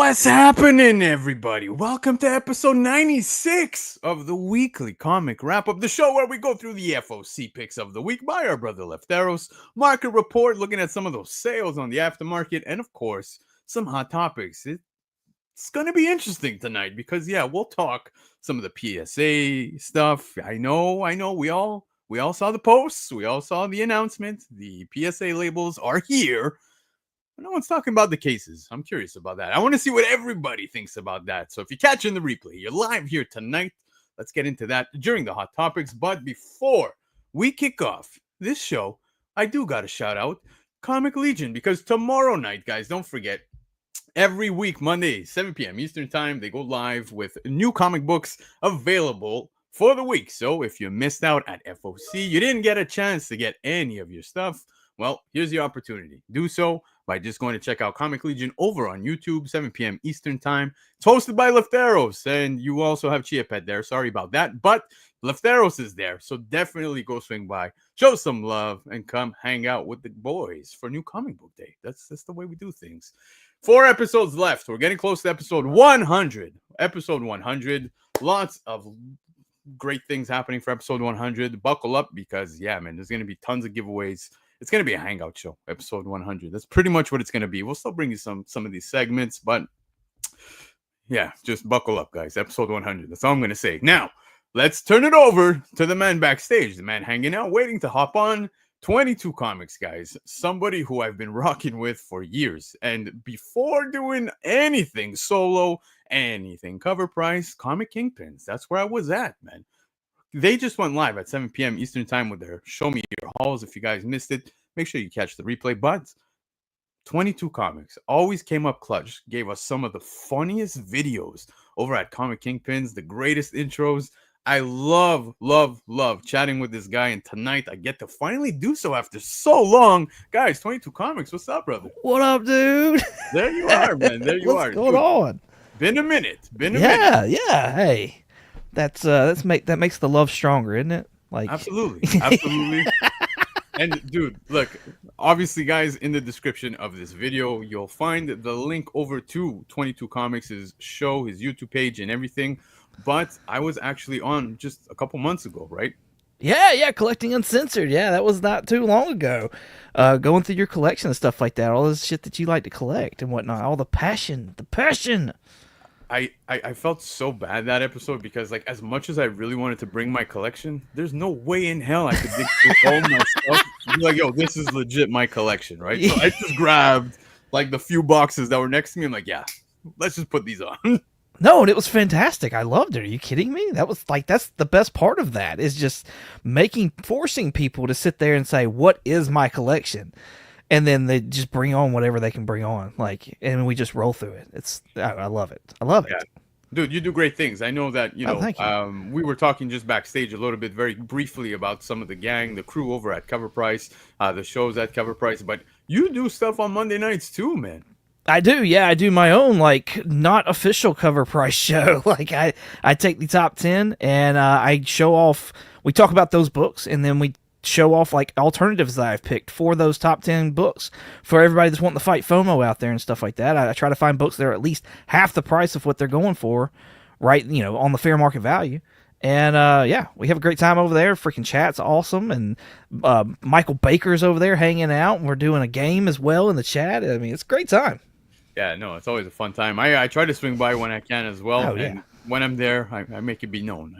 What's happening, everybody? Welcome to episode 96 of the weekly comic wrap up, the show where we go through the FOC picks of the week by our brother Lefteros, market report, looking at some of those sales on the aftermarket, and of course, some hot topics. It's going to be interesting tonight because, yeah, we'll talk some of the PSA stuff. I know, we all saw the posts, we all saw the announcement. The PSA labels are here. No one's talking about the cases. I'm curious about that. I want to see what everybody thinks about that. So if you're catching the replay, you're live here tonight. Let's get into that during the hot topics. But before we kick off this show, I do got to shout out Comic Legion, because tomorrow night, guys, don't forget, every week, Monday, 7 p.m. Eastern Time, they go live with new comic books available for the week. So if you missed out at FOC, you didn't get a chance to get any of your stuff, well, here's the opportunity. Do so by just going to check out Comic Legion over on YouTube, 7 p.m. Eastern Time. It's hosted by Lefteros, and you also have Chia Pet there. Sorry about that, but Lefteros is there, so definitely go swing by, show some love, and come hang out with the boys for New Comic Book Day. That's the way we do things. 4 episodes left. We're getting close to episode 100. Episode 100. Lots of great things happening for episode 100. Buckle up because, yeah, man, there's going to be tons of giveaways. It's going to be a hangout show, episode 100. That's pretty much what it's going to be. We'll still bring you some of these segments, but yeah, just buckle up, guys. Episode 100. That's all I'm going to say. Now, let's turn it over to the man backstage, the man hanging out, waiting to hop on. 22 Comics, guys. Somebody who I've been rocking with for years. And before doing anything solo, anything cover price, Comic Kingpins. That's where I was at, man. They just went live at 7 p.m. Eastern Time with their Show Me Your Hauls. If you guys missed it, make sure you catch the replay. But 22 Comics always came up clutch, gave us some of the funniest videos over at Comic Kingpins, the greatest intros. I love chatting with this guy, and tonight I get to finally do so after so long. Guys, 22 Comics, what's up, brother? What up, dude? There you are, man. There you are. What's going on? Been a minute. Yeah. Hey, that makes the love stronger, isn't it? Like absolutely. And dude, look, obviously, guys, in the description of this video, you'll find the link over to 22 Comics' show, his YouTube page, and everything. But I was actually on just a couple months ago, right? Yeah, collecting uncensored. Yeah, that was not too long ago. Going through your collection and stuff like that, all this shit that you like to collect and whatnot, all the passion. I felt so bad that episode because, like, as much as I really wanted to bring my collection, there's no way in hell I could dig through all my stuff and be like, yo, this is legit my collection, right? So I just grabbed, like, the few boxes that were next to me. I'm like, yeah, let's just put these on. No, and it was fantastic. I loved it. Are you kidding me? That was like, that's the best part of that, is just forcing people to sit there and say, what is my collection? And then they just bring on whatever they can bring on. Like, and we just roll through it. I love it. I love it. Yeah. Dude, you do great things. I know that, thank you. We were talking just backstage a little bit, very briefly, about some of the gang, the crew over at Covrprice, the shows at Covrprice, but you do stuff on Monday nights too, man. I do, yeah. I do my own, like, not official Covrprice show. Like, I take the top 10 and I show off. We talk about those books, and then we show off, like, alternatives that I've picked for those top 10 books for everybody that's wanting to fight FOMO out there and stuff like that. I try to find books that are at least half the price of what they're going for, right? On the fair market value. And yeah, we have a great time over there. Freaking chat's awesome, and Michael Baker's over there hanging out, and we're doing a game as well in the chat. I mean, it's a great time. Yeah, no, it's always a fun time. I try to swing by when I can as well. Oh, yeah. And when I'm there, I make it be known.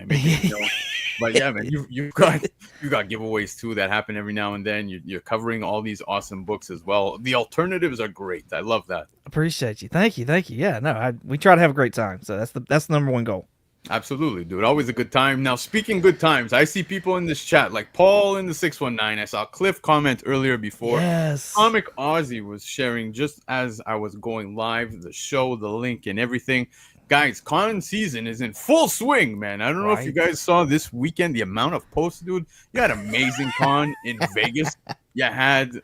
But yeah, man, you've got giveaways too that happen every now and then. You're covering all these awesome books as well. The alternatives are great. I love that. Appreciate you. Thank you. Yeah, no, we try to have a great time. So that's the number one goal. Absolutely, dude. Always a good time. Now, speaking good times, I see people in this chat, like Paul in the 619. I saw Cliff comment earlier before. Yes. Comic Aussie was sharing just as I was going live, the show, the link, and everything. Guys, con season is in full swing, man. I don't know if you guys saw this weekend the amount of posts, dude. You had Amazing Con in Vegas. You had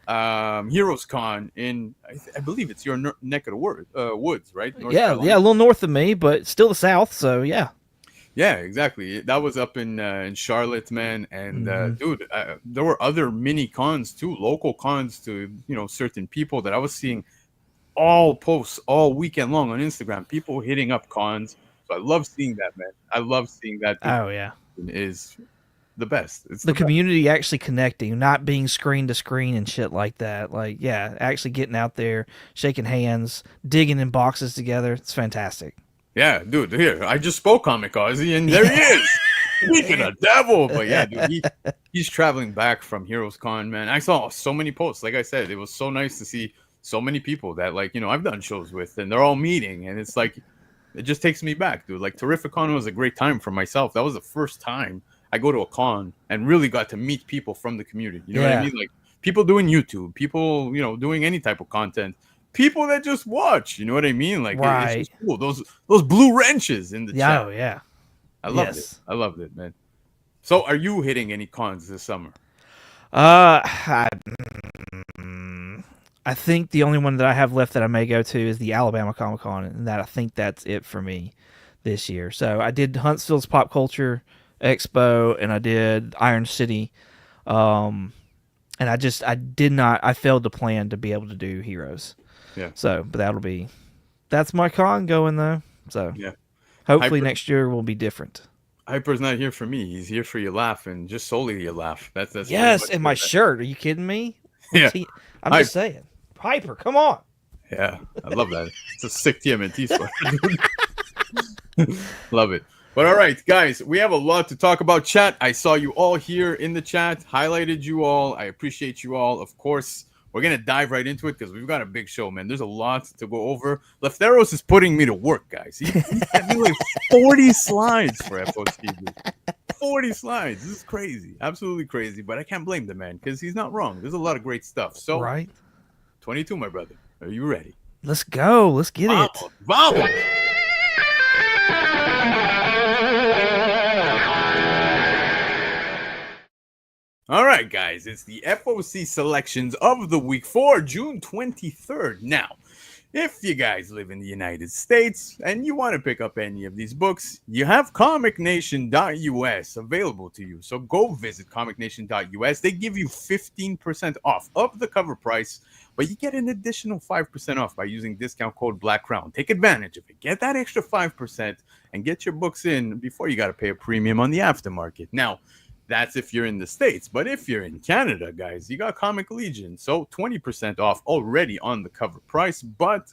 Heroes Con in, I believe it's your neck of the woods, right? North Carolina. Yeah, a little north of me, but still the south. So yeah. Yeah, exactly. That was up in Charlotte, man. And dude, there were other mini cons too, local cons to certain people that I was seeing all posts all weekend long on Instagram. People hitting up cons. So I love seeing that, man. I love seeing that. Oh yeah. Is the best. It's The the best. community actually connecting, not being screen to screen and shit like that. Like, yeah, actually getting out there, shaking hands, digging in boxes together. It's fantastic. Yeah, dude. Here, I just spoke Comic Ozzy, and there he is. Speaking of devil, but yeah, dude, he's traveling back from Heroes Con, man. I saw so many posts. Like I said, it was so nice to see so many people that, like, I've done shows with, and they're all meeting, and it's like it just takes me back, dude. Like Terrificon was a great time for myself. That was the first time I go to a con and really got to meet people from the community. You know what I mean? Like people doing YouTube, people, doing any type of content. People that just watch, you know what I mean? Like it's just cool. Those blue wrenches in the chat. Oh yeah. I loved it. I loved it, man. So, are you hitting any cons this summer? I think the only one that I have left that I may go to is the Alabama Comic Con, and I think that's it for me this year. So I did Huntsville's Pop Culture Expo, and I did Iron City, and I failed to plan to be able to do Heroes. Yeah. So, but that's my con going though. So yeah, hopefully next year will be different. Hyper's not here for me. He's here for your laugh and just solely your laugh. That's yes. And my shirt. Are you kidding me? Yeah. I'm just saying. Hyper, come on. Yeah, I love that. It's a sick TMNT spot. Love it. But all right, guys, we have a lot to talk about. Chat, I saw you all here in the chat, highlighted you all. I appreciate you all. Of course, we're going to dive right into it because we've got a big show, man. There's a lot to go over. Lefteros is putting me to work, guys. He sent me like 40 slides for FOTV. 40 slides. This is crazy. Absolutely crazy. But I can't blame the man because he's not wrong. There's a lot of great stuff. So, right. 22, my brother. Are you ready? Let's go. Let's get it. Vamos. All right, guys. It's the FOC selections of the week for June 23rd. Now, if you guys live in the United States and you want to pick up any of these books, you have comicnation.us available to you. So go visit comicnation.us. They give you 15% off of the cover price, but you get an additional 5% off by using discount code Black Crown. Take advantage of it. Get that extra 5% and get your books in before you got to pay a premium on the aftermarket. Now, that's if you're in the States. But if you're in Canada, guys, you got Comic Legion. So 20% off already on the cover price. But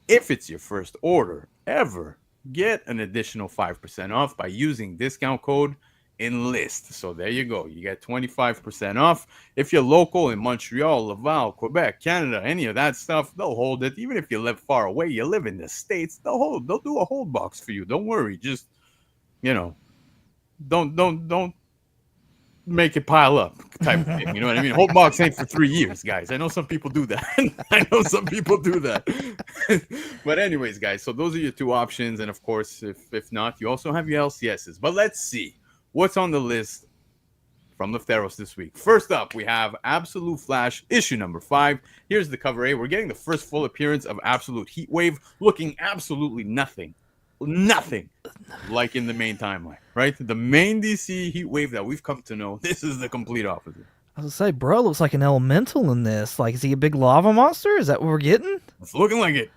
if it's your first order ever, get an additional 5% off by using discount code ENLIST. So there you go. You get 25% off. If you're local in Montreal, Laval, Quebec, Canada, any of that stuff, they'll hold it. Even if you live far away, you live in the States, they'll do a hold box for you. Don't worry. Just, don't make it pile up type of thing. You know what I mean? Hold box ain't for 3 years, guys. I know some people do that. But anyways, guys, so those are your two options. And of course, if not, you also have your LCSs. But let's see what's on the list from Lefteros this week. First up, we have Absolute Flash, issue number 5. Here's the cover A. We're getting the first full appearance of Absolute Heatwave, looking absolutely nothing like in the main timeline, right? The main DC Heatwave that we've come to know, this is the complete opposite. I was gonna say, bro, looks like an elemental in this. Like, is he a big lava monster? Is that what we're getting? It's looking like it.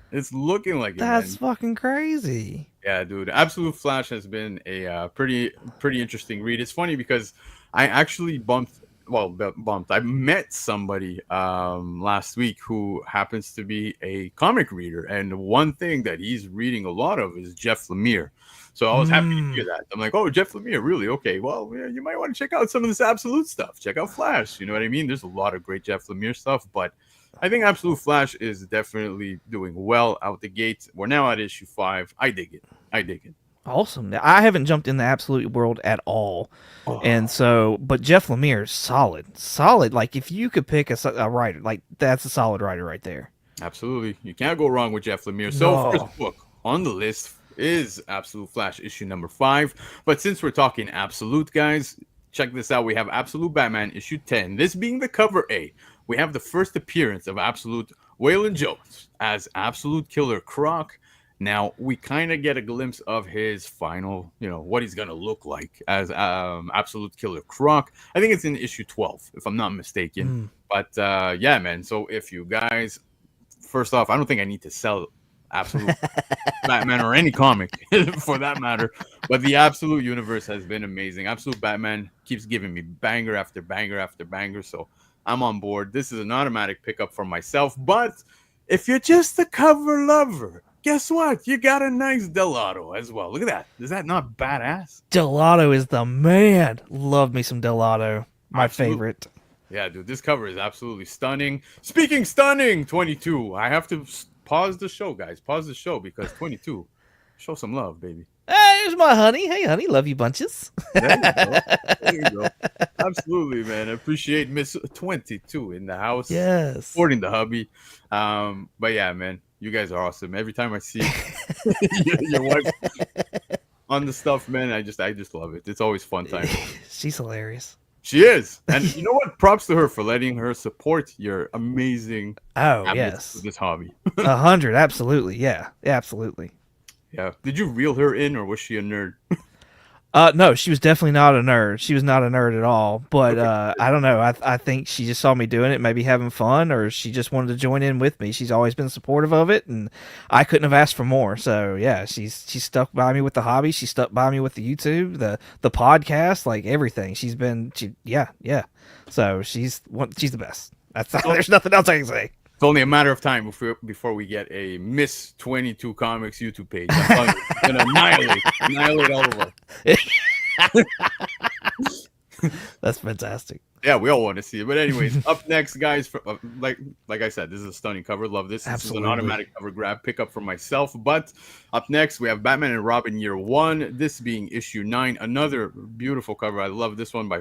That's fucking crazy. Yeah, dude. Absolute Flash has been a pretty interesting read. It's funny because I actually I met somebody last week who happens to be a comic reader, and one thing that he's reading a lot of is Jeff Lemire. So I was happy to hear that. I'm like, oh, Jeff Lemire, really? Okay, well, yeah, you might want to check out some of this Absolute stuff. Check out Flash. You know what I mean? There's a lot of great Jeff Lemire stuff, but I think Absolute Flash is definitely doing well out the gate. We're now at issue 5. I dig it. Awesome. I haven't jumped in the Absolute world at all. And so, but Jeff Lemire is solid. Like, if you could pick a writer, like, that's a solid writer right there. Absolutely. You can't go wrong with Jeff Lemire. So first book on the list is Absolute Flash issue number 5. But since we're talking Absolute, guys, check this out. We have Absolute Batman issue 10. This being the cover A. We have the first appearance of Absolute Waylon Jones as Absolute Killer Croc. Now, we kind of get a glimpse of his final, what he's going to look like as Absolute Killer Croc. I think it's in issue 12, if I'm not mistaken. But, yeah, man. So if you guys first off, I don't think I need to sell Absolute Batman or any comic for that matter. But the Absolute universe has been amazing. Absolute Batman keeps giving me banger after banger after banger. So I'm on board. This is an automatic pickup for myself. But if you're just a cover lover, guess what? You got a nice Delato as well. Look at that. Is that not badass? Delato is the man. Love me some Delato. My favorite. Yeah, dude, this cover is absolutely stunning. Speaking stunning, 22. I have to pause the show, guys. Pause the show because 22. Show some love, baby. Hey, here's my honey. Hey, honey, love you bunches. There you go. There you go. Absolutely, man. I appreciate Miss 22 in the house. Yes. Supporting the hubby. But yeah, man, you guys are awesome. Every time I see your wife on the stuff, man, I just love it. It's always fun time. She's hilarious. She is. And you know what? Props to her for letting her support your amazing yes. this hobby. 100, absolutely. Yeah, absolutely. Yeah. Did you reel her in or was she a nerd? No, she was definitely not a nerd. She was not a nerd at all. But I don't know. I think she just saw me doing it, maybe having fun, or she just wanted to join in with me. She's always been supportive of it, and I couldn't have asked for more. So yeah, she's stuck by me with the hobby. She stuck by me with the YouTube, the podcast, like everything. Yeah. So she's the best. There's nothing else I can say. It's only a matter of time before we get a Miss 22 Comics YouTube page. I'm telling you, it's gonna annihilate all of us. That's fantastic. Yeah, we all want to see it. But anyways, up next, guys, like I said, this is a stunning cover. Love this. This is an automatic cover grab pickup for myself. But up next, we have Batman and Robin Year 1. This being issue 9. Another beautiful cover. I love this one by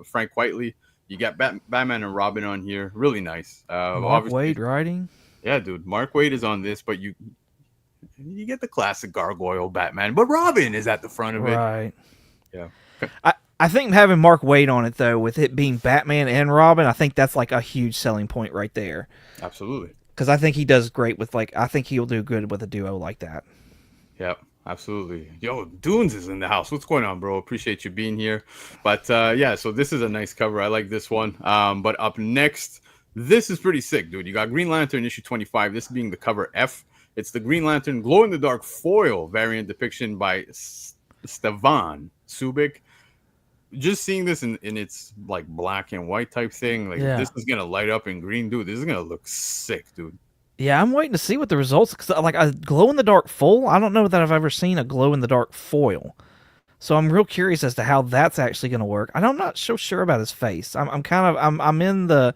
Frank Whiteley. You got Batman and Robin on here. Really nice. Mark Waid writing? Yeah, dude. Mark Waid is on this, but you get the classic gargoyle Batman. But Robin is at the front of it. Right. Yeah. I think having Mark Waid on it, though, with it being Batman and Robin, I think that's like a huge selling point right there. Absolutely. Because I think he does great with, I think he'll do good with a duo like that. Yep. Absolutely. Yo, Dunes is in the house. What's going on, bro? Appreciate you being here. But yeah, so this is a nice cover. I like this one. But up next, this is pretty sick, dude. You got Green Lantern issue 25. This being the cover F. It's the Green Lantern glow-in-the-dark foil variant depiction by Stevan Subic. Just seeing this in its like black and white type thing, like this is gonna light up in green, dude. This is gonna look sick, dude. Yeah, I'm waiting to see what the results, because like a glow-in-the-dark foil, I don't know that I've ever seen a glow-in-the-dark foil. So I'm real curious as to how that's actually going to work. I'm not so sure about his face. I'm in the,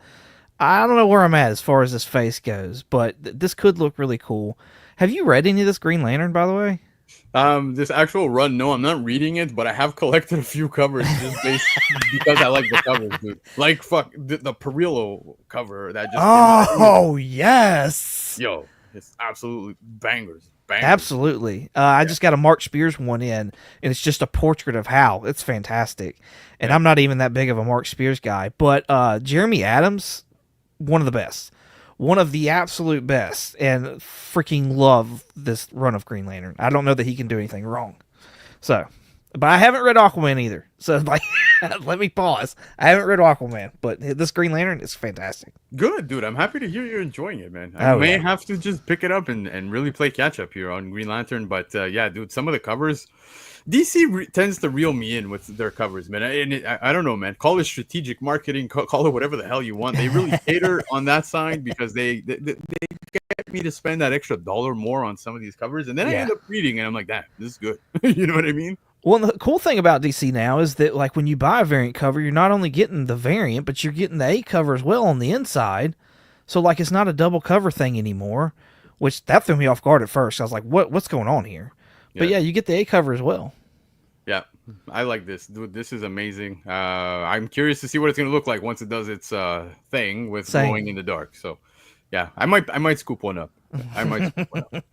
I don't know where I'm at as far as his face goes, but this could look really cool. Have you read any of this Green Lantern, by the way? This actual run, no, I'm not reading it, but I have collected a few covers just based because I like the covers, dude. Like the Perillo cover that just yes, yo, it's absolutely bangers. Absolutely. I just got a Mark Spears one in, and it's just a portrait of Hal. It's fantastic, and I'm not even that big of a Mark Spears guy, but Jeremy Adams, one of the best. One of the absolute best, and freaking love this run of Green Lantern. I don't know that he can do anything wrong. So, but I haven't read Aquaman either. So, like, let me pause. I haven't read Aquaman, but this Green Lantern is fantastic. Good, dude. I'm happy to hear you're enjoying it, man. I may have to just pick it up and really play catch up here on Green Lantern. But yeah, dude, some of the covers, DC tends to reel me in with their covers, man. And I don't know, man. Call it strategic marketing, call it whatever the hell you want. They really cater on that side because they get me to spend that extra $1 more on some of these covers, and then I end up reading, and I'm like, damn, this is good. You know what I mean? Well, the cool thing about DC now is that, like, when you buy a variant cover, you're not only getting the variant, but you're getting the A cover as well on the inside. So, like, it's not a double cover thing anymore, which that threw me off guard at first. I was like, what's going on here? Yeah. But yeah, you get the A cover as well. Yeah, I like this, dude. This is amazing. I'm curious to see what it's gonna look like once it does its thing with glowing in the dark. So, yeah, I might scoop one up. I might scoop one up.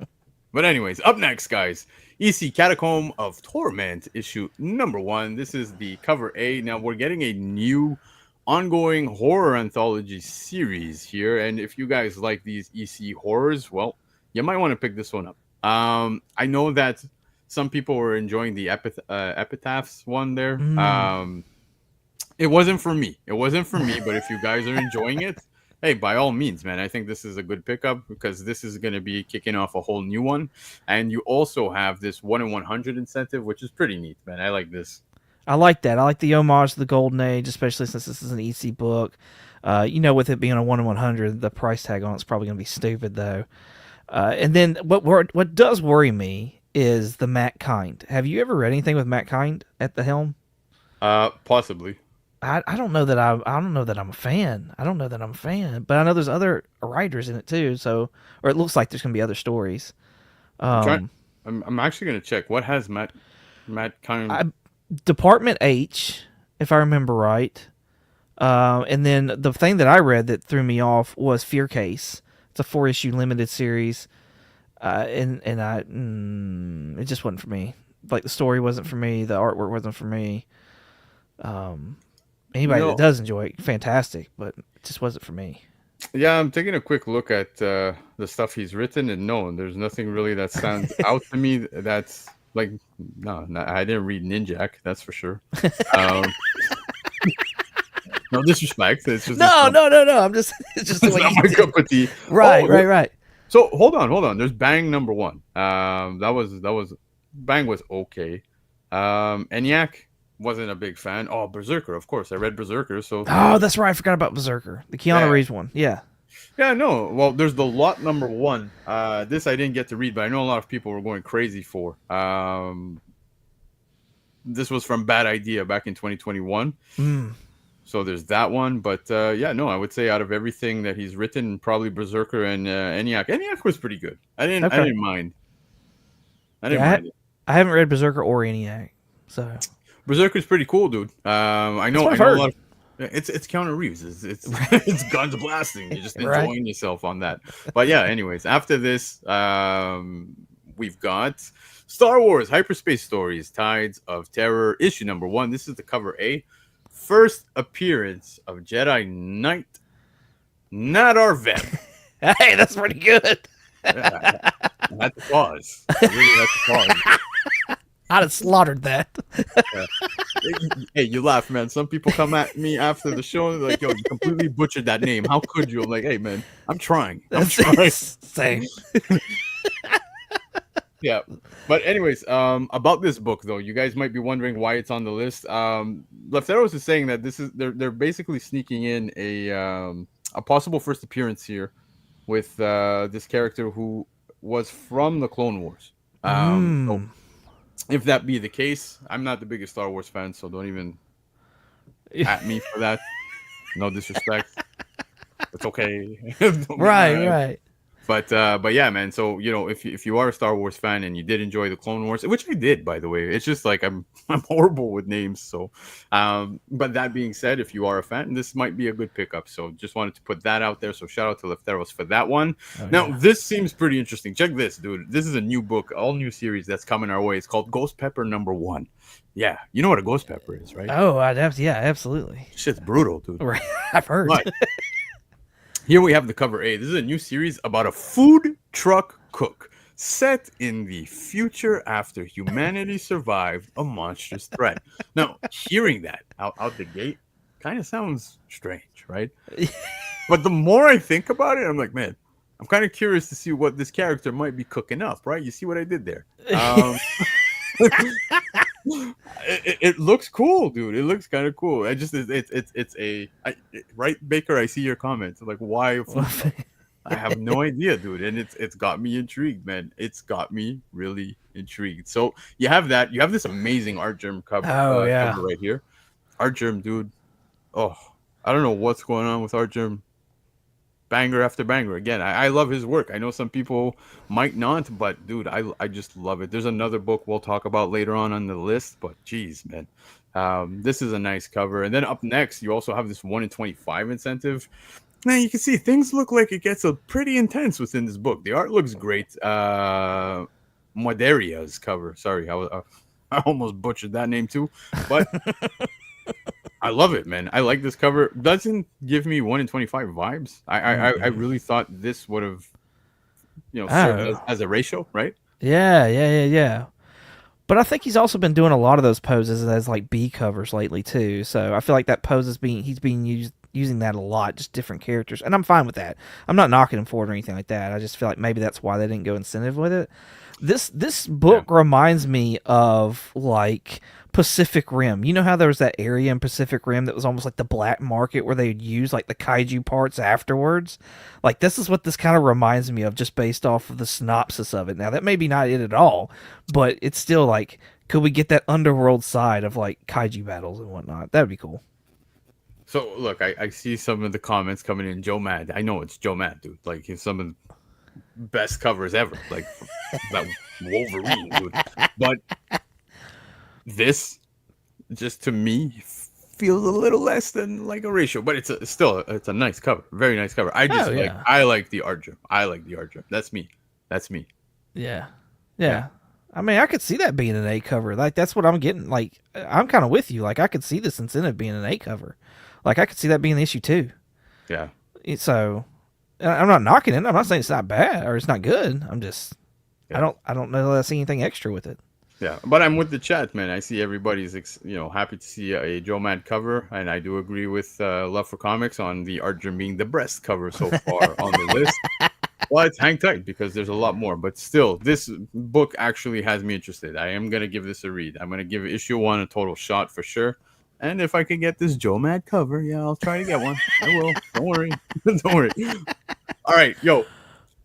But anyways, up next, guys, EC Catacomb of Torment issue number 1. This is the cover A. Now we're getting a new ongoing horror anthology series here, and if you guys like these EC horrors, well, you might want to pick this one up. I know that some people were enjoying the Epitaphs one there. It wasn't for me. But if you guys are enjoying it, Hey, by all means, man. I think this is a good pickup because this is going to be kicking off a whole new one, and you also have this 1 in 100 incentive, which is pretty neat, man. I like this. I like that. I like the homage to the Golden Age, especially since this is an EC book. With it being a 1 in 100, the price tag on it's probably going to be stupid though. And then what does worry me is the Matt Kind. Have you ever read anything with Matt Kind at the helm? Possibly. I don't know that I don't know that I'm a fan. I don't know that I'm a fan, but I know there's other writers in it too. So, or it looks like there's gonna be other stories. I'm trying. Um, I'm actually gonna check what has Matt kind. I, Department H, if I remember right. And then the thing that I read that threw me off was Fear Case. It's a 4-issue limited series, it just wasn't for me. Like the story wasn't for me, the artwork wasn't for me. Um, Anybody that No. does enjoy it, fantastic, but it just wasn't for me. Yeah, I'm taking a quick look at the stuff he's written, and no, there's nothing really that stands out to me. That's like, no, I didn't read Ninjak, that's for sure. Um, no disrespect. It's just No, no, no, no. I'm just it's just the it's way not you my did. cup of tea. Right, Oh, right. so hold on. There's Bang number one. That was Bang was okay. ENIAC wasn't a big fan. Oh, Berserker, of course. I read Berserker, so Oh, that's right. I forgot about Berserker, the Keanu yeah, Reeves one. Yeah. yeah, no. Well, there's the lot number one. This I didn't get to read, but I know a lot of people were going crazy for. This was from Bad Idea back in 2021. Mm. So there's that one, but yeah, no, I would say out of everything that he's written, probably Berserker and ENIAC. ENIAC was pretty good. I Okay. didn't mind. I didn't Yeah, mind it. I haven't read Berserker or ENIAC, so Berserker's pretty cool, dude. I know, what I I've know a heard. lot of. It's Keanu Reeves. It's guns blasting. You're just Right. enjoying yourself on that. But yeah, anyways, after this, we've got Star Wars Hyperspace Stories: Tides of Terror, issue number 1. This is the cover A. First appearance of Jedi Knight, not our vet. Hey, that's pretty good. I had to pause. I really had to pause. I'd have slaughtered that. Hey, you laugh, man. Some people come at me after the show and they're like, yo, you completely butchered that name. How could you? I'm like, hey, man, I'm trying. I'm trying. Same. Yeah. But anyways, about this book though, you guys might be wondering why it's on the list. Lefteros is saying that this is they're basically sneaking in a possible first appearance here with this character who was from the Clone Wars. So if that be the case, I'm not the biggest Star Wars fan, so don't even at me for that. No disrespect. It's okay. Don't get mad. Right. But yeah, man. So if you are a Star Wars fan and you did enjoy the Clone Wars, which I did, by the way, it's just like I'm horrible with names. So, but that being said, if you are a fan, this might be a good pickup. So just wanted to put that out there. So shout out to Lefteros for that one. Oh, Now yeah. this seems pretty interesting. Check this, dude. This is a new book, all new series that's coming our way. It's called Ghost Pepper number 1. Yeah, you know what a ghost pepper is, right? Oh, yeah, absolutely. Shit's brutal, dude. Right. I've heard. But here we have the cover A. This is a new series about a food truck cook set in the future after humanity survived a monstrous threat. Now, hearing that out the gate kind of sounds strange, right? But the more I think about it, I'm like, man, I'm kind of curious to see what this character might be cooking up, right? You see what I did there? It looks cool, dude. It looks kind of cool. Right, Baker. I see your comments. Like, why? I have no idea, dude. And it's got me intrigued, man. It's got me really intrigued. So you have that. You have this amazing art germ cover. Oh, yeah. Cover right here. Art germ, dude. Oh, I don't know what's going on with art germ. Banger after banger. Again, I love his work. I know some people might not, but dude, I just love it. There's another book we'll talk about later on the list, but geez, man, this is a nice cover. And then up next, you also have this 1 in 25 incentive. Now you can see things look like it gets pretty intense within this book. The art looks great. Moderia's cover. Sorry, I almost butchered that name too, but. I love it, man. I like this cover. Doesn't give me 1 in 25 vibes. I really thought this would have, served as a ratio, right? Yeah. But I think he's also been doing a lot of those poses as like B covers lately too. So I feel like that pose is he's being using that a lot, just different characters, and I'm fine with that. I'm not knocking them for it or anything like that. I just feel like maybe that's why they didn't go incentive with it. This Yeah. book reminds me of like Pacific Rim. You know how there was that area in Pacific Rim that was almost like the black market where they'd use like the kaiju parts afterwards? Like this is what this kind of reminds me of just based off of the synopsis of it. Now that may be not it at all, but it's still like, could we get that underworld side of like kaiju battles and whatnot? That'd be cool. So look, I see some of the comments coming in. Joe Mad. I know it's Joe Mad, dude. Like he's some of the best covers ever. Like that Wolverine, dude. But this, just to me, feels a little less than like a ratio. But still it's a nice cover. Very nice cover. Oh yeah. I like the art job. I like the art job. That's me. That's me. Yeah. Yeah. I mean, I could see that being an A cover. Like that's what I'm getting. Like I'm kind of with you. Like I could see this incentive being an A cover. Like I could see that being the issue too. Yeah. So I'm not knocking it. I'm not saying it's not bad or it's not good. I'm just Yeah. I don't know that I see anything extra with it. Yeah, but I'm with the chat, man. I see everybody's, happy to see a Joe Mad cover, and I do agree with Love for Comics on the Arjun being the best cover so far on the list. Well, it's hang tight because there's a lot more, but still, this book actually has me interested. I am gonna give this a read. I'm gonna give issue 1 a total shot for sure. And if I can get this Joe Mad cover, yeah, I'll try to get one. I will. Don't worry. Don't worry. All right, yo,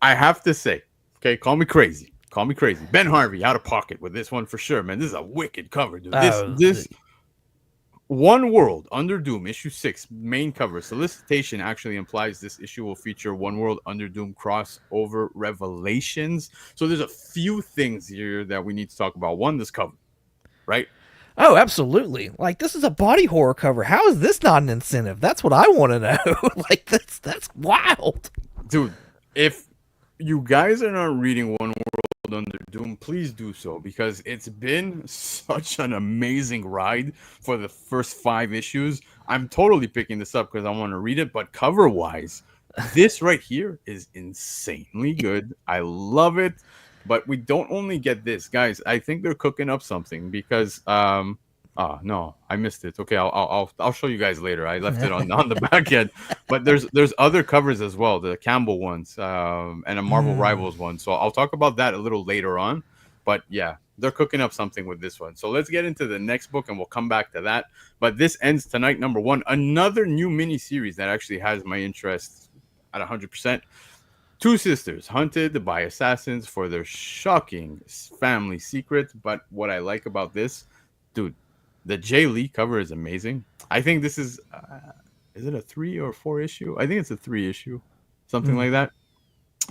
I have to say, okay, call me crazy. Call me crazy. Ben Harvey out of pocket with this one for sure, man. This is a wicked cover, dude. This One World Under Doom issue 6 main cover solicitation actually implies this issue will feature One World Under Doom crossover revelations. So there's a few things here that we need to talk about. One, this cover, right? Oh, absolutely. Like this is a body horror cover. How is this not an incentive? That's what I want to know. Like that's wild. Dude, if you guys are not reading One World Under Doom, please do so because it's been such an amazing ride for the first 5 issues. I'm totally picking this up because I want to read it, but cover wise, this right here is insanely good. I love it, but we don't only get this, guys. I think they're cooking up something because no, I missed it. Okay, I'll show you guys later. I left it on the back end, but there's other covers as well, the Campbell ones, and a Marvel Rivals one. So I'll talk about that a little later on. But yeah, they're cooking up something with this one. So let's get into the next book, and we'll come back to that. But this ends tonight, number 1, another new mini series that actually has my interest at 100%. 2 sisters hunted by assassins for their shocking family secret. But what I like about this, dude. The Jay Lee cover is amazing. I think this is it a 3 or 4 issue? I think it's a 3 issue, something like that.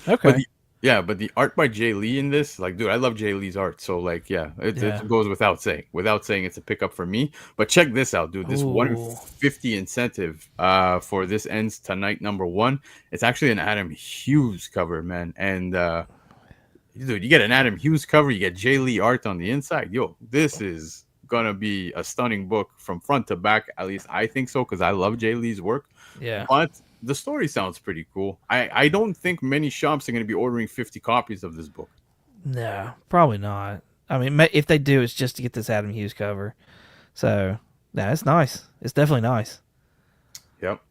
Okay. But the art by Jay Lee in this, like, dude, I love Jay Lee's art. So, like, it goes without saying. Without saying, it's a pickup for me. But check this out, dude. This 150 incentive for this ends tonight, number 1. It's actually an Adam Hughes cover, man. And dude, you get an Adam Hughes cover, you get Jay Lee art on the inside. Yo, this is gonna be a stunning book from front to back. At least I think so because I love Jay Lee's work. Yeah, but the story sounds pretty cool. I don't think many shops are gonna be ordering 50 copies of this book. No, probably not. I mean, if they do, it's just to get this Adam Hughes cover. So yeah, it's nice. It's definitely nice. Yep.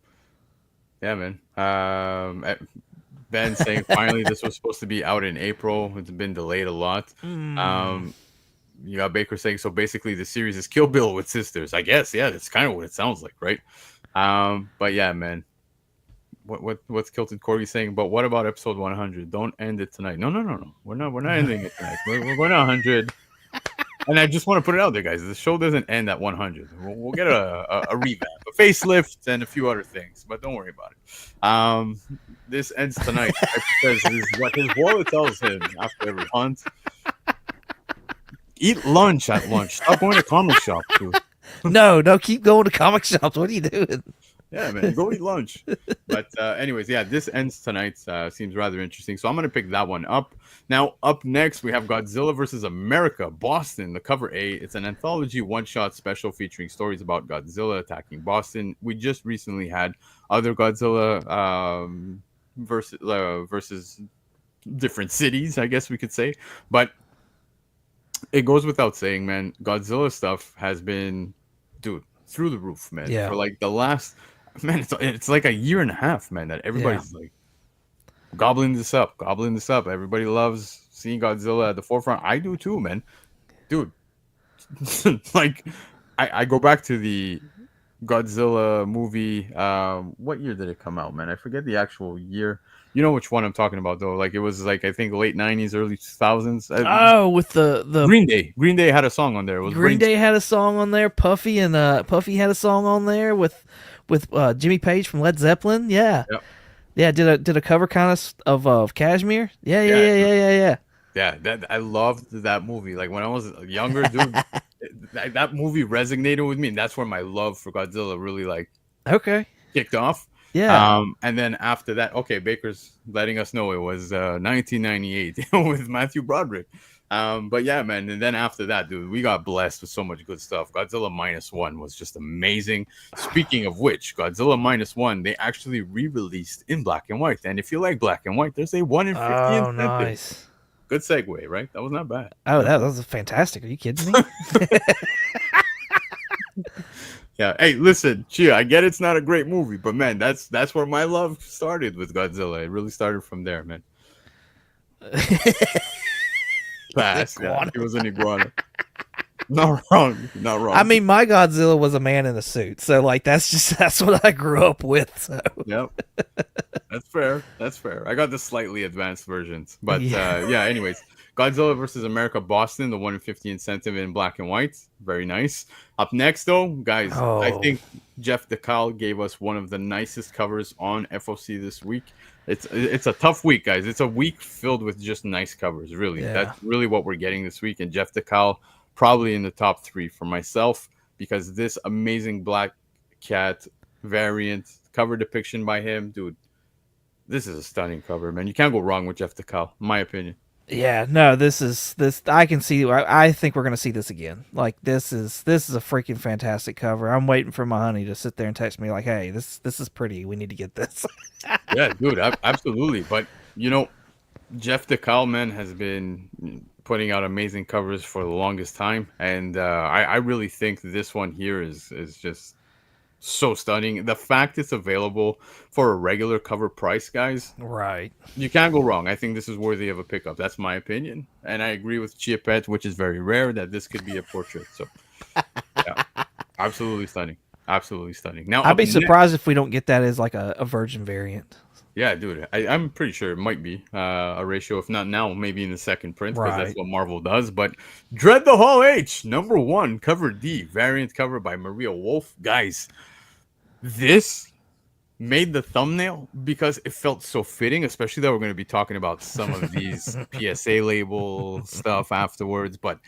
Yeah, man. Ben saying finally this was supposed to be out in April. It's been delayed a lot. You got Baker saying, so basically the series is Kill Bill with sisters. I guess, yeah, that's kind of what it sounds like, right? But yeah, man. What's Kilted Corgi saying? But what about episode 100? Don't end it tonight. No. We're not ending it tonight. We're going to 100. And I just want to put it out there, guys. The show doesn't end at 100. We'll get a revamp, a facelift, and a few other things. But don't worry about it. This ends tonight because this is what his wallet tells him after every hunt. Eat lunch at lunch. Stop going to comic shop, dude. No, keep going to comic shops. What are you doing? Yeah, man, go eat lunch. But anyways, yeah, this ends tonight. Seems rather interesting. So I'm going to pick that one up. Now, up next, we have Godzilla versus America, Boston, the cover A. It's an anthology one-shot special featuring stories about Godzilla attacking Boston. We just recently had other Godzilla versus different cities, I guess we could say. But it goes without saying, man, Godzilla stuff has been, dude, through the roof, man. Yeah. For like the last, man, it's like a year and a half, man, that Yeah. everybody's like gobbling this up, gobbling this up. Everybody loves seeing Godzilla at the forefront. I do too, man. Dude, like I go back to the Godzilla movie. What year did it come out, man? I forget the actual year. You know which one I'm talking about, though. Like it was like I think late '90s, early 2000s. Oh, with the Green Day. Green Day had a song on there. It was Green Day had a song on there. Puffy had a song on there with Jimmy Page from Led Zeppelin. Yeah, Yep. yeah. Did a cover kind of Kashmir. Yeah, yeah, Yeah, yeah, yeah, yeah, yeah. yeah. That I loved that movie. Like when I was younger, dude, that movie resonated with me, and that's where my love for Godzilla really like Okay. kicked off. Yeah. And then after that, okay, Baker's letting us know it was 1998 with Matthew Broderick. But yeah, man, and then after that, dude, we got blessed with so much good stuff. Godzilla -1 was just amazing. Speaking of which, Godzilla -1, they actually re-released in black and white. And if you like black and white, there's a 1 in 50 Oh, incentive. nice. Good segue, right? That was not bad. Oh, that was fantastic. Are you kidding me? Yeah. Hey, listen, Chia, I get it's not a great movie, but man, that's where my love started with Godzilla. It really started from there, man. Pass. Yeah, he was an iguana. Not wrong. Not wrong. I mean, my Godzilla was a man in a suit, so like that's what I grew up with. So Yep. That's fair. That's fair. I got the slightly advanced versions. But Yeah. yeah, anyways. Godzilla versus America Boston, the 1 in 50 incentive in black and white. Very nice. Up next, though, guys, I Oh. think Jeff DeCal gave us one of the nicest covers on FOC this week. It's a tough week, guys. It's a week filled with just nice covers, really. Yeah. That's really what we're getting this week. And Jeff DeCal probably in the top 3 for myself, because this amazing Black Cat variant cover depiction by him, dude, this is a stunning cover, man. You can't go wrong with Jeff DeCal, in my opinion. Yeah, no, this I can see. I think we're gonna see this again. Like this is a freaking fantastic cover. I'm waiting for my honey to sit there and text me like, "Hey, this is pretty. We need to get this." Yeah, dude, absolutely. But you know, Jeff DeCal, man, has been putting out amazing covers for the longest time, and I really think this one here is just so stunning. The fact it's available for a regular cover price, guys, Right. you can't go wrong. I think this is worthy of a pickup. That's my opinion, and I agree with Chiapet, which is very rare, that this could be a portrait. So, yeah, absolutely stunning. Absolutely stunning. Now, I'd up be next- surprised if we don't get that as like a virgin variant. Yeah, dude, I'm pretty sure it might be a ratio. If not now, maybe in the second print, because that's Right. what Marvel does. But Dread the Hall H, #1, cover D, variant cover by Maria Wolf. Guys, this made the thumbnail because it felt so fitting, especially that we're going to be talking about some of these PSA label stuff afterwards. But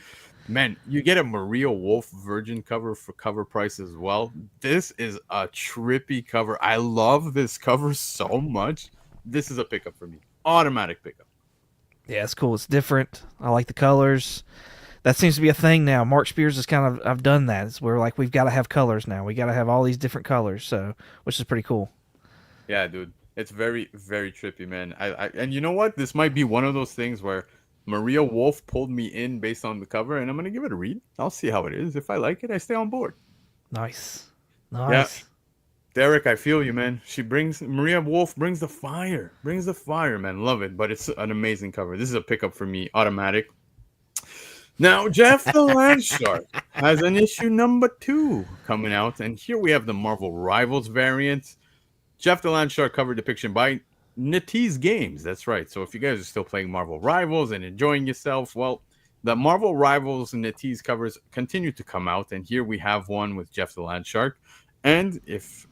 man, you get a Maria Wolf Virgin cover for cover price as well. This is a trippy cover. I love this cover so much. This is a pickup for me. Automatic pickup. Yeah, it's cool. It's different. I like the colors. That seems to be a thing now. Mark Spears has kind of I've done that. It's where like we've got to have colors now. We got to have all these different colors. So which is pretty cool. Yeah, dude. It's very, very trippy, man. And you know what? This might be one of those things where Maria Wolf pulled me in based on the cover, and I'm gonna give it a read. I'll see how it is. If I like it, I stay on board. Nice. Nice. Derek, I feel you, man. Maria Wolf brings the fire. Brings the fire, man. Love it. But it's an amazing cover. This is a pickup for me, automatic. Now, Jeff the Landshark has an issue #2 coming out, and here we have the Marvel Rivals variant. Jeff the Landshark cover depiction by NetEase Games. That's right. So if you guys are still playing Marvel Rivals and enjoying yourself, well, the Marvel Rivals and NetEase covers continue to come out, and here we have one with Jeff the Landshark. And if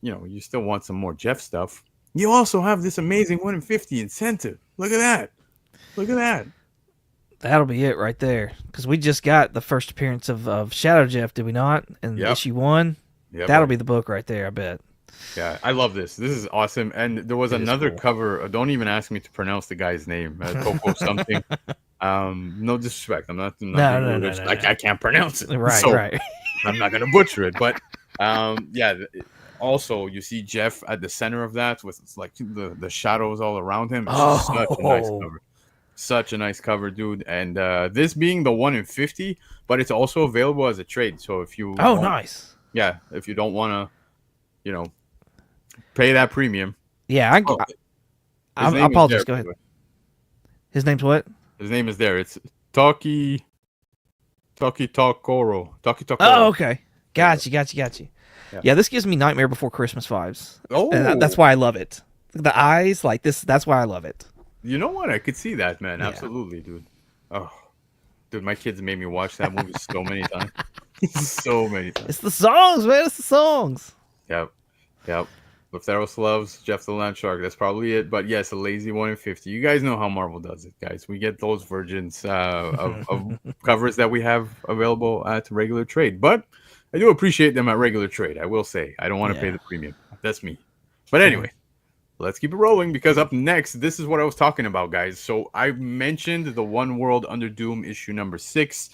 you still want some more Jeff stuff, you also have this amazing 1 in 50 incentive. Look at that. Look at that. That'll be it right there. Because we just got the first appearance of Shadow Jeff, did we not? In Yep. issue 1. Yep. That'll be the book right there, I bet. Yeah, I love this. This is awesome. And there was It is another cool. cover. Don't even ask me to pronounce the guy's name. Coco something. No disrespect. I'm not No, being rude. I can't pronounce it. Right, So right. I'm not gonna butcher it. But yeah. Also, you see Jeff at the center of that with like the shadows all around him. It's just such a nice Oh. cover. Such a nice cover, dude. And this being the 1 in 50, but it's also available as a trade. So if you Oh, nice. yeah, if you don't want to you know, pay that premium. Yeah, Oh, his I name is apologize. there. Go By ahead. the way. His name's what? His name is there. It's Taki Oh, Takoro. okay. There you go. Got you. Yeah. Yeah, this gives me Nightmare Before Christmas vibes, and that's Oh, why I love it. The eyes, like this. That's why I love it. you know what? I could see that, man. Yeah. Absolutely, dude. Oh, dude, my kids made me watch that movie so many times. So many times. It's the songs, man. It's the songs. Yep. Yep. Lefteros loves Jeff the Land Shark. That's probably it. But yes, a lazy 1 in 50. You guys know how Marvel does it, guys. We get those virgins of covers that we have available at regular trade. But I do appreciate them at regular trade. I will say. I don't want to pay Yeah. the premium. That's me. But Same. anyway, let's keep it rolling because up next, this is what I was talking about, guys. So I mentioned the One World Under Doom issue number 6.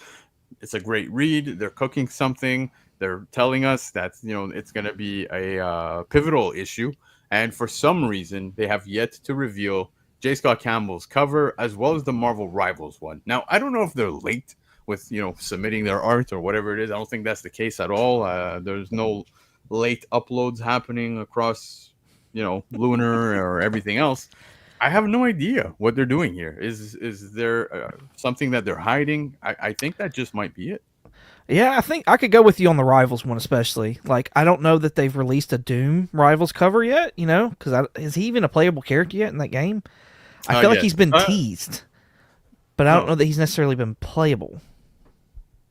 It's a great read. They're cooking something. They're telling us that it's going to be a pivotal issue, and for some reason they have yet to reveal J. Scott Campbell's cover as well as the Marvel Rivals one. Now I don't know if they're late with submitting their art or whatever it is. I don't think that's the case at all. There's no late uploads happening across Lunar or everything else. I have no idea what they're doing here. Is there something that they're hiding? I think that just might be it. Yeah, I think I could go with you on the Rivals one, especially. Like, I don't know that they've released a Doom Rivals cover yet. Because is he even a playable character yet in that game? I feel like Yes. he's been teased, but I don't No. know that he's necessarily been playable.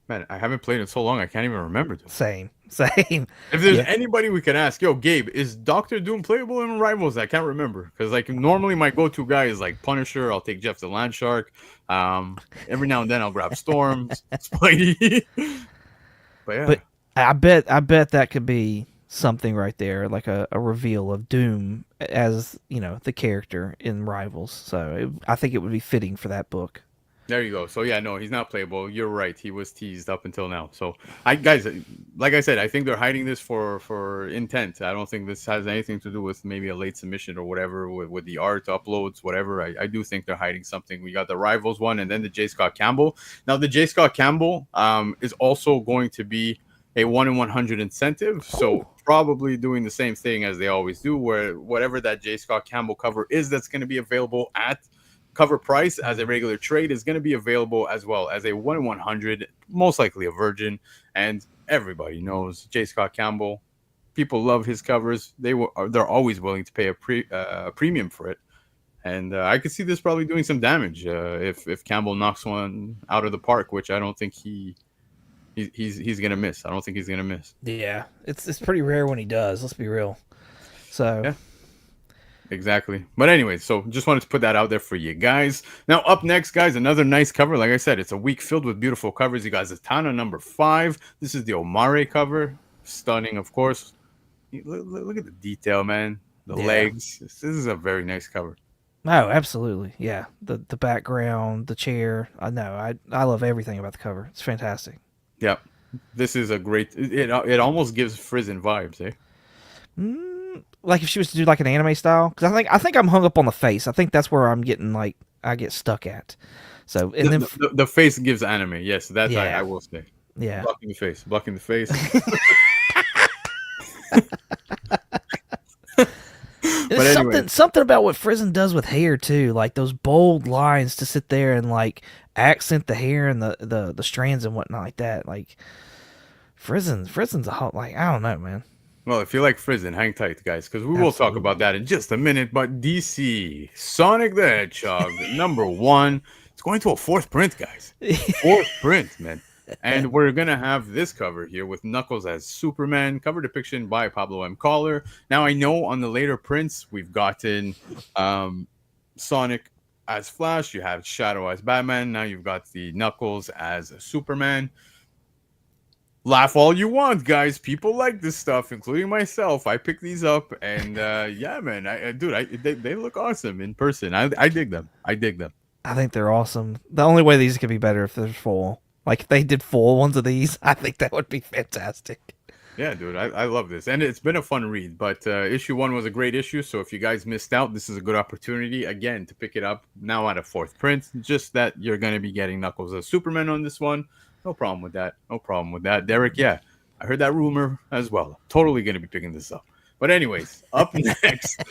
Man, I haven't played in so long I can't even remember. Same. If there's Yeah. anybody we can ask, yo, Gabe, is Doctor Doom playable in Rivals? I can't remember because like normally my go-to guy is like Punisher. I'll take Jeff the Land Shark. Every now and then I'll grab Storm, Spidey. But yeah, But I bet that could be something right there, like a reveal of Doom as the character in Rivals. So I think it would be fitting for that book. there you go. So yeah, no, he's not playable. You're right. He was teased up until now. So guys, like I said, I think they're hiding this for intent. I don't think this has anything to do with maybe a late submission or whatever with the art uploads, whatever. I do think they're hiding something. We got the Rivals one and then the J. Scott Campbell. Now the J. Scott Campbell is also going to be a 1 in 100 incentive. So probably doing the same thing as they always do, where whatever that J. Scott Campbell cover is, that's going to be available at Covrprice as a regular trade is going to be available as well as a 1 in 100, most likely a virgin. And everybody knows J. Scott Campbell. People love his covers. They're always willing to pay a premium for it. And I could see this probably doing some damage if Campbell knocks one out of the park, which I don't think he's gonna miss. I don't think he's gonna miss. Yeah, it's pretty rare when he does. Let's be real. So yeah. Exactly. But anyway, so just wanted to put that out there for you guys. Now, up next, guys, another nice cover. Like I said, it's a week filled with beautiful covers. You guys, Zatanna number 5. This is the Omare cover. Stunning, of course. Look at the detail, man. The legs. This is a very nice cover. Oh, absolutely. Yeah. The background, the chair. I know. I love everything about the cover. It's fantastic. Yeah. This is a great... It almost gives Frizen vibes, eh? Like if she was to do like an anime style, because I think I'm hung up on the face. I think that's where I'm getting like I get stuck at. So and then the face gives anime. Yes, that's I will say. Yeah, blocking the face. But anyway. something about what Frizen does with hair too, like those bold lines to sit there and like accent the hair and the strands and whatnot like that. Like Frizen's a hot, like I don't know, man. Well, if you like Frizen, hang tight, guys, because we will talk about that in just a minute. But DC, Sonic the Hedgehog, number 1. It's going to a 4th print, guys. 4th print, man. And we're going to have this cover here with Knuckles as Superman, cover depiction by Pablo M. Collar. Now, I know on the later prints, we've gotten Sonic as Flash. You have Shadow as Batman. Now you've got the Knuckles as Superman. Laugh all you want, guys. People like this stuff, including myself. I picked these up, and yeah, man, they look awesome in person. I dig them. I think they're awesome. The only way these could be better if there's full. Like if they did full ones of these, I think that would be fantastic. Yeah, dude, I love this, and it's been a fun read. But issue 1 was a great issue, so if you guys missed out, this is a good opportunity again to pick it up now at a 4th print. Just that you're going to be getting Knuckles as Superman on this one. No problem with that. Derek, yeah, I heard that rumor as well. Totally going to be picking this up. But anyways, up next,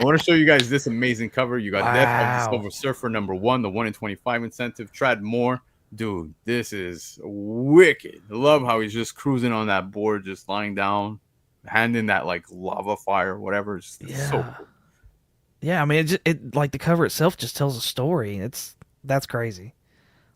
I want to show you guys this amazing cover. You got Death of the Silver Surfer #1, the 1 in 25 incentive. Trad Moore. Dude, this is wicked. I love how he's just cruising on that board, just lying down, handing that like lava fire, whatever. It's so cool. Yeah, I mean, it like the cover itself just tells a story. That's crazy.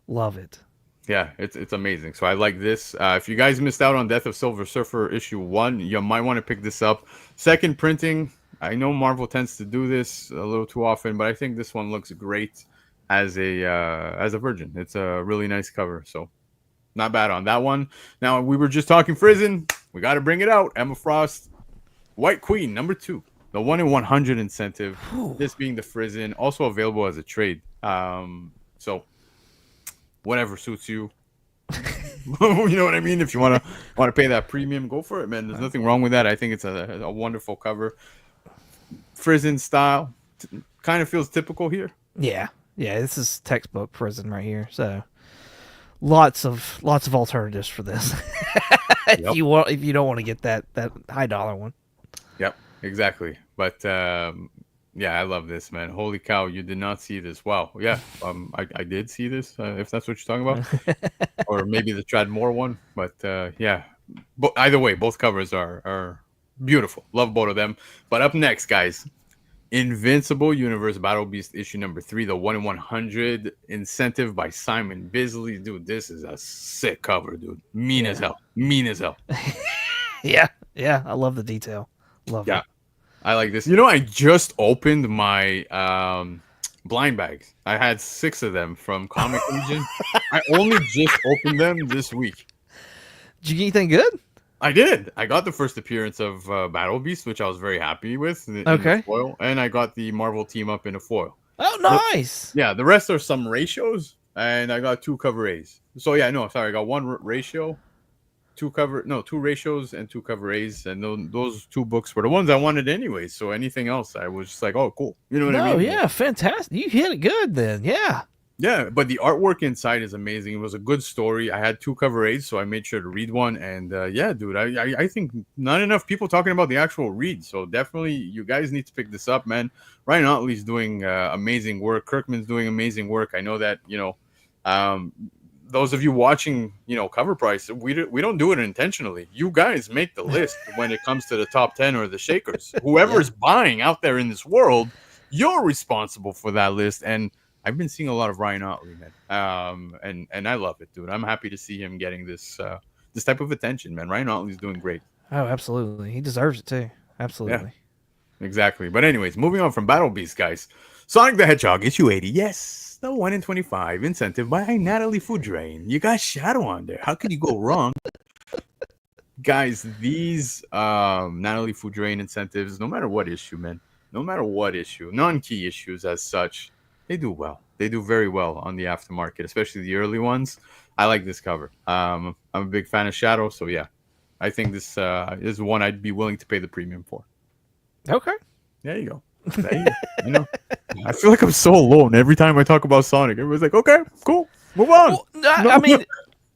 Love it. Yeah, it's amazing. So I like this. If you guys missed out on Death of Silver Surfer #1, you might want to pick this up. Second printing. I know Marvel tends to do this a little too often, but I think this one looks great as a virgin. It's a really nice cover, so not bad on that one. Now we were just talking Frizzen. We got to bring it out. Emma Frost, White Queen #2, the 1 in 100 incentive. This being the Frizzen, also available as a trade. So whatever suits you. You know what I mean? If you want to pay that premium, go for it, man. There's nothing wrong with that. I think it's a wonderful cover. Frizzen style kind of feels typical here. Yeah, this is textbook Frizzen right here. So lots of alternatives for this. If you don't want to get that high dollar one. Yep, exactly. But yeah, I love this, man. Holy cow, you did not see this. Wow. Yeah, I did see this, if that's what you're talking about. Or maybe the Trad Moore one. But yeah, but either way, both covers are beautiful. Love both of them. But up next, guys, Invincible Universe Battle Beast issue #3, the 1 in 100 incentive by Simon Bisley. Dude, this is a sick cover, dude. Mean as hell. Yeah, I love the detail. Love it. I like this. You know, I just opened my blind bags. I had 6 of them from Comic Legion. I only just opened them this week. Did you get anything good? I did. I got the first appearance of Battle Beast, which I was very happy with. In the foil, and I got the Marvel team up in a foil. Oh, nice. Yeah, the rest are some ratios, and I got 2 cover A's. So yeah, no, sorry, I got 1 ratio, 2 ratios and 2 cover A's, and those 2 books were the ones I wanted anyway. So anything else, I was just like, oh, cool. You know what I mean? Oh yeah, fantastic. You hit it good then. Yeah. Yeah, but the artwork inside is amazing. It was a good story. I had 2 cover A's, so I made sure to read one. And yeah, dude, I think not enough people talking about the actual read. So definitely, you guys need to pick this up, man. Ryan Otley's doing amazing work. Kirkman's doing amazing work. I know that, those of you watching, Covrprice, we don't do it intentionally. You guys make the list when it comes to the top 10 or the shakers. Whoever's buying out there in this world, you're responsible for that list. And I've been seeing a lot of Ryan Otley, man, and I love it, dude. I'm happy to see him getting this type of attention, man. Ryan Otley's doing great. Oh, absolutely. He deserves it too. Absolutely. Yeah, exactly. But anyways, moving on from Battle Beast, guys. Sonic the Hedgehog issue 80. Yes, the 1 in 25 incentive by Natalie Foudrain. You got Shadow on there. How could you go wrong? Guys, these Natalie Foudrain incentives, no matter what issue, man, no matter what issue, non-key issues as such, they do well. They do very well on the aftermarket, especially the early ones. I like this cover. I'm a big fan of Shadow, so yeah, I think this is one I'd be willing to pay the premium for. Okay. There you go. I know. I feel like I'm so alone every time I talk about Sonic. Everybody's like, "Okay, cool, move on." Well, I mean,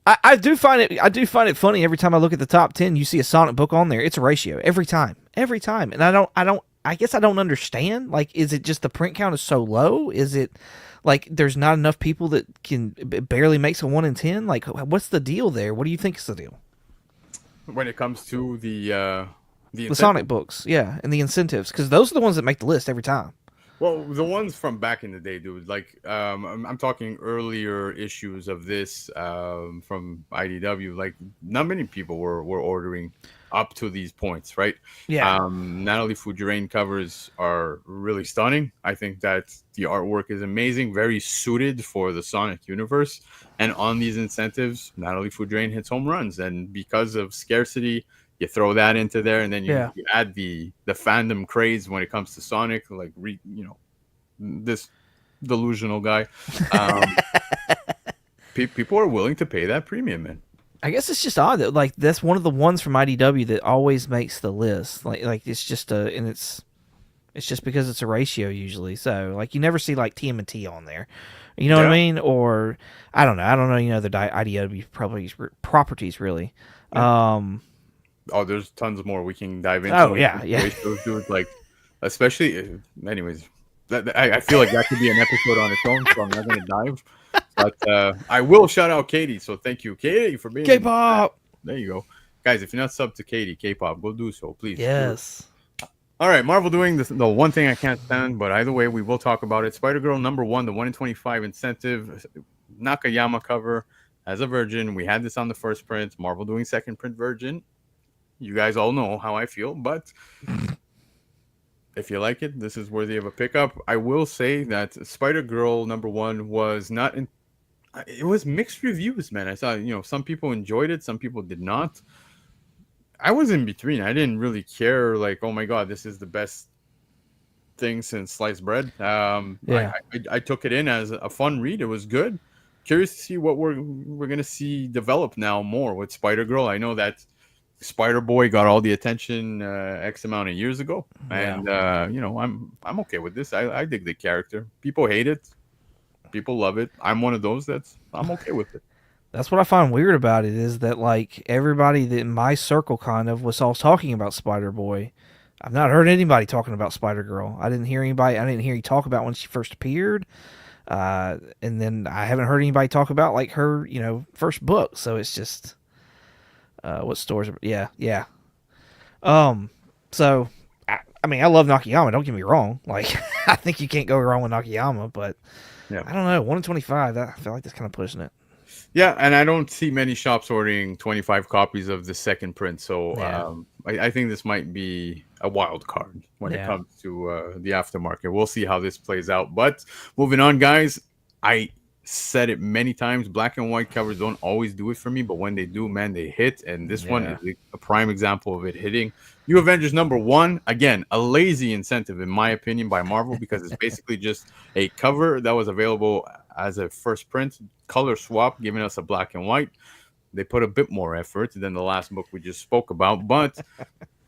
I do find it funny every time I look at the top 10. You see a Sonic book on there. It's a ratio every time, and I guess I don't understand. Like, is it just the print count is so low? Is it like there's not enough people that can barely makes a 1 in 10? Like, what's the deal there? What do you think is the deal when it comes to the Sonic books? Yeah, and the incentives, because those are the ones that make the list every time. Well, the ones from back in the day, dude. Like, I'm talking earlier issues of this from IDW. Like, not many people were ordering up to these points, right? Yeah. Natalie Foudrain covers are really stunning. I think that the artwork is amazing, very suited for the Sonic universe. And on these incentives, Natalie Foudrain hits home runs. And because of scarcity, you throw that into there, and then you add the fandom craze when it comes to Sonic, like this delusional guy. People are willing to pay that premium, man. I guess it's just odd that like that's one of the ones from IDW that always makes the list. Like it's just it's just because it's a ratio usually. So like you never see like TMNT on there. You know what I mean? Or I don't know. The IDW properties really. Yeah. Oh, there's tons more we can dive into Oh with yeah, these yeah. boy shows, dude. Like, especially, anyways, I feel like that could be an episode on its own, so I'm not gonna dive. But I will shout out Katie. So thank you, Katie, for being in the chat. K-pop. There you go, guys. If you're not subbed to Katie K-pop, go do so, please. Do it. Yes. All right, Marvel doing this, the one thing I can't stand, but either way, we will talk about it. Spider Girl #1, the 1 in 25 incentive, Nakayama cover as a virgin. We had this on the first print. Marvel doing second print virgin. You guys all know how I feel, but if you like it, this is worthy of a pickup. I will say that Spider Girl #1 was not in. It was mixed reviews, man. I saw, some people enjoyed it, some people did not. I was in between. I didn't really care. Like, oh my god, this is the best thing since sliced bread. Yeah. I took it in as a fun read. It was good. Curious to see what we're gonna see develop now more with Spider Girl. I know that Spider Boy got all the attention X amount of years ago, and I'm okay with this. I dig the character. People hate it. People love it. I'm one of those I'm okay with it. That's what I find weird about it is that like everybody that in my circle kind of was all talking about Spider Boy. I've not heard anybody talking about Spider Girl. I didn't hear you talk about when she first appeared. And then I haven't heard anybody talk about like her, first book. So it's just what stores? Yeah, yeah. So I mean, I love Nakayama. Don't get me wrong. Like, I think you can't go wrong with Nakayama, but Yeah. I don't know. 1 in 25. I feel like that's kind of pushing it. Yeah, and I don't see many shops ordering 25 copies of the second print, so Yeah. I think this might be a wild card when it Yeah. comes to the aftermarket. We'll see how this plays out. But moving on, guys, I said it many times. Black and white covers don't always do it for me, but when they do, man, they hit. And this one Yeah. is a prime example of it hitting. New Avengers #1, again, a lazy incentive, in my opinion, by Marvel, because it's basically just a cover that was available as a first print, color swap, giving us a black and white. They put a bit more effort than the last book we just spoke about, but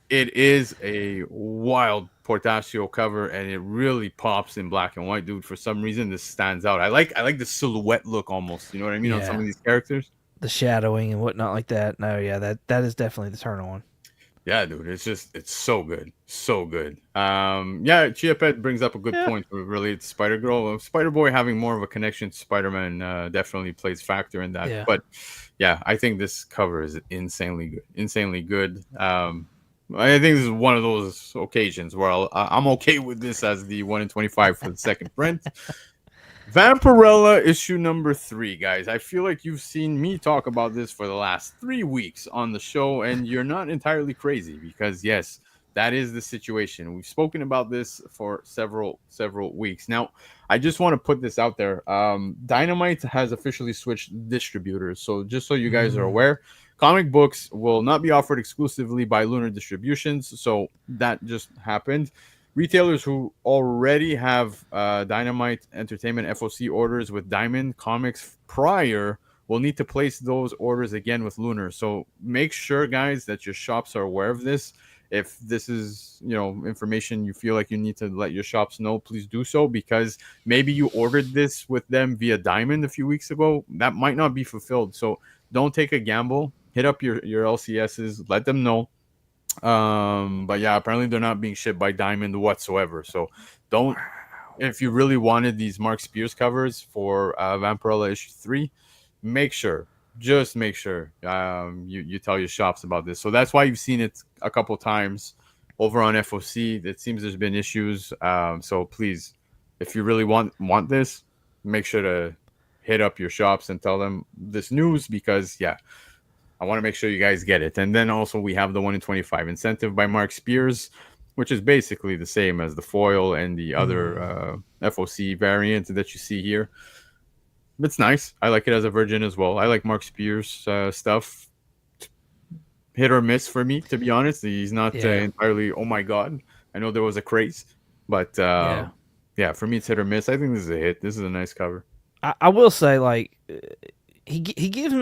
it is a wild Portacio cover, and it really pops in black and white, dude. For some reason, this stands out. I like the silhouette look almost. You know what I mean on some Yeah. of these characters. The shadowing and whatnot like that. No, yeah, that is definitely the turn on. Yeah, dude, it's so good, so good. Yeah, Chia Pet brings up a good Yeah. point related to Spider Girl. Spider Boy having more of a connection to Spider Man definitely plays factor in that. Yeah. But yeah, I think this cover is insanely good, insanely good. I think this is one of those occasions where I'm okay with this as the 1 in 25 for the second print. Vampirella issue #3, guys. I feel like you've seen me talk about this for the last 3 weeks on the show, and you're not entirely crazy because, yes, that is the situation. We've spoken about this for several weeks. Now, I just want to put this out there. Dynamite has officially switched distributors. So just so you guys are aware, comic books will not be offered exclusively by Lunar Distributions. So that just happened. Retailers who already have Dynamite Entertainment FOC orders with Diamond Comics prior will need to place those orders again with Lunar. So make sure, guys, that your shops are aware of this. If this is, information you feel like you need to let your shops know, please do so, because maybe you ordered this with them via Diamond a few weeks ago. That might not be fulfilled. So don't take a gamble. Hit up your LCSs, let them know. But yeah, apparently they're not being shipped by Diamond whatsoever. So don't, if you really wanted these Mark Spears covers for Vampirella #3, just make sure you tell your shops about this. So that's why you've seen it a couple times over on FOC. It seems there's been issues. So please, if you really want this, make sure to hit up your shops and tell them this news, because yeah, I want to make sure you guys get it. And then also we have the 1 in 25 incentive by Mark Spears, which is basically the same as the foil and the other FOC variant that you see here. It's nice. I like it as a virgin as well. I like Mark Spears stuff. Hit or miss for me, to be honest. He's not entirely, oh my god. I know there was a craze, but yeah, for me it's hit or miss. I think this is a hit. This is a nice cover. I will say, like, he gives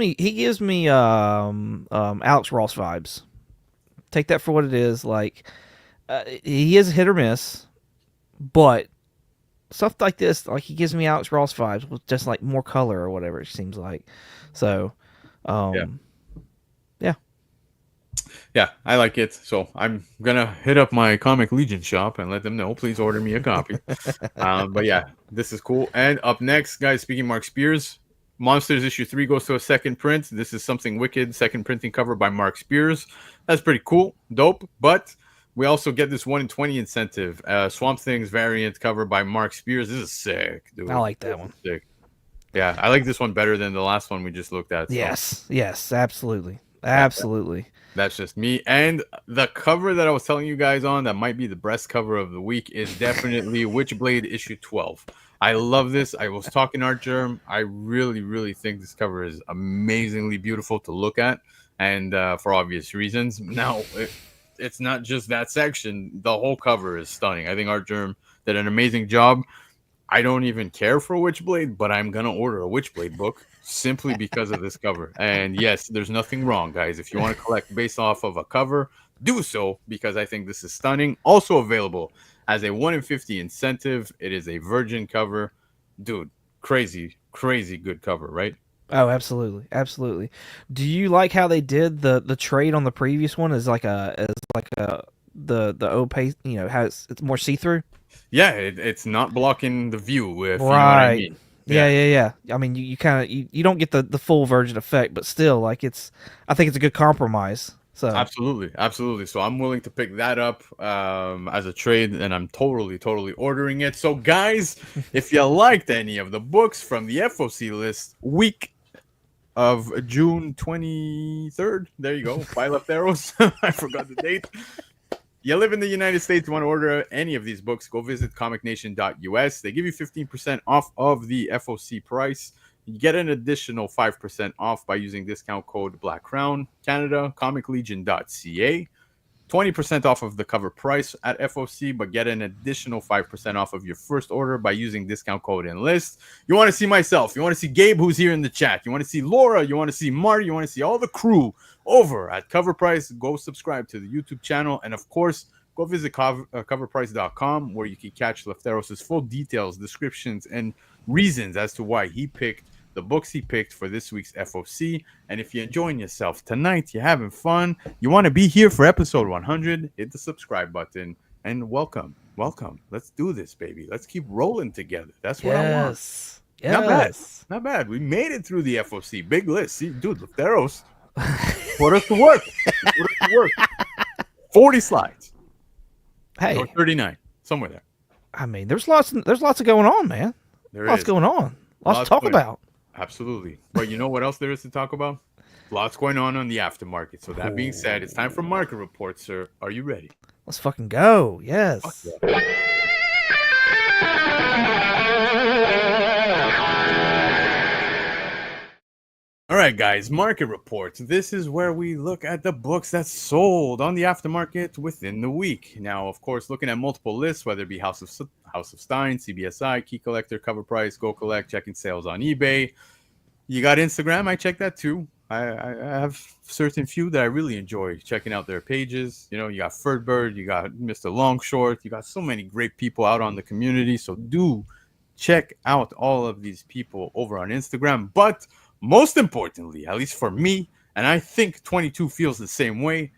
me Alex Ross vibes. Take that for what it is. Like, he is hit or miss, but stuff like this, like, he gives me Alex Ross vibes with just like more color or whatever it seems like. So, yeah. Yeah, I like it. So I'm gonna hit up my Comic Legion shop and let them know. Please order me a copy. But yeah, this is cool. And up next, guys, speaking of Mark Spears, Monsters issue 3 goes to a second print. This is Something Wicked, second printing cover by Mark Spears. That's pretty cool, dope. But we also get this 1 in 20 incentive. Swamp Thing's variant cover by Mark Spears. This is sick, dude. I like that one. Sick. Yeah, I like this one better than the last one we just looked at. So. Yes, absolutely. Absolutely. That's just me. And the cover that I was telling you guys on that might be the best cover of the week is definitely Witchblade issue 12. I love this. I was talking Art Germ. I really, really think this cover is amazingly beautiful to look at, and for obvious reasons. Now, it's not just that section. The whole cover is stunning. I think Art Germ did an amazing job. I don't even care for Witchblade, but I'm going to order a Witchblade book simply because of this cover. And yes, there's nothing wrong, guys. If you want to collect based off of a cover, do so, because I think this is stunning. Also available as a 1 in 50 incentive. It is a virgin cover. Dude, crazy, crazy good cover, right? Oh, absolutely. Do you like how they did the trade on the previous one as like a the opaque, how it's more see-through? Yeah, it's not blocking the view, if you know Right. what I mean. Yeah. I mean, you kind of you don't get the full virgin effect, but still, like I think it's a good compromise. So Absolutely. So I'm willing to pick that up as a trade, and I'm totally ordering it. So guys, if you liked any of the books from the FOC list, week of June 23rd, there you go. 5 left arrows. I forgot the date. You live in the United States, you want to order any of these books, go visit comicnation.us. They give you 15% off of the FOC price. You get an additional 5% off by using discount code Black Crown Canada, comiclegion.ca. 20% off of the cover price at FOC, but get an additional 5% off of your first order by using discount code ENLIST. You want to see myself, you want to see Gabe, who's here in the chat, you want to see Laura, you want to see Marty, you want to see all the crew over at Covrprice. Go subscribe to the YouTube channel, and of course, go visit coverprice.com, where you can catch Lefteros' full details, descriptions, and reasons as to why he picked the books he picked for this week's FOC. And if you're enjoying yourself tonight, you're having fun, you want to be here for episode 100, hit the subscribe button, and welcome. Let's do this, baby. Let's keep rolling together. That's what I want. Yes. Not bad. We made it through the FOC. Big list. See, dude, Lefteros put us to work. 40 slides. Hey, or 39, somewhere there. I mean, there's lots of going on, man. Lots going on. Lots to talk about. Absolutely. But you know what else there is to talk about? Lots going on the aftermarket. So that being said, it's time for market report, sir. Are you ready? Let's fucking go. Yes. Yeah. All right, guys, market reports. This is where we look at the books that sold on the aftermarket within the week. Now, of course, looking at multiple lists, whether it be House of Stein, CBSI, Key Collector, Cover Price, Go Collect, checking sales on eBay. You got Instagram. I check that too. I have certain few that I really enjoy checking out their pages. You got Ferdbird, you got Mr. Longshort, you got so many great people out on the community. So do check out all of these people over on Instagram. But most importantly, at least for me, and I think 22 feels the same way,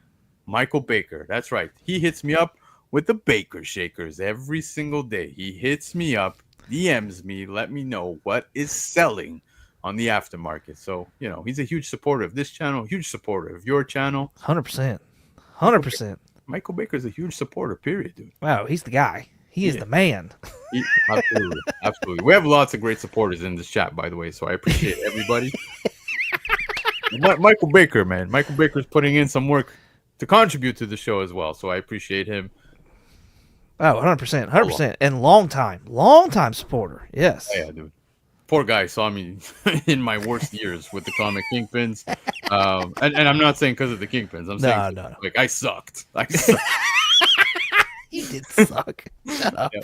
Michael Baker. That's right. He hits me up with the Baker Shakers every single day. He hits me up, DMs me, let me know what is selling on the aftermarket. So, he's a huge supporter of this channel, huge supporter of your channel. 100%. 100%. Michael Baker's a huge supporter, period, dude. Wow, he's the guy. He is the man. Absolutely. We have lots of great supporters in this chat, by the way, so I appreciate everybody. Michael Baker, man. Michael Baker's putting in some work to contribute to the show as well, so I appreciate him. Oh, 100%. 100%. And long time supporter. Yes. Oh, yeah, dude. Poor guy saw me in my worst years with the comic Kingpins. And I'm not saying because of the Kingpins. I'm saying no. Like, I sucked. You did suck. Shut up. Yeah.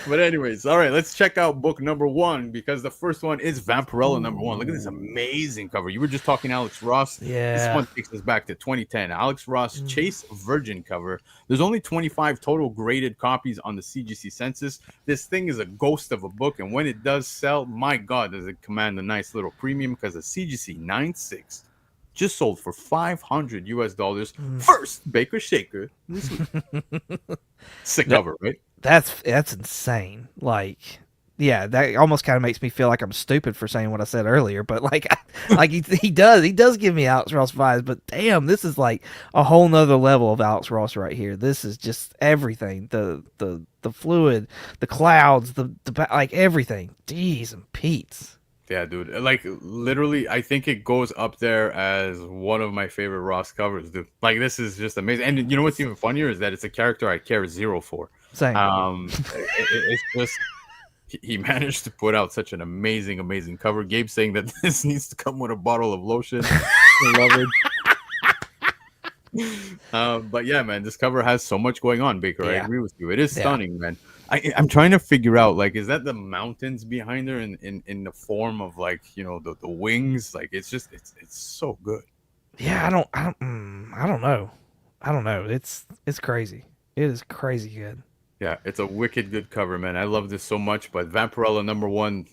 But anyways, all right, let's check out book number 1, because the first one is Vampirella number 1. Look at this amazing cover. You were just talking Alex Ross. Yeah. This one takes us back to 2010. Alex Ross Chase Virgin cover. There's only 25 total graded copies on the CGC census. This thing is a ghost of a book, and when it does sell, my God, does it command a nice little premium, because the CGC 96 just sold for $500 Mm. First Baker Shaker this week. Sick That- cover, right? that's insane. Like, yeah, that almost kind of makes me feel like I'm stupid for saying what I said earlier. But like, like he does give me Alex Ross vibes. But damn, this is like a whole nother level of Alex Ross right here. This is just everything. The fluid, the clouds, like everything. Jeez and Pete's. Yeah, dude. Like literally, I think it goes up there as one of my favorite Ross covers, dude. Like this is just amazing. And you know what's even funnier is that it's a character I care zero for. Same. It's just he managed to put out such an amazing cover. Gabe saying that this needs to come with a bottle of lotion. I love it. But yeah, man, this cover has so much going on, Baker. I Yeah. agree with you. It is Yeah. stunning, man. I'm trying to figure out, like, is that the mountains behind her in the form of like, you know, the wings? Like, it's just it's so good. Yeah, I don't know. I don't know. It's crazy. It is crazy good. Yeah, it's a wicked good cover, man. I love this so much. But Vampirella #1,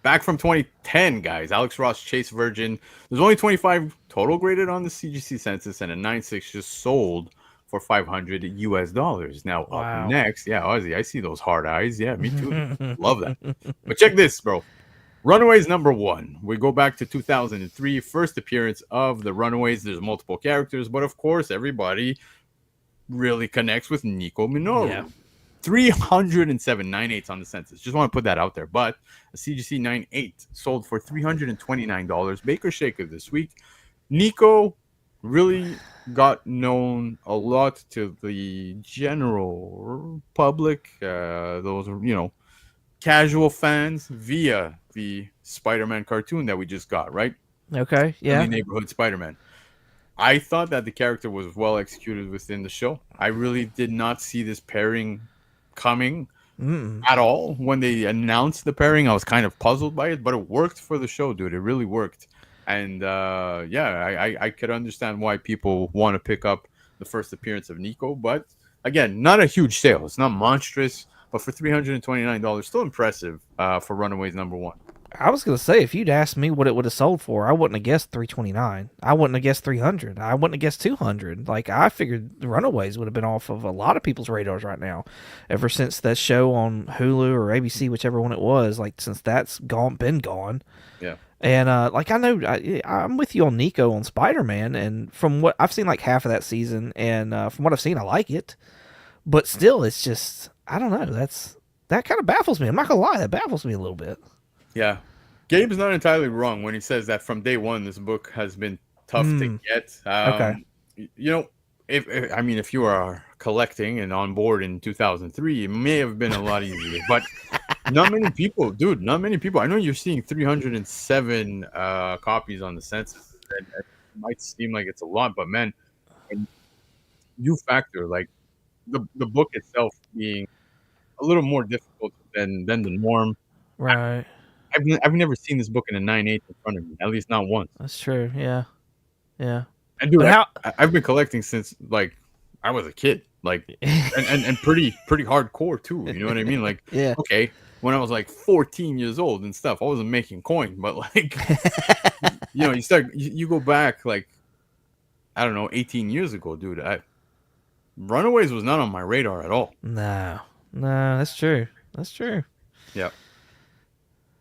back from 2010, guys. Alex Ross Chase Virgin. There's only 25 total graded on the CGC census, and a 9.6 just sold for $500. Now Wow. up next, yeah, Ozzy, I see those hard eyes. Yeah, me too. Love that. But check this, bro. Runaways #1. We go back to 2003, first appearance of the Runaways. There's multiple characters, but of course, everybody really connects with Nico Minoru. Yeah. 307 9/8 on the census. Just want to put that out there. But a CGC 9.8 sold for $329. Baker Shaker this week. Nico really got known a lot to the general public, those, you know, casual fans via the Spider-Man cartoon that we just got, right? Okay. Yeah. Friendly Neighborhood Spider-Man. I thought that the character was well executed within the show. I really did not see this pairing coming at all. When they announced the pairing, I was kind of puzzled by it, but it worked for the show, dude. It really worked. And yeah, I could understand why people want to pick up the first appearance of Nico. But again, not a huge sale. It's not monstrous, but for $329, still impressive for Runaways #1. I was gonna say, if you'd asked me what it would have sold for, I wouldn't have guessed 329. I wouldn't have guessed 300. I wouldn't have guessed 200. Like, I figured the Runaways would have been off of a lot of people's radars right now, ever since that show on Hulu or ABC, whichever one it was. Like, since that's been gone. Yeah. And like, I know I'm with you on Nico on Spider-Man, and from what I've seen, like half of that season, and from what I've seen, I like it. But still, it's just, I don't know. That kind of baffles me. I'm not gonna lie, that baffles me a little bit. Yeah. Gabe's not entirely wrong when he says that from day one, this book has been tough to get. Okay. You know, if you are collecting and on board in 2003, it may have been a lot easier, but not many people, dude. Not many people. I know you're seeing 307 copies on the census. It might seem like it's a lot, but man, when you factor like the book itself being a little more difficult than the norm. Right. I've never seen this book in a 9.8 in front of me, at least not once. That's true. Yeah. Yeah. And dude, But how? I've been collecting since like I was a kid, like and pretty hardcore too. You know what I mean? Like, Yeah. okay, when I was like 14 years old and stuff, I wasn't making coin, but like, you know, you go back like, I don't know, 18 years ago, dude. Runaways was not on my radar at all. No, that's true. That's true. Yeah.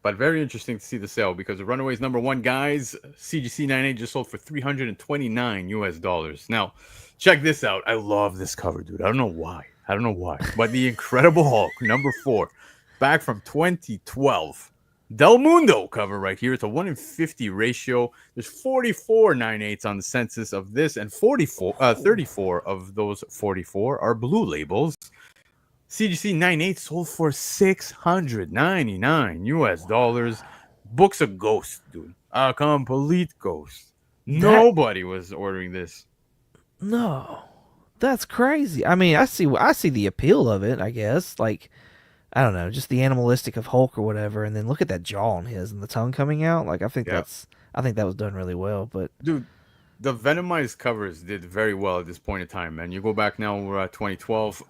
But very interesting to see the sale because the Runaways #1, guys, CGC 9.8 just sold for $329. Now, check this out. I love this cover, dude. I don't know why. But the Incredible Hulk #4, back from 2012. Del Mundo cover right here. It's a 1:50 ratio. There's 44 9/8s on the census of this, and 34 of those 44 are blue labels. CGC 9.8 sold for $699. Book's a ghost, dude. A complete ghost. Nobody was ordering this. No, that's crazy. I mean, I see the appeal of it. I guess, like, I don't know, just the animalistic of Hulk or whatever, and then look at that jaw on his and the tongue coming out. Like, I think that was done really well. But dude, the Venomized covers did very well at this point in time, man. You go back now, we're at 2012.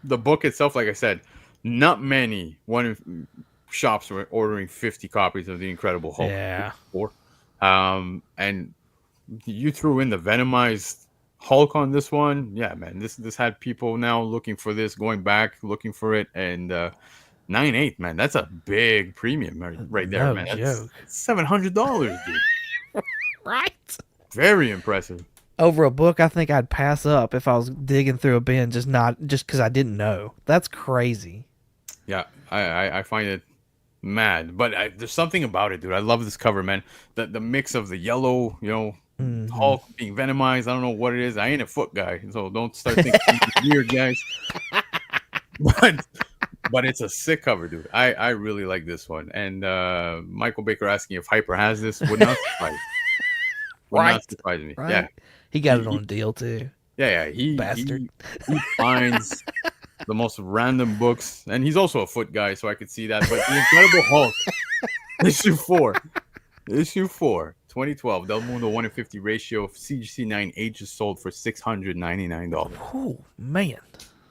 The book itself, like I said, not many shops were ordering 50 copies of the Incredible Hulk. Yeah. And you threw in the Venomized Hulk on this one. Yeah, man, this had people now looking for this, going back looking for it, and 9.8, man, that's a big premium right there, No man. That's joke. $700, dude. Right. Very impressive. Over a book I think I'd pass up if I was digging through a bin just because I didn't know. That's crazy. Yeah, I find it mad, but there's something about it, dude. I love this cover, man. The mix of the yellow, Hmm. Hulk being venomized. I don't know what it is. I ain't a foot guy, so don't start thinking it's weird, guys. But it's a sick cover, dude. I really like this one. And Michael Baker asking if Hyper has this would not surprise. Would Right. not surprise me. Right. Yeah, He got it he, on a deal too. yeah. Bastard. He finds the most random books, and he's also a foot guy, so I could see that. But the Incredible Hulk, issue 4, 2012, Del Mundo 1 in 50 ratio, CGC 9 just sold for $699. Oh man.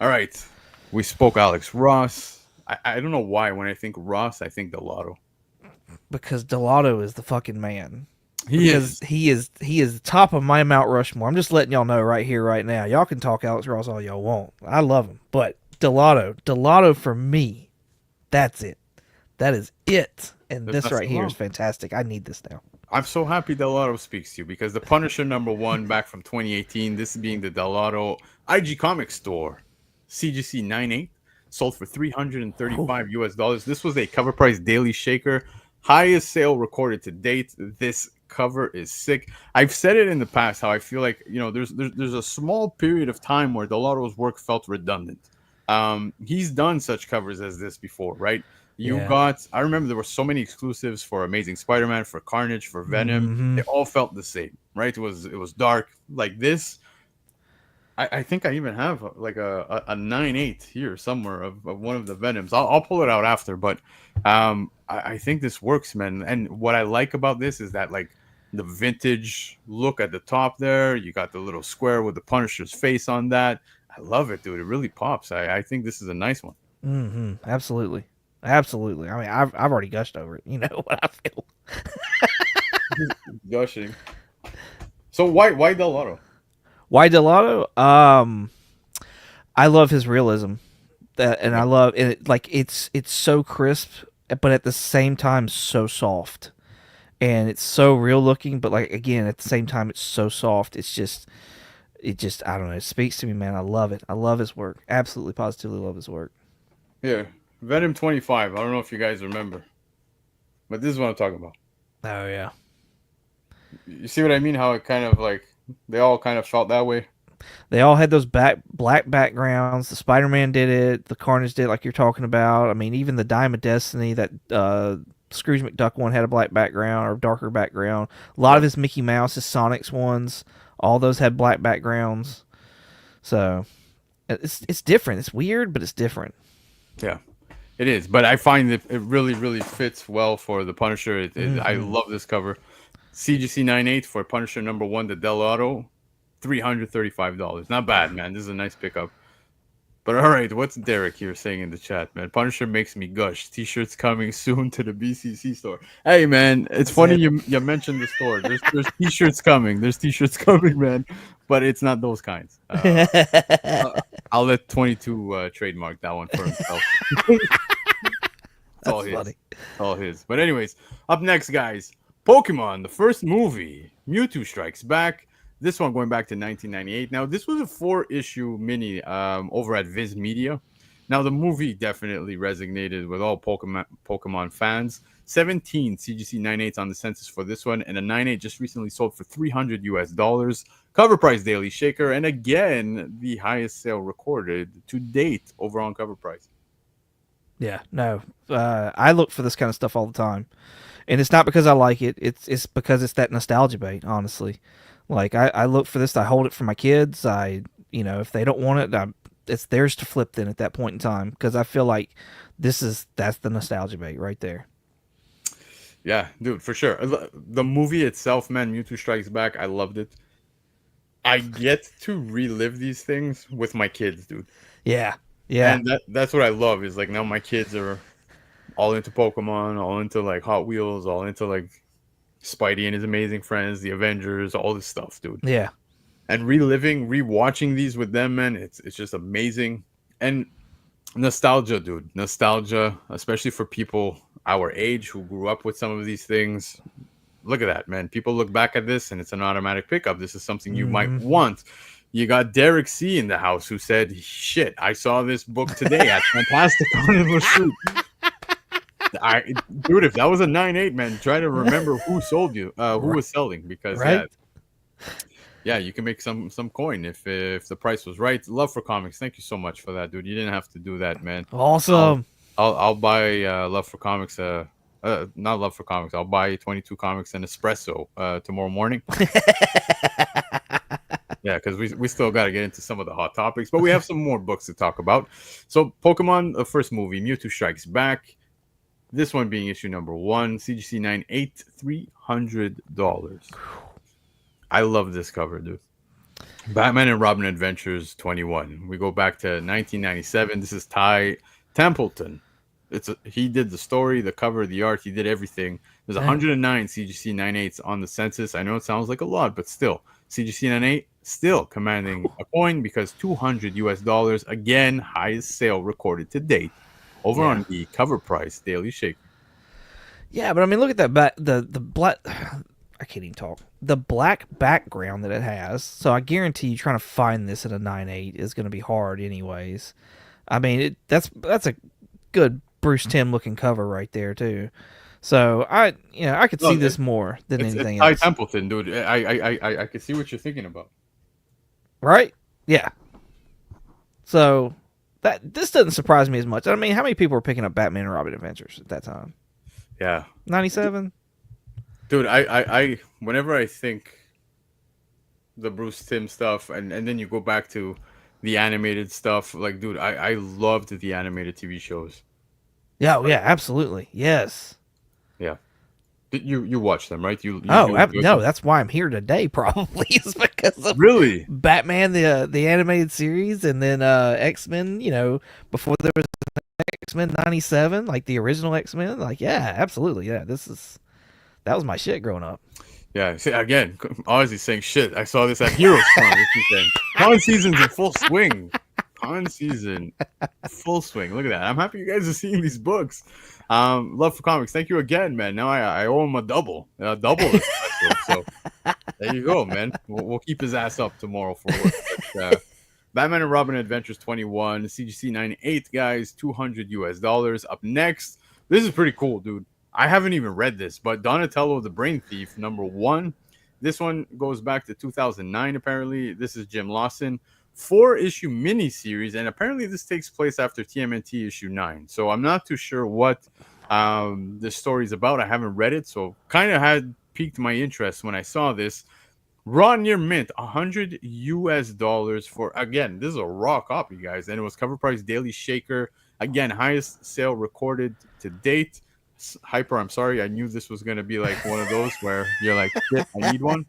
All right, we spoke Alex Ross. I don't know why when I think Ross, I think Delato. Because Delato is the fucking man. He is. He is the top of my Mount Rushmore. I'm just letting y'all know right here, right now. Y'all can talk Alex Ross all y'all want. I love him, but Delato for me, that's it. That is it. And There's this right nothing here wrong. is fantastic. I need this now. I'm so happy Delato speaks to you because the Punisher #1 back from 2018, this being the Delato IG Comics store, CGC 9.8, sold for $335 US. This was a cover price daily shaker, highest sale recorded to date. This cover is sick. I've said it in the past how I feel like there's a small period of time where Delato's work felt redundant. He's done such covers as this before, right? I remember there were so many exclusives for Amazing Spider-Man, for Carnage, for Venom. Mm-hmm. They all felt the same, right? It was dark like this. I think I even have like a 9.8 here somewhere of one of the Venoms. I'll pull it out after, but I think this works, man. And what I like about this is that like the vintage look at the top there. You got the little square with the Punisher's face on that. I love it, dude. It really pops. I think this is a nice one. Mm-hmm. Absolutely. Absolutely. I mean, I've already gushed over it. You know what I feel. Gushing. So why Delato? Why Delato? I love his realism, and I love it. Like it's so crisp, but at the same time so soft, and it's so real looking. But like again, at the same time, it's so soft. It just I don't know. It speaks to me, man. I love it. I love his work. Absolutely, positively love his work. Here, Venom 25. I don't know if you guys remember, but this is what I'm talking about. Oh yeah. You see what I mean? How it kind of like they all kind of felt that way. They all had those black backgrounds. The Spider-Man did it. The Carnage did, like you're talking about. I mean, even the Dime of Destiny, that Scrooge McDuck one had a black background or darker background. A lot of his Mickey Mouse, his Sonic's ones, all those had black backgrounds. So it's different. It's weird, but it's different. Yeah, it is. But I find it really, really fits well for the Punisher. I love this cover. CGC 9.8 for Punisher #1, the Delato, $335. Not bad, man. This is a nice pickup. But all right, what's Derek here saying in the chat, man? Punisher makes me gush. T-shirts coming soon to the BCC store. Hey, man, it's funny you mentioned the store. There's T-shirts coming. There's T-shirts coming, man. But it's not those kinds. I'll let 22 trademark that one for himself. It's all his. Funny. It's all his. But anyways, up next, guys, Pokemon, the first movie, Mewtwo Strikes Back. This one going back to 1998. Now, this was a 4-issue mini over at Viz Media. Now, the movie definitely resonated with all Pokemon fans. 17 CGC 9.8s on the census for this one, and a 9.8 just recently sold for $300 US. Cover price daily shaker, and again, the highest sale recorded to date over on Cover Price. Yeah, no. I look for this kind of stuff all the time. And it's not because I like it. It's because it's that nostalgia bait, honestly. Like I look for this, I hold it for my kids. If they don't want it, it's theirs to flip then at that point in time, because I feel like that's the nostalgia bait right there. Yeah, dude, for sure. The movie itself, man, Mewtwo Strikes Back, I loved it. I get to relive these things with my kids, dude. Yeah. Yeah. And that's what I love is like now my kids are all into Pokemon, all into like Hot Wheels, all into like Spidey and his amazing friends, the Avengers, all this stuff, dude. Yeah. And rewatching these with them, man, it's just amazing. And nostalgia, dude. Nostalgia, especially for people our age who grew up with some of these things. Look at that, man. People look back at this and it's an automatic pickup. This is something you might want. You got Derek C in the house who said, shit, I saw this book today at Fantastic on the Street. Dude, if that was a 9.8, man, try to remember who sold you, who was selling, because yeah, you can make some coin if the price was right. Love for Comics, thank you so much for that, dude. You didn't have to do that, man. Awesome. I'll buy Love for Comics. Not Love for Comics. I'll buy 22 Comics and espresso tomorrow morning. Yeah, because we still got to get into some of the hot topics, but we have some more books to talk about. So, Pokemon, the first movie, Mewtwo Strikes Back. This one being issue number 1, CGC 9.8, $300. I love this cover, dude. Batman and Robin Adventures 21. We go back to 1997. This is Ty Templeton. He did the story, the cover, the art. He did everything. There's 109 CGC 9.8s on the census. I know it sounds like a lot, but still, CGC 9.8 still commanding a coin because $200 again, highest sale recorded to date over on the Covrprice Daily Shaker. Yeah, but I mean, look at that the black. I can't even talk. The black background that it has. So I guarantee you, trying to find this at a 9.8 is going to be hard, anyways. I mean, that's a good Bruce Timm looking cover right there too. So I could see this more than anything else. Ty Templeton, dude. I can see what you're thinking about. Right? Yeah. So this doesn't surprise me as much. I mean, how many people were picking up Batman and Robin Adventures at that time? Yeah. 97? Dude, I whenever I think the Bruce Timm stuff and then you go back to the animated stuff, like, dude, I loved the animated TV shows. Yeah, yeah, absolutely. Yes. Yeah. You watch them, right? No, that's why I'm here today. Probably is because of really Batman the animated series, and then X-Men. Before there was X-Men 97, like the original X-Men. Like, yeah, absolutely, yeah. That was my shit growing up. Yeah. See, again, Ozzy saying shit. I saw this at Heroes Con this weekend. Con season's in full swing. Con season, full swing. Look at that. I'm happy you guys are seeing these books. Love for Comics, thank you again, man. Now I owe him a double this special. So there you go, man. We'll keep his ass up tomorrow for work. But, Batman and Robin Adventures 21, CGC 9.8, guys, $200. Up next, this is pretty cool, dude. I haven't even read this, but Donatello the Brain Thief #1. This one goes back to 2009. Apparently, this is Jim Lawson. 4-issue mini-series, and apparently this takes place after TMNT issue 9. So I'm not too sure what this story is about. I haven't read it, so kind of had piqued my interest when I saw this. Raw near mint, $100 for, again, this is a raw copy, guys, and it was Covrprice Daily Shaker. Again, highest sale recorded to date. Hyper, I'm sorry, I knew this was going to be like one of those where you're like, shit, I need one.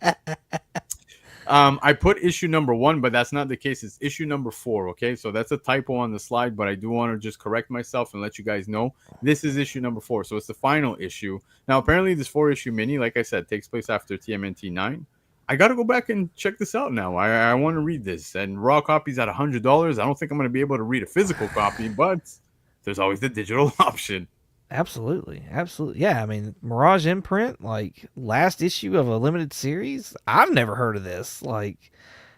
I put issue #1, but that's not the case. It's issue #4. Okay, so that's a typo on the slide, but I do want to just correct myself and let you guys know this is issue #4. So it's the final issue. Now, apparently, this 4-issue mini, like I said, takes place after TMNT 9. I got to go back and check this out now. I want to read this, and raw copies at $100. I don't think I'm going to be able to read a physical copy, but there's always the digital option. Absolutely. Yeah, I mean, Mirage imprint, like last issue of a limited series. I've never heard of this. Like,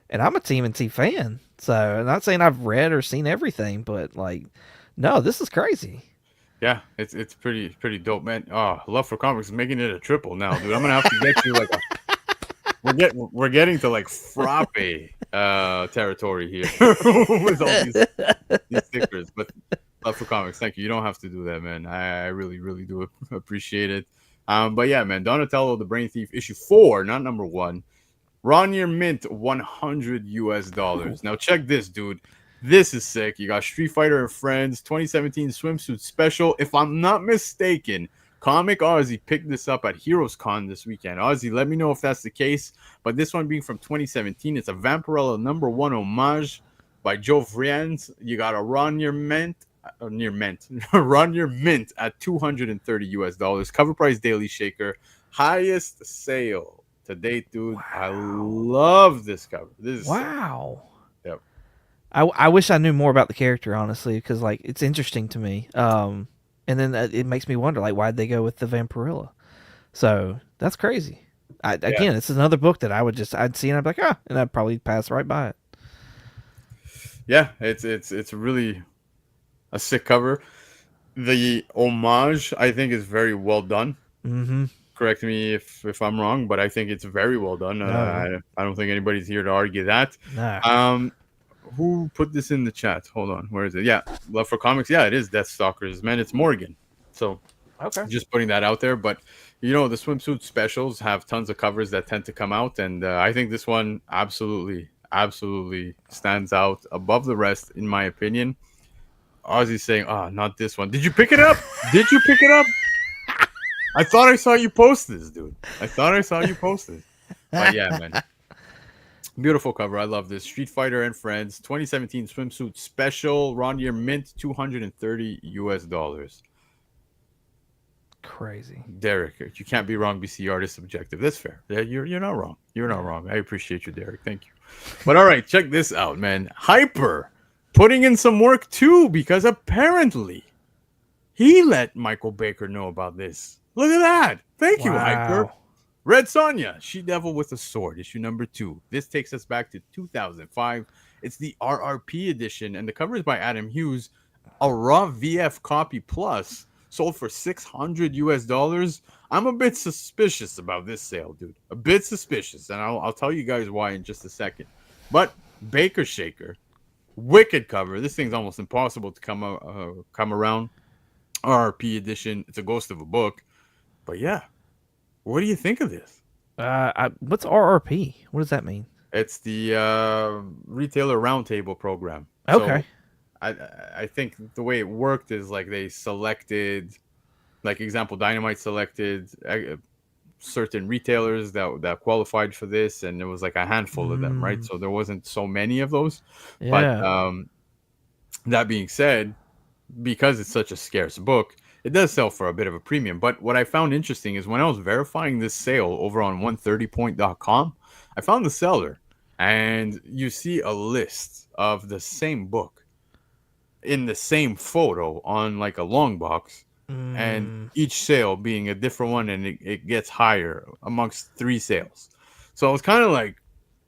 and I'm a TMNT fan, so I'm not saying I've read or seen everything, but like, no, this is crazy. Yeah, it's pretty dope, man. Oh, Love for Comics is making it a triple now, dude. I'm gonna have to get you like we're getting to like frappe territory here with all these stickers, but. Love for Comics, thank you. You don't have to do that, man. I really, really do appreciate it. But yeah, man, Donatello the Brain Thief, issue 4, not #1. Raw near mint, $100. Now check this, dude. This is sick. You got Street Fighter and Friends 2017 swimsuit special. If I'm not mistaken, Comic Ozzy picked this up at Heroes Con this weekend. Ozzy, let me know if that's the case. But this one being from 2017, it's a Vampirella #1 homage by Joe Vriens. You got a Raw near mint. Run your mint at $230. Covrprice Daily Shaker, highest sale to date, dude. I Wow. love this cover. This is sick. Wow. Yep. I wish I knew more about the character, honestly, because like it's interesting to me. And then it makes me wonder, like, why'd they go with the Vampirilla? So that's crazy. Yeah. Again, it's another book that I'd see and I'd be like, ah, and I'd probably pass right by it. Yeah. It's really a sick cover. The homage, I think, is very well done. Mm-hmm. Correct me if I'm wrong, but I think it's very well done. No, I don't think anybody's here to argue that. no. Um, who put this in the chat? Hold on, where is it? Yeah, Love for Comics. Yeah, it is Deathstalkers. Man, it's Morgan. So Okay. just putting that out there. But the swimsuit specials have tons of covers that tend to come out, and I think this one absolutely stands out above the rest, in my opinion. Ozzy's saying, "Oh, not this one. Did you pick it up? Did you pick it up? I thought I saw you post this, dude. I thought I saw you post this." But yeah, man. Beautiful cover. I love this. Street Fighter and Friends 2017 swimsuit special. Rondier mint $230 US. Crazy. Derek, you can't be wrong. BC artist subjective. That's fair. Yeah, you're not wrong. You're not wrong. I appreciate you, Derek. Thank you. But all right, check this out, man. Hyper putting in some work too, because apparently he let Michael Baker know about this. Look at that. Thank you, Hyper. Wow. Red Sonja, She Devil with a Sword, issue number 2. This takes us back to 2005. It's the RRP edition, and the cover is by Adam Hughes. A raw VF copy plus sold for $600 US. I'm a bit suspicious about this sale, dude. A bit suspicious, and I'll tell you guys why in just a second. But Baker Shaker, wicked cover. This thing's almost impossible to come around. RRP edition. It's a ghost of a book, but yeah. What do you think of this? What's RRP? What does that mean? It's the retailer roundtable program. Okay. So I think the way it worked is like they selected, like example, Dynamite selected certain retailers that qualified for this, and there was like a handful of them, right? So there wasn't so many of those. Yeah. But that being said, because it's such a scarce book, it does sell for a bit of a premium. But what I found interesting is when I was verifying this sale over on 130point.com, I found the seller, and you see a list of the same book in the same photo on like a long box, and each sale being a different one, and it gets higher amongst 3 sales. So I was kind of like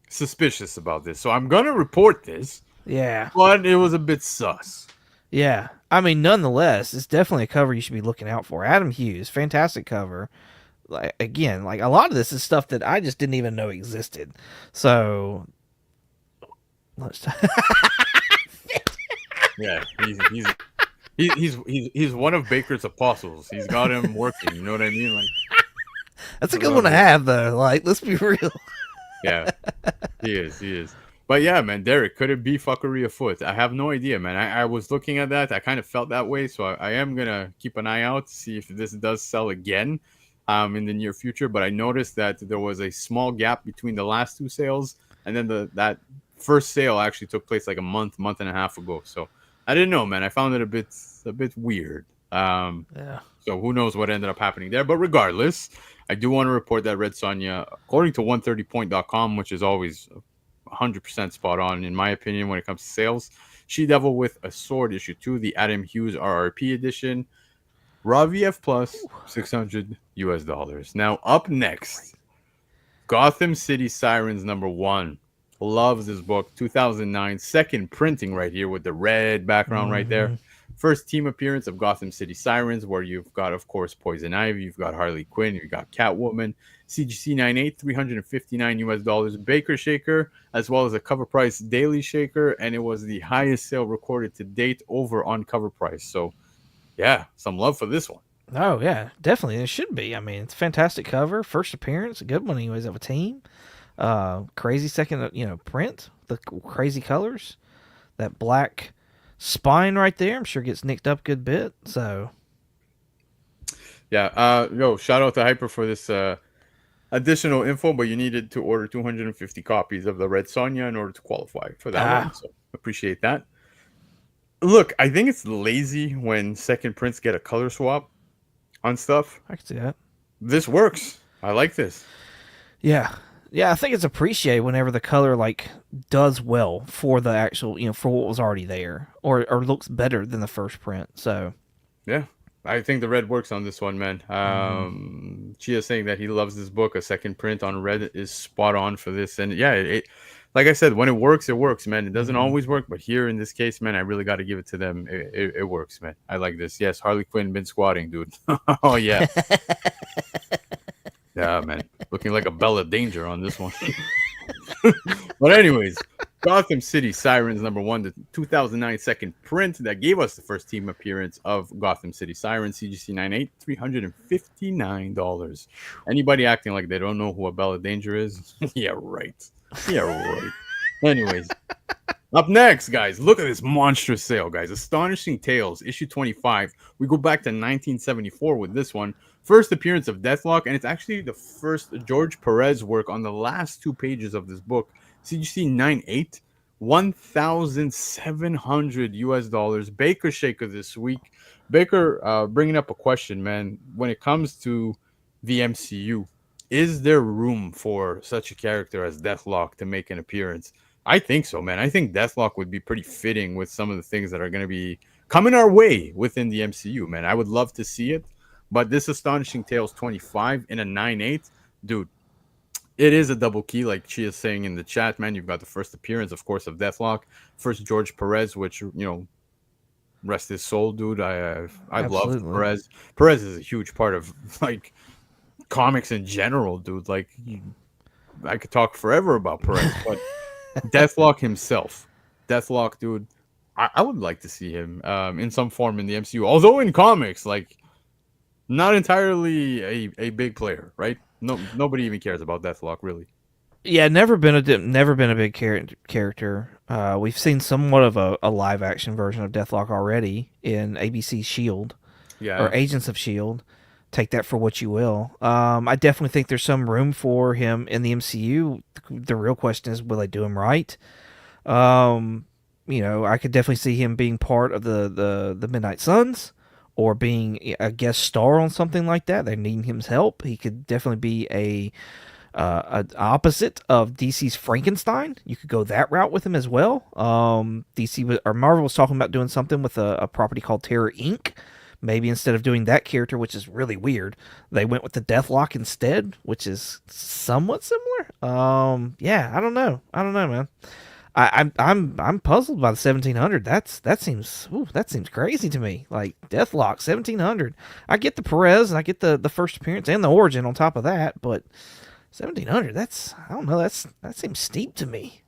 suspicious about this. So I'm going to report this. Yeah. But it was a bit sus. Yeah. I mean, nonetheless, it's definitely a cover you should be looking out for. Adam Hughes, fantastic cover. Like again, like a lot of this is stuff that I just didn't even know existed. So let's Yeah, he's one of Baker's apostles. He's got him working. You know what I mean? Like that's a good one to have, though. Like, let's be real. Yeah, he is. But yeah, man, Derek, could it be fuckery afoot? I have no idea, man. I was looking at that. I kind of felt that way. So I am going to keep an eye out to see if this does sell again in the near future. But I noticed that there was a small gap between the last 2 sales. And then that first sale actually took place like a month and a half ago. So I didn't know, man. I found it a bit weird. Yeah. So who knows what ended up happening there. But regardless, I do want to report that Red Sonja, according to 130point.com, which is always 100% spot on in my opinion when it comes to sales. She Devil with a Sword issue 2, the Adam Hughes RRP edition, raw VF plus $600 US. Now up next, Gotham City Sirens #1. Love this book. 2009, second printing right here with the red background right there. First team appearance of Gotham City Sirens, where you've got, of course, Poison Ivy, you've got Harley Quinn, you've got Catwoman, CGC 98, $359 US, Baker Shaker, as well as a Cover Price Daily Shaker, and it was the highest sale recorded to date over on Cover Price. So, yeah, some love for this one. Oh, yeah, definitely. It should be. I mean, it's a fantastic cover. First appearance, a good one, anyways, of a team. Crazy second, print, the crazy colors, that black spine right there, I'm sure gets nicked up a good bit. So yeah, shout out to Hyper for this additional info, but you needed to order 250 copies of the Red Sonja in order to qualify for that one. So appreciate that. Look, I think it's lazy when second prints get a color swap on stuff. I can see that. This works. I like this. Yeah. Yeah, I think it's appreciated whenever the color like does well for the actual, for what was already there, or looks better than the first print. So, Yeah. I think the red works on this one, man. Chia saying that he loves this book. A second print on red is spot on for this. And yeah, like I said, when it works, man. It doesn't always work, but here in this case, man, I really got to give it to them. It works, man. I like this. Yes, Harley Quinn been squatting, dude. Oh yeah, yeah, man. Looking like a Bella Danger on this one. But anyways, Gotham City Sirens #1, the 2009 second print that gave us the first team appearance of Gotham City Sirens, CGC 98, $359. Anybody acting like they don't know who a Bella Danger is? Yeah, right. Yeah, right. Anyways, up next, guys, look at this monstrous sale, guys. Astonishing Tales, issue 25. We go back to 1974 with this one. First appearance of Deathlock, and it's actually the first George Perez work on the last 2 pages of this book. CGC 98, 1,700 US dollars. Baker Shaker this week. Baker, bringing up a question, man. When it comes to the MCU, is there room for such a character as Deathlock to make an appearance? I think so, man. I think Deathlock would be pretty fitting with some of the things that are going to be coming our way within the MCU, man. I would love to see it. But this Astonishing Tales 25 in a 9/8, dude, it is a double key, like Chia's saying in the chat, man. You've got the first appearance, of course, of Deathlock. First George Perez, which, rest his soul, dude. I love Perez. Perez is a huge part of, like, comics in general, dude. Like, I could talk forever about Perez, but Deathlock himself. Deathlock, dude. I would like to see him in some form in the MCU. Although in comics, like, not entirely a big player, right? No, nobody even cares about Deathlock, really. yeah, never been a big character. We've seen somewhat of a live action version of Deathlock already in ABC's Shield, or Agents of Shield. Take that for what you will. I definitely think there's some room for him in the MCU. The real question is, will they do him right? I could definitely see him being part of the Midnight Suns, or being a guest star on something like that. They're needing his help. He could definitely be a opposite of DC's Frankenstein. You could go that route with him as well. Marvel was talking about doing something with a property called Terror Inc. Maybe instead of doing that character, which is really weird, they went with the Deathlock instead, which is somewhat similar. Yeah, I don't know, man. I'm puzzled by the 1,700. That seems crazy to me. Like, Deathlock 1,700. I get the Perez and I get the first appearance and the origin on top of that, but 1,700. I don't know. That seems steep to me.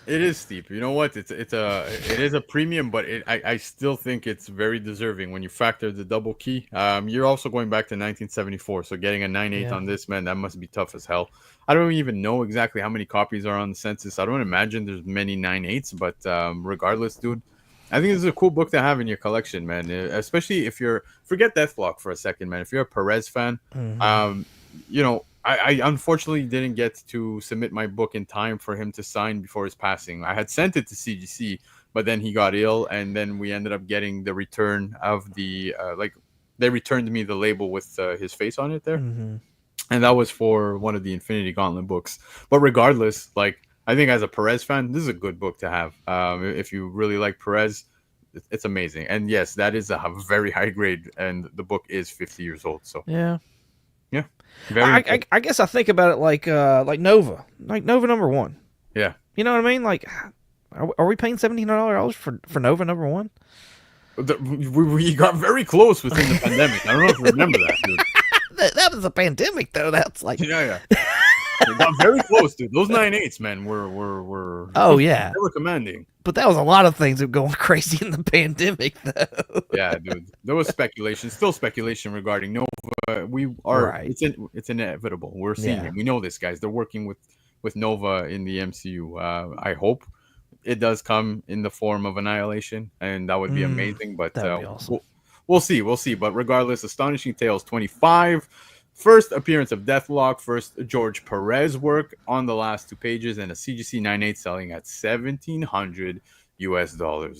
It is steep. You know what? It is a premium, but I still think it's very deserving when you factor the double key. You're also going back to 1974, so getting a 9/8 on this, man, that must be tough as hell. I don't even know exactly how many copies are on the census. I don't imagine there's many 9/8s, but regardless, dude, I think this is a cool book to have in your collection, man. Especially if forget Deathlock for a second, man. If you're a Perez fan, I unfortunately didn't get to submit my book in time for him to sign before his passing. I had sent it to CGC, but then he got ill, and then we ended up getting the return of they returned me the label with his face on it there. Mm-hmm. And that was for one of the Infinity Gauntlet books. But regardless, like, I think as a Perez fan, this is a good book to have. If you really like Perez, it's amazing. And yes, that is a very high grade, and the book is 50 years old. So yeah. I guess I think about it like Nova, #1. Yeah, you know what I mean. Like, are we paying $1,700 for Nova #1? We got very close within the pandemic. I don't know if you remember that, dude. That was a pandemic, though. That's like yeah. We got very close, dude. Those 9/8, man, were oh yeah, they were commanding. But that was a lot of things that were going crazy in the pandemic, though. Yeah, dude. There was still speculation regarding Nova. We are right. It's inevitable. We're seeing it. We know this, guys. They're working with Nova in the MCU. I hope it does come in the form of Annihilation, and that would be amazing. But that would be awesome. We'll see. But regardless, Astonishing Tales 25. First appearance of Deathlock, first George Perez work on the last 2 pages, and a CGC 9/8 selling at $1,700 US.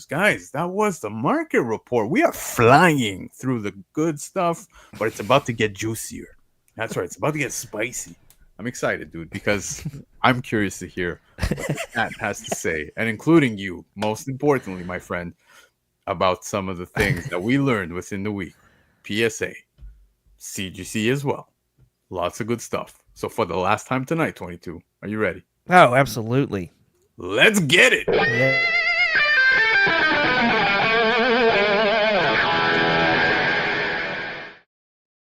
Guys, that was the market report. We are flying through the good stuff, but it's about to get juicier. That's right. It's about to get spicy. I'm excited, dude, because I'm curious to hear what the chat has to say, and including you, most importantly, my friend, about some of the things that we learned within the week. PSA, CGC as well. Lots of good stuff. So for the last time tonight, 22, are you ready? Oh, absolutely. Let's get it. Yeah.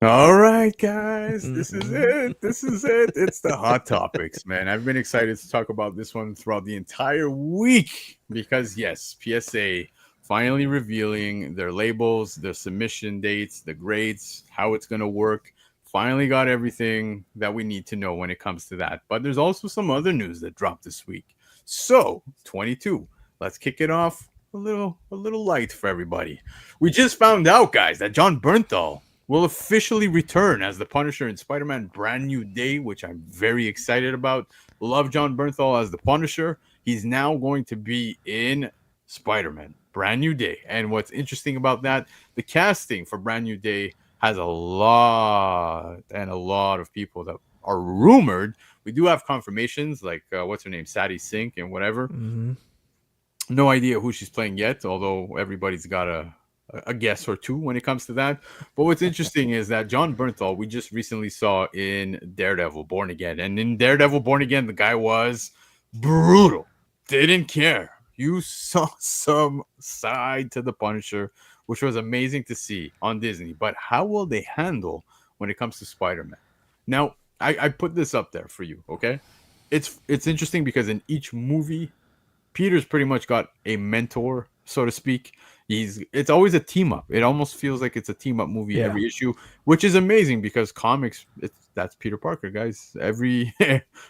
All right, guys, this is it. This is it. It's the hot topics, man. I've been excited to talk about this one throughout the entire week because, yes, PSA finally revealing their labels, their submission dates, the grades, how it's going to work. Finally got everything that we need to know when it comes to that. But there's also some other news that dropped this week. So, 22, let's kick it off a little light for everybody. We just found out, guys, that Jon Bernthal will officially return as the Punisher in Spider-Man Brand New Day, which I'm very excited about. Love Jon Bernthal as the Punisher. He's now going to be in Spider-Man Brand New Day. And what's interesting about that, the casting for Brand New Day has a lot of people that are rumored. We do have confirmations, like what's her name, Sadie Sink and whatever. Mm-hmm. No idea who she's playing yet, although everybody's got a guess or two when it comes to that. But what's interesting is that Jon Bernthal, we just recently saw in Daredevil Born Again. And in Daredevil Born Again, the guy was brutal. Didn't care. You saw some side to the Punisher, which was amazing to see on Disney. But how will they handle when it comes to Spider-Man? Now, I put this up there for you, okay? It's interesting because in each movie, Peter's pretty much got a mentor, so to speak. It's always a team up. It almost feels like it's a team up movie every issue, which is amazing because comics, that's Peter Parker, guys.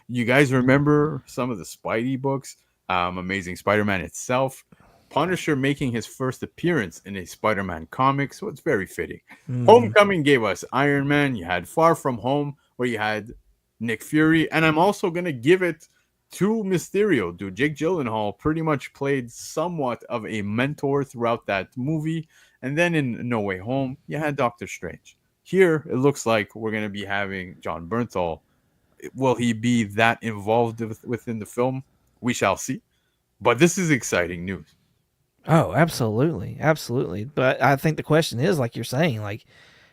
You guys remember some of the Spidey books, Amazing Spider-Man itself, Punisher making his first appearance in a Spider-Man comic, so it's very fitting. Mm-hmm. Homecoming gave us Iron Man. You had Far From Home, where you had Nick Fury, and I'm also gonna give it to Mysterio, dude. Jake Gyllenhaal pretty much played somewhat of a mentor throughout that movie. And then in No Way Home, you had Doctor Strange. Here, it looks like we're going to be having Jon Bernthal. Will he be that involved within the film? We shall see. But this is exciting news. Oh, absolutely. Absolutely. But I think the question is, like you're saying, like,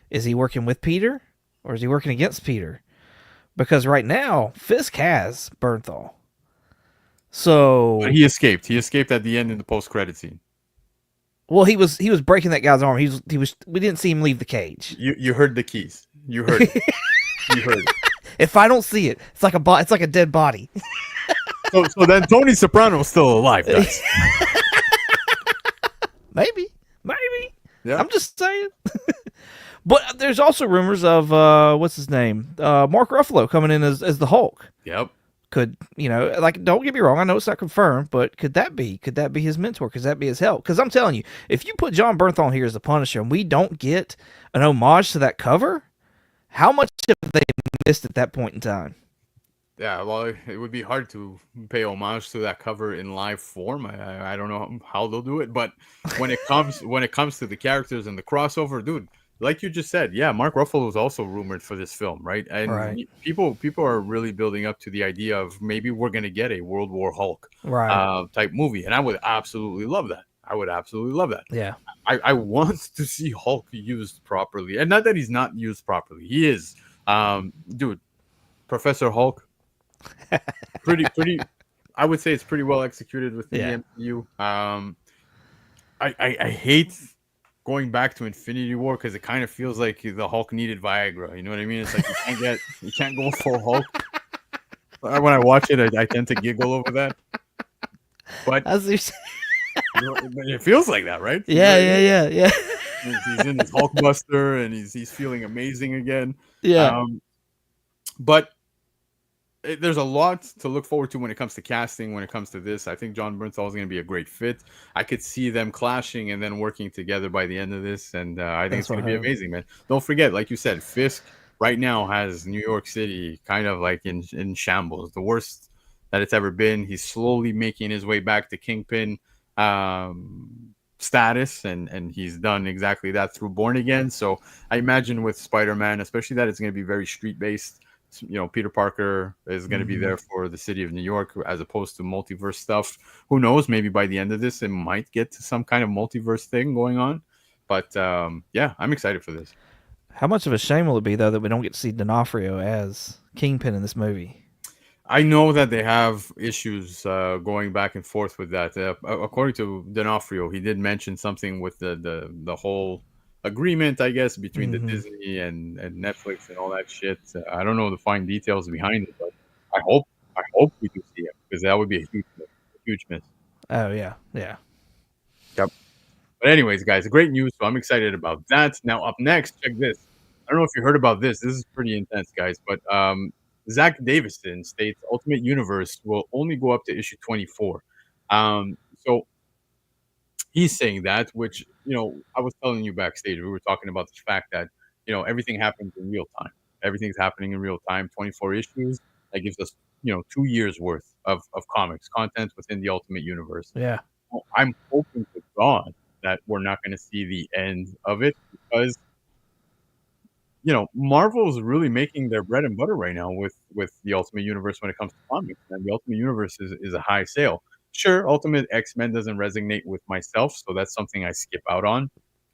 is he working with Peter or is he working against Peter? Because right now, Fisk has Bernthal. So but he escaped. He escaped at the end in the post-credit scene. Well, he was breaking that guy's arm. He was. We didn't see him leave the cage. You heard the keys. You heard it. You heard it. If I don't see it, it's like a dead body. So then Tony Soprano's still alive, guys. Maybe. Yeah. I'm just saying. But there's also rumors of what's his name, Mark Ruffalo coming in as the Hulk. Yep. Could, like, don't get me wrong, I know it's not confirmed, but could that be his mentor? Could that be his help? Because I'm telling you, if you put Jon Bernthal here as the Punisher and we don't get an homage to that cover, how much have they missed at that point in time? Yeah, well, it would be hard to pay homage to that cover in live form. I don't know how they'll do it, but when it comes to the characters and the crossover, dude, like you just said, yeah, Mark Ruffalo was also rumored for this film, right? And Right. people are really building up to the idea of maybe we're gonna get a World War Hulk type movie, and I would absolutely love that. Yeah. I want to see Hulk used properly, and not that he's not used properly. He is, dude. Professor Hulk, pretty. I would say it's pretty well executed within the MCU. I hate going back to Infinity War because it kind of feels like the Hulk needed Viagra. You know what I mean? It's like you can't go full Hulk. When I watch it, I tend to giggle over that. But it feels like that, right? Yeah. He's in his Hulkbuster and he's feeling amazing again. Yeah. But there's a lot to look forward to when it comes to casting. When it comes to this, I think Jon Bernthal is going to be a great fit. I could see them clashing and then working together by the end of this, and I think it's going to be amazing, man. Don't forget, like you said, Fisk right now has New York City kind of like in shambles, the worst that it's ever been. He's slowly making his way back to Kingpin. status, and he's done exactly that through Born Again. So I imagine with Spider-Man, especially that it's going to be very street based. Peter Parker is going to be there for the city of New York as opposed to multiverse stuff. Who knows? Maybe by the end of this, it might get to some kind of multiverse thing going on. But yeah, I'm excited for this. How much of a shame will it be though that we don't get to see D'Onofrio as Kingpin in this movie? I know that they have issues going back and forth with that. According to D'Onofrio, he did mention something with the whole agreement, I guess, between the Disney and Netflix and all that shit. I don't know the fine details behind it, but I hope we do see him because that would be a huge miss. Oh yeah, yeah. Yep. But anyways, guys, great news. So I'm excited about that. Now up next, check this. I don't know if you heard about this. This is pretty intense, guys. But Zach Davison states Ultimate Universe will only go up to issue 24. So he's saying that, which I was telling you backstage. We were talking about the fact that everything happens in real time. Everything's happening in real time. 24 issues. That gives us 2 years worth of comics content within the Ultimate Universe. Yeah. Well, I'm hoping to God that we're not going to see the end of it because Marvel's really making their bread and butter right now with the Ultimate Universe when it comes to comics, and the Ultimate Universe is a high sale. Sure, Ultimate X-Men doesn't resonate with myself, so that's something I skip out on.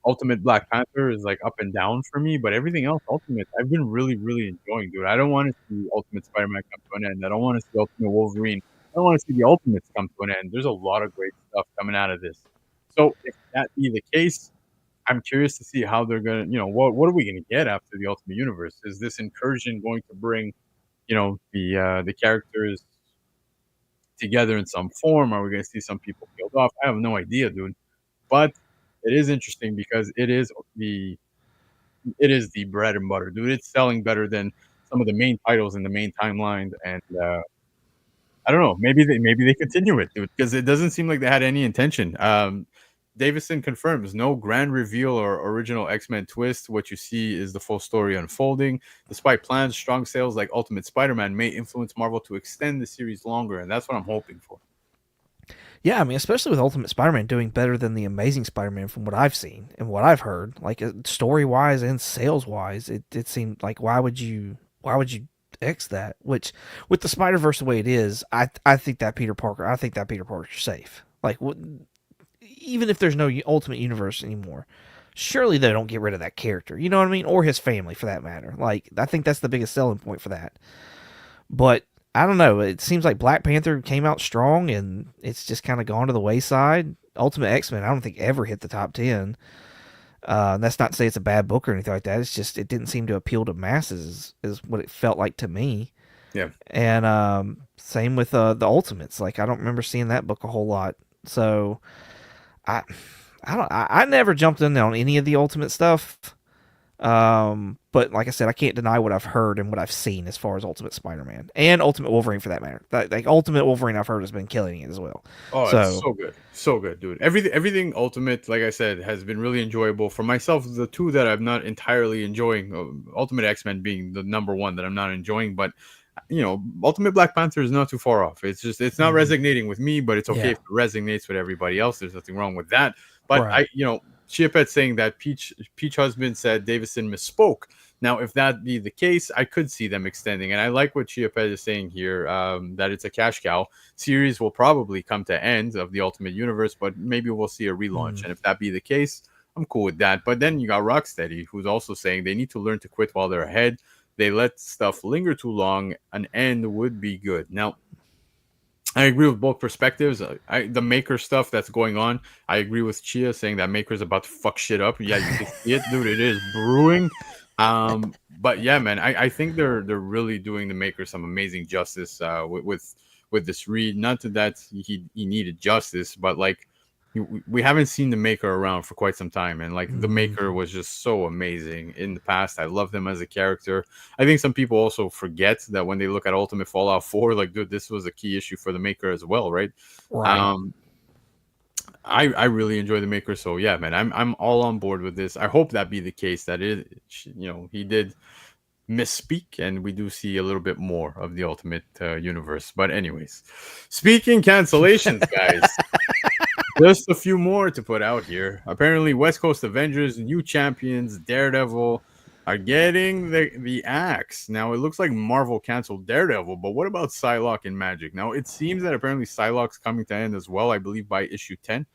Ultimate Black Panther is like up and down for me, but everything else, Ultimate, I've been really, really enjoying, dude. I don't want to see Ultimate Spider-Man come to an end. I don't want to see Ultimate Wolverine. I don't want to see the Ultimates come to an end. There's a lot of great stuff coming out of this. So if that be the case, I'm curious to see how they're gonna, what are we gonna get after the Ultimate Universe? Is this incursion going to bring, the characters together in some form? Are we gonna see some people killed off? I have no idea, dude. But it is interesting because it is the bread and butter, dude. It's selling better than some of the main titles in the main timeline, and I don't know. Maybe they continue it, dude, because it doesn't seem like they had any intention. Davison confirms no grand reveal or original X-Men twist. What you see is the full story unfolding. Despite plans, strong sales like Ultimate Spider-Man may influence Marvel to extend the series longer, and that's what I'm hoping for. Yeah, I mean, especially with Ultimate Spider-Man doing better than the Amazing Spider-Man from what I've seen and what I've heard, like story-wise and sales-wise, it seemed like why would you X that? Which with the Spider-Verse the way it is, I think that Peter Parker's safe. Like even if there's no Ultimate Universe anymore, surely they don't get rid of that character. You know what I mean? Or his family for that matter. Like I think that's the biggest selling point for that. But I don't know. It seems like Black Panther came out strong, and it's just kind of gone to the wayside. Ultimate X-Men, I don't think ever hit the top 10. That's not to say it's a bad book or anything like that. It's just it didn't seem to appeal to masses, is what it felt like to me. Yeah. And same with the Ultimates. Like I don't remember seeing that book a whole lot. So I never jumped in on any of the Ultimate stuff. But like I said, I can't deny what I've heard and what I've seen as far as Ultimate Spider-Man and Ultimate Wolverine for that matter. Like Ultimate Wolverine, I've heard has been killing it as well. Oh, it's so good, dude. Everything Ultimate, like I said, has been really enjoyable for myself. The two that I'm not entirely enjoying, Ultimate X-Men being the number one that I'm not enjoying, but Ultimate Black Panther is not too far off. It's not resonating with me, but it's okay if it resonates with everybody else. There's nothing wrong with that. But right. Chiapette saying that Peach husband said Davison misspoke. Now, if that be the case, I could see them extending. And I like what Chiapette is saying here, that it's a cash cow. Series will probably come to end of the Ultimate Universe, but maybe we'll see a relaunch. And if that be the case, I'm cool with that. But then you got Rocksteady, who's also saying they need to learn to quit while they're ahead. They let stuff linger too long. An end would be good. Now, I agree with both perspectives. The Maker stuff that's going on, I agree with Chia saying that Maker's about to fuck shit up. Yeah, you can see it, dude. It is brewing. But yeah, man, I think they're really doing the Maker some amazing justice with this read. Not that he needed justice, but like we haven't seen the Maker around for quite some time, and like the Maker was just so amazing in the past. I loved him as a character. I think some people also forget that when they look at Ultimate Fallout 4, like, dude, this was a key issue for the Maker as well, right? I really enjoy the Maker, so yeah, man, I'm all on board with this. I hope that be the case, that he did misspeak and we do see a little bit more of the Ultimate Universe. But anyways, speaking cancellations, guys. Just a few more to put out here. Apparently, West Coast Avengers, new champions, Daredevil, are getting the axe. Now, it looks like Marvel canceled Daredevil, but what about Psylocke and Magic? Now, it seems that apparently Psylocke's coming to end as well, I believe by issue 10.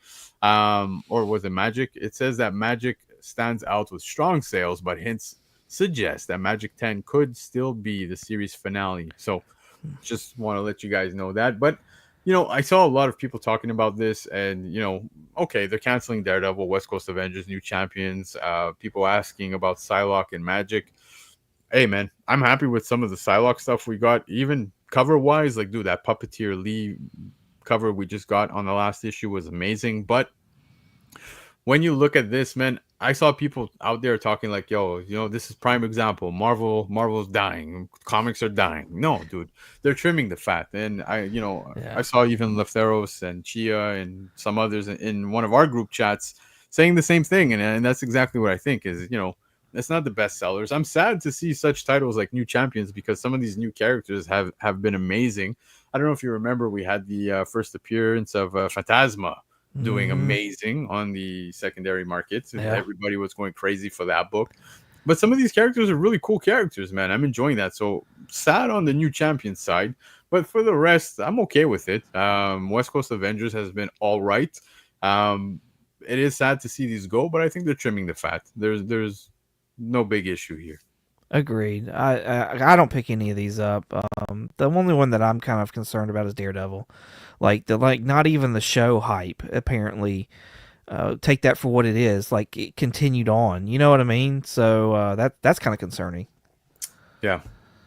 Or was it Magic? It says that Magic stands out with strong sales, but hints suggest that Magic 10 could still be the series finale. So, just want to let you guys know that. But I saw a lot of people talking about this, and okay, they're canceling Daredevil, West Coast Avengers, new champions. People asking about Psylocke and Magic. Hey, man, I'm happy with some of the Psylocke stuff we got, even cover wise. Like, dude, that Puppeteer Lee cover we just got on the last issue was amazing. But when you look at this, man, I saw people out there talking like, yo, this is prime example. Marvel's dying. Comics are dying. No, dude, they're trimming the fat. And I saw even Lefteros and Chia and some others in one of our group chats saying the same thing. And that's exactly what I think is, it's not the best sellers. I'm sad to see such titles like New Champions because some of these new characters have been amazing. I don't know if you remember, we had the first appearance of Phantasma doing amazing on the secondary markets. Yeah. Everybody was going crazy for that book. But some of these characters are really cool characters, man. I'm enjoying that. So sad on the New Champion side. But for the rest, I'm okay with it. West Coast Avengers has been all right. It is sad to see these go, but I think they're trimming the fat. There's no big issue here. Agreed. I don't pick any of these up. The only one that I'm kind of concerned about is Daredevil. Not even the show hype apparently take that for what it is. Like, it continued on. You know what I mean? So that's kind of concerning. Yeah.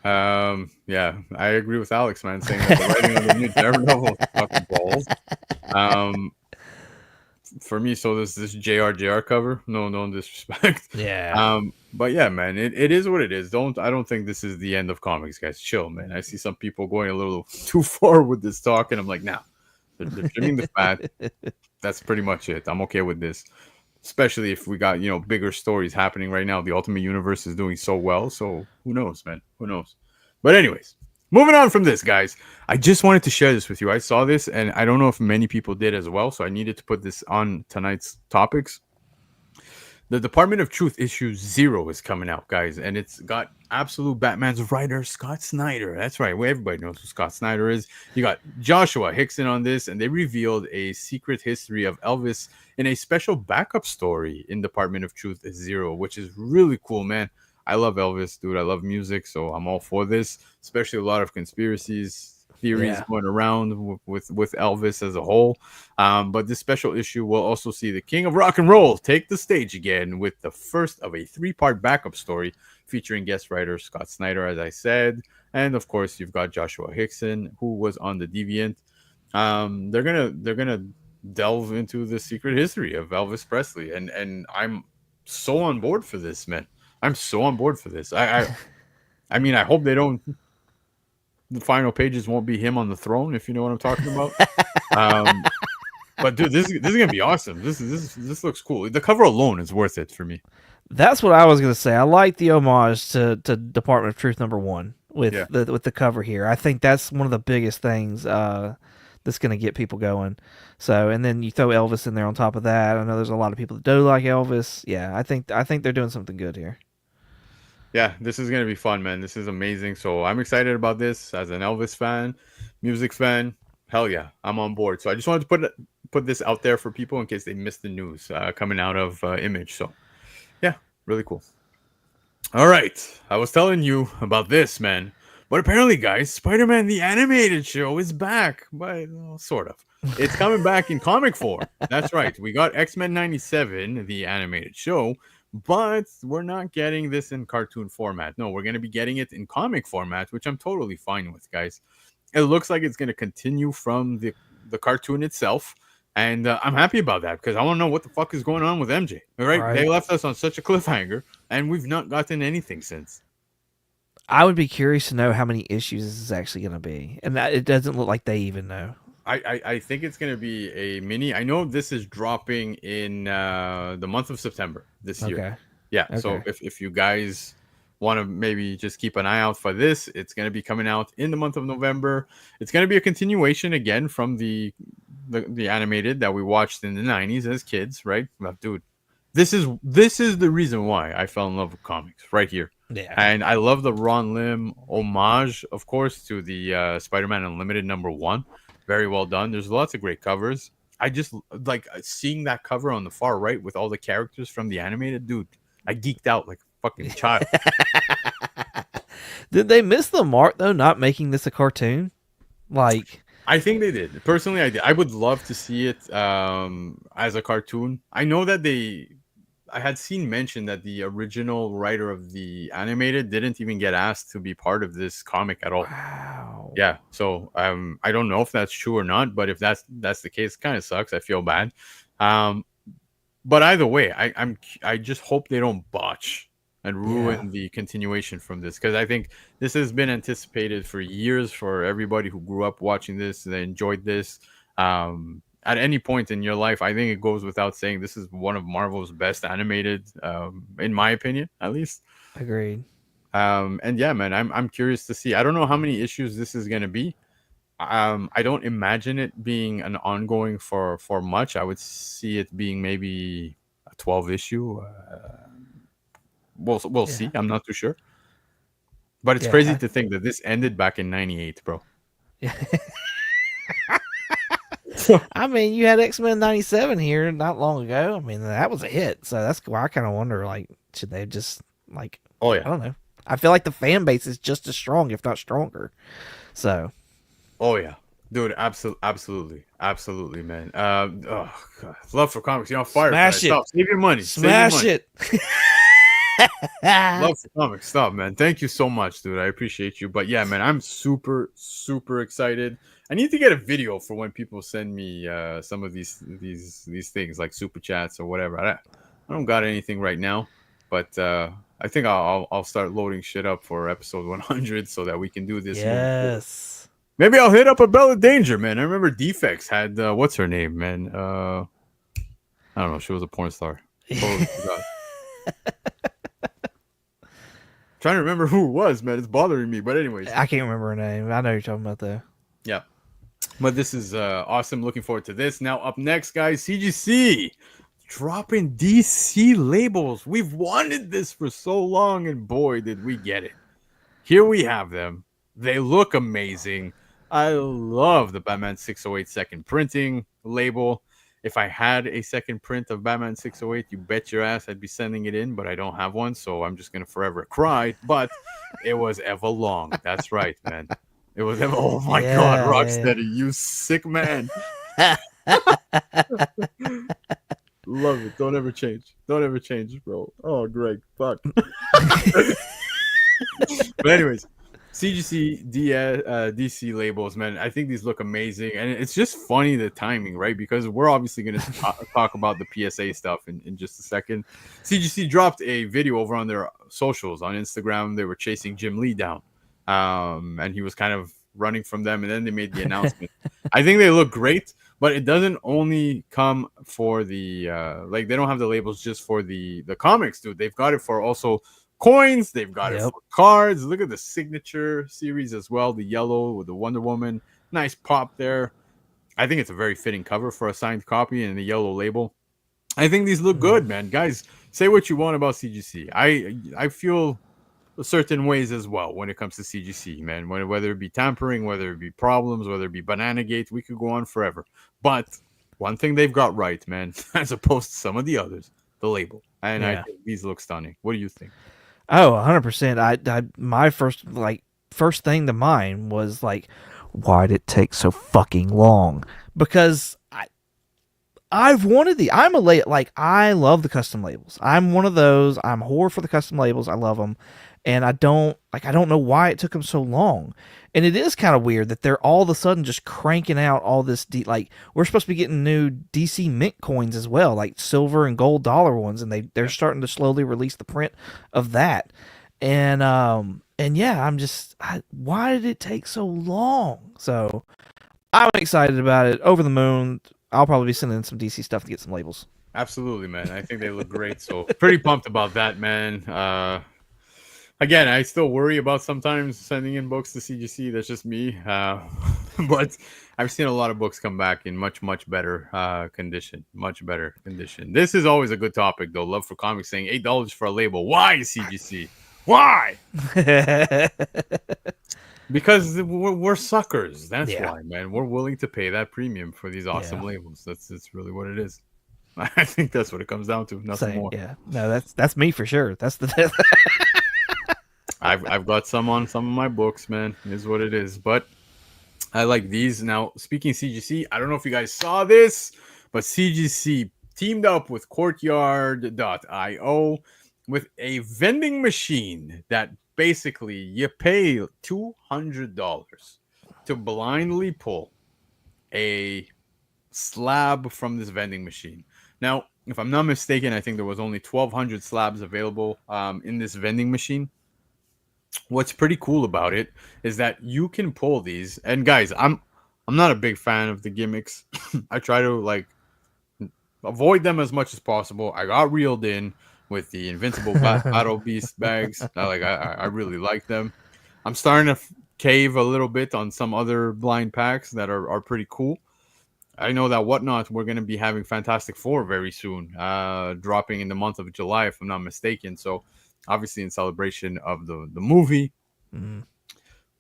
Yeah, I agree with Alex, man, saying that the writing on the new Daredevil is fucking balls. For me, so this JR cover, no disrespect. Yeah. But yeah, man, it is what it is. I don't think this is the end of comics, guys. Chill, man. I see some people going a little too far with this talk, and I'm like, nah, they're trimming the fat. That's pretty much it. I'm okay with this, especially if we got bigger stories happening right now. The Ultimate Universe is doing so well, so who knows, man? Who knows? But anyways, moving on from this, guys, I just wanted to share this with you. I saw this, and I don't know if many people did as well, so I needed to put this on tonight's topics. The Department of Truth issue 0 is coming out, guys, and it's got absolute Batman's writer, Scott Snyder. That's right. Well, everybody knows who Scott Snyder is. You got Joshua Hickson on this, and they revealed a secret history of Elvis in a special backup story in Department of Truth 0, which is really cool, man. I love Elvis, dude. I love music, so I'm all for this, especially a lot of conspiracies theories going around with Elvis as a whole. But this special issue will also see the King of Rock and Roll take the stage again with the first of a 3-part backup story featuring guest writer Scott Snyder, as I said. And of course, you've got Joshua Hickson, who was on the Deviant. They're gonna delve into the secret history of Elvis Presley, and I'm so on board for this, man. I'm so on board for this. I mean, I hope they don't. The final pages won't be him on the throne, if you know what I'm talking about. But dude, this is gonna be awesome. This looks cool. The cover alone is worth it for me. That's what I was gonna say. I like the homage to Department of Truth #1 with the cover here. I think that's one of the biggest things that's gonna get people going. So, and then you throw Elvis in there on top of that. I know there's a lot of people that do like Elvis. Yeah, I think they're doing something good here. Yeah, this is gonna be fun, man. This is amazing. So I'm excited about this as an Elvis fan, music fan. Hell yeah, I'm on board. So I just wanted to put this out there for people in case they missed the news coming out of Image. So yeah, really cool. All right, I was telling you about this, man. But apparently, guys, Spider-Man the Animated Show is back. But sort of. It's coming back in comic form. That's right. We got X-Men 97, the animated show. But we're not getting this in cartoon format. No, we're going to be getting it in comic format, which I'm totally fine with, guys. It looks like it's going to continue from the cartoon itself. And I'm happy about that because I want to know what the fuck is going on with MJ. All right? They left us on such a cliffhanger, and we've not gotten anything since. I would be curious to know how many issues this is actually going to be. And it doesn't look like they even know. I think it's going to be a mini. I know this is dropping in the month of September this year. Yeah. Okay. So if you guys want to maybe just keep an eye out for this, it's going to be coming out in the month of November. It's going to be a continuation again from the the animated that we watched in the 90s as kids, right? Well, dude, this is the reason why I fell in love with comics right here. Yeah. And I love the Ron Lim homage, of course, to the Spider-Man Unlimited #1. Very well done. There's lots of great covers. I just like seeing that cover on the far right with all the characters from the animated. Dude, I geeked out like a fucking child. Did they miss the mark though, not making this a cartoon? Like, I think they did. Personally, I did. I would love to see it as a cartoon. I know that I had seen mention that the original writer of the animated didn't even get asked to be part of this comic at all. wow. Yeah, so I don't know if that's true or not, but if that's the case, kind of sucks. I feel bad. Um, but either way, I just hope they don't botch and ruin the continuation from this, because I think this has been anticipated for years for everybody who grew up watching this. They enjoyed this. At any point in your life, I think it goes without saying this is one of Marvel's best animated, in my opinion, at least. Agreed. And yeah, man, I'm curious to see. I don't know how many issues this is gonna be. I don't imagine it being an ongoing for much. I would see it being maybe a 12 issue. We'll see. I'm not too sure. But it's crazy to think that this ended back in '98, bro. Yeah. I mean, you had X-Men '97 here not long ago. I mean, that was a hit. So that's why I kind of wonder, like, should they just like? Oh I yeah. don't know. I feel like the fan base is just as strong, if not stronger. So, Oh yeah. Dude, absolutely, man. Oh God. Love for comics. You're on fire. Smash it. Stop. Save your money. smash it. Love for comics. Stop, man. Thank you so much, dude. I appreciate you. But yeah, man, I'm super excited. I need to get a video for when people send me some of these things like super chats or whatever. I don't got anything right now, but I think I'll start loading shit up for episode 100 so that we can do this. Yes. Maybe I'll hit up a Bella Danger, man. I remember Defects had what's her name, man? I don't know. She was a porn star. Totally forgot. Trying to remember who it was, man. It's bothering me. But anyways, I can't remember her name. I know you're talking about though. yeah. But this is awesome. Looking forward to this. Now up next, guys, CGC dropping DC labels. We've wanted this for so long, and boy, did we get it. Here we have them. They look amazing. I love the Batman 608 second printing label. If I had a second print of Batman 608, you bet your ass I'd be sending it in, but I don't have one, so I'm just gonna forever cry. But it was ever long. That's right, man. It was ever. Oh my God, Rocksteady, you sick man. Love it. Don't ever change. Don't ever change, bro. Oh, Greg, fuck. But anyways, CGC DC labels, man. I think these look amazing, and it's just funny the timing, right? Because we're obviously going to talk about the PSA stuff in just a second. CGC dropped a video over on their socials on Instagram. They were chasing Jim Lee down, and he was kind of running from them, and then they made the announcement. I think they look great, but it doesn't only come for the like they don't have the labels just for the comics, dude. They've got it for also coins. They've got it for cards. Look at the signature series as well, the yellow with the Wonder Woman. Nice pop there. I think it's a very fitting cover for a signed copy and the yellow label. I think these look good, man. Guys, say what you want about CGC. I feel certain ways as well when it comes to CGC, man. Whether it be tampering, whether it be problems, whether it be Banana Gate, we could go on forever. But one thing they've got right, man, as opposed to some of the others, the label. And I think these look stunning. What do you think? Oh, 100%. I my first thing to mind was like, why did it take so fucking long? Because I've wanted I love the custom labels. I'm one of those. I'm a whore for the custom labels. I love them, and I don't know why it took them so long. And it is kind of weird that they're all of a sudden just cranking out all this. We're supposed to be getting new DC Mint coins as well, like silver and gold dollar ones, and they're starting to slowly release the print of that. And yeah, why did it take so long? So I'm excited about it. Over the moon. I'll probably be sending in some DC stuff to get some labels. Absolutely, man. I think they look great. So pretty pumped about that, man. Again, I still worry about sometimes sending in books to CGC. That's just me. But I've seen a lot of books come back in much, much better condition. Much better condition. This is always a good topic, though. Love for Comics saying $8 for a label. Why CGC? Why? Because we're suckers. That's Yeah. why, man. We're willing to pay that premium for these awesome Yeah. labels. That's really what it is. I think that's what it comes down to. Nothing Same. more. Yeah. No, that's me for sure. That's the I've got some on some of my books, man. It is what it is. But I like these. Now, speaking of CGC, I don't know if you guys saw this, but CGC teamed up with Courtyard.io with a vending machine that basically you pay $200 to blindly pull a slab from this vending machine. Now, if I'm not mistaken, I think there was only 1,200 slabs available in this vending machine. What's pretty cool about it is that you can pull these. And guys, I'm not a big fan of the gimmicks. I try to like avoid them as much as possible. I got reeled in with the invincible battle beast bags. I really like them. I'm starting to cave a little bit on some other blind packs that are pretty cool. I know that Whatnot, we're going to be having Fantastic Four very soon, dropping in the month of July, if I'm not mistaken. So, obviously, in celebration of the movie. Mm.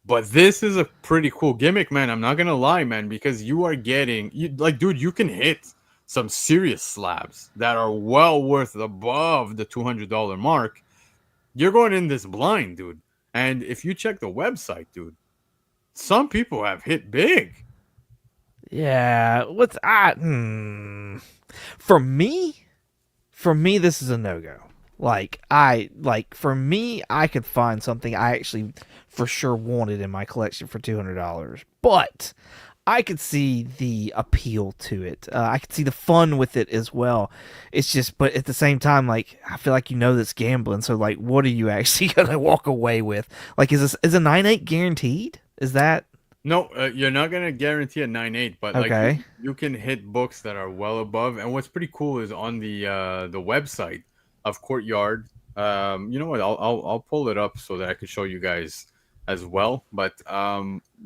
But this is a pretty cool gimmick, man. I'm not going to lie, man, because you are getting, dude, you can hit some serious slabs that are well worth above the $200 mark. You're going in this blind, dude. And if you check the website, dude, some people have hit big. Yeah. What's for me? For me, this is a no go. For me, I could find something I actually for sure wanted in my collection for $200, but I could see the appeal to it. I could see the fun with it as well. It's just, but at the same time, like I feel like that's gambling. So like, what are you actually gonna walk away with? Like, is a 9.8 guaranteed? Is that? No, you're not gonna guarantee a 9.8, but Okay. like you can hit books that are well above. And what's pretty cool is on the website of Courtyard. You know what? I'll pull it up so that I can show you guys as well. But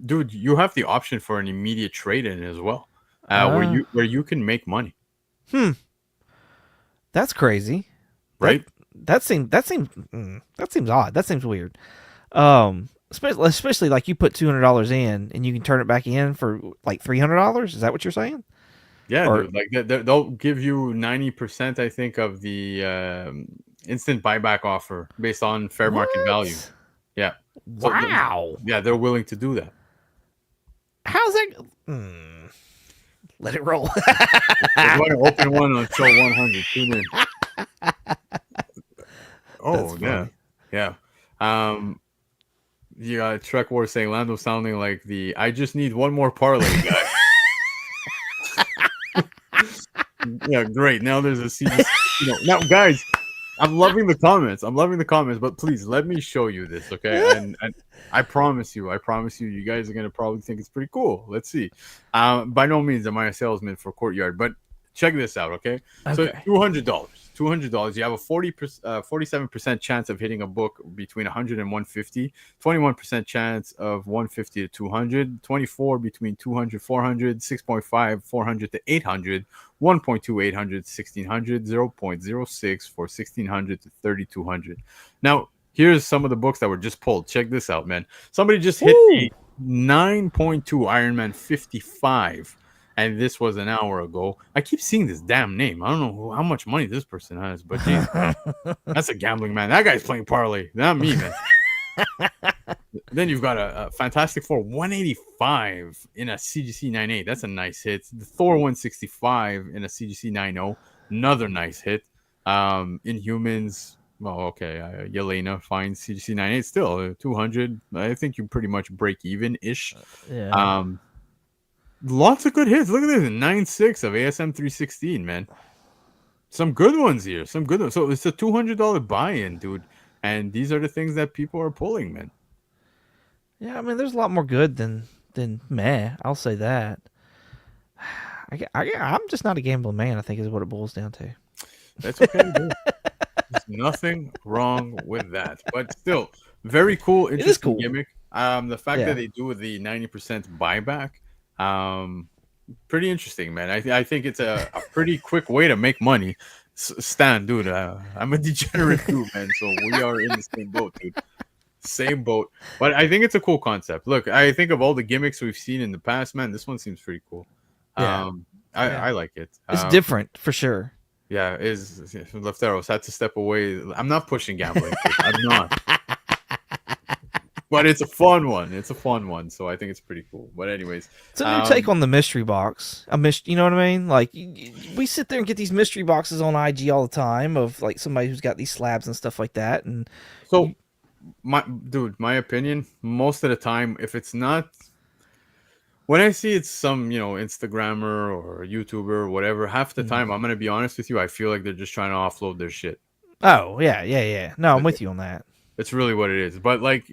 dude, you have the option for an immediate trade in as well, where you can make money. That's crazy. Right? That seems odd. That seems weird. Especially like you put $200 in and you can turn it back in for like $300. Is that what you're saying? Yeah, dude, like they'll give you 90%, I think, of the instant buyback offer based on fair market value. Yeah. Wow. So they're willing to do that. How's that? Let it roll. We're going to open one on show 100. Tune in. Oh, yeah. You got Trek War saying Lando sounding like the I just need one more parlay guy. Yeah, great. Now there's a CGC. Now, guys, I'm loving the comments. But please let me show you this, okay? And I promise you, you guys are gonna probably think it's pretty cool. Let's see. By no means am I a salesman for Courtyard, but check this out, okay? So $200. You have a 47% chance of hitting a book between 100 and 150, 21% chance of 150 to 200, 24 between 200, 400, 6.5, 400 to 800, 1.2, 800, 1600, 0.06 for 1600 to 3200. Now, here's some of the books that were just pulled. Check this out, man. Somebody just hit a 9.2 Iron Man 55. And this was an hour ago. I keep seeing this damn name. I don't know how much money this person has, but geez, that's a gambling man. That guy's playing parlay, not me, man. Then you've got a Fantastic Four 185 in a CGC 9.8. That's a nice hit. The Thor 165 in a CGC 9.0. Another nice hit. Inhumans. Well, okay. Yelena finds CGC 9.8 still 200. I think you pretty much break even ish. Yeah. Lots of good hits. Look at this. 9.6 of ASM 316, man. Some good ones here. So it's a $200 buy-in, dude. And these are the things that people are pulling, man. Yeah, I mean, there's a lot more good than meh. I'll say that. I'm just not a gambling man, I think is what it boils down to. That's okay, dude. There's nothing wrong with that. But still, very cool, It is interesting cool. gimmick. The fact that Yeah. they do the 90% buyback, um, pretty interesting, man. I think it's a pretty quick way to make money. Stan, dude, I'm a degenerate too, man. So we are in the same boat, dude. Same boat. But I think it's a cool concept. Look, I think of all the gimmicks we've seen in the past, man, this one seems pretty cool. Yeah. Um, Yeah. I like it. It's different for sure. Yeah, is Lefteros had to step away. I'm not pushing gambling. Kid. I'm not. But it's a fun one. It's a fun one. So I think it's pretty cool. But anyways, It's a new take on the mystery box. You know what I mean? Like we sit there and get these mystery boxes on IG all the time of like somebody who's got these slabs and stuff like that. And so my opinion, most of the time, if it's not when I see it's some, Instagrammer or YouTuber or whatever, half the time, I'm gonna be honest with you, I feel like they're just trying to offload their shit. oh yeah, yeah, yeah. No, I'm with you on that. It's really what it is. But like,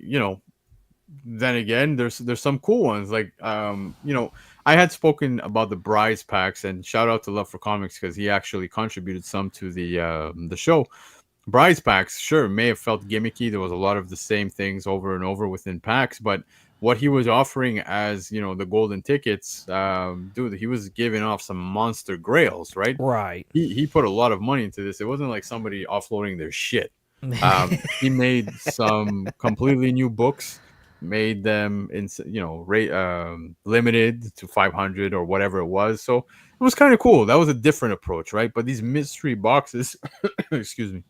then again, there's some cool ones. Like, I had spoken about the Bryce packs, and shout out to Love for Comics because he actually contributed some to the show. Bryce packs, sure, may have felt gimmicky. There was a lot of the same things over and over within packs, but what he was offering as the golden tickets, dude, he was giving off some monster grails, right? Right. He put a lot of money into this. It wasn't like somebody offloading their shit. He made some completely new books, made them in limited to 500 or whatever it was. So it was kind of cool. That was a different approach, right? But these mystery boxes, excuse me,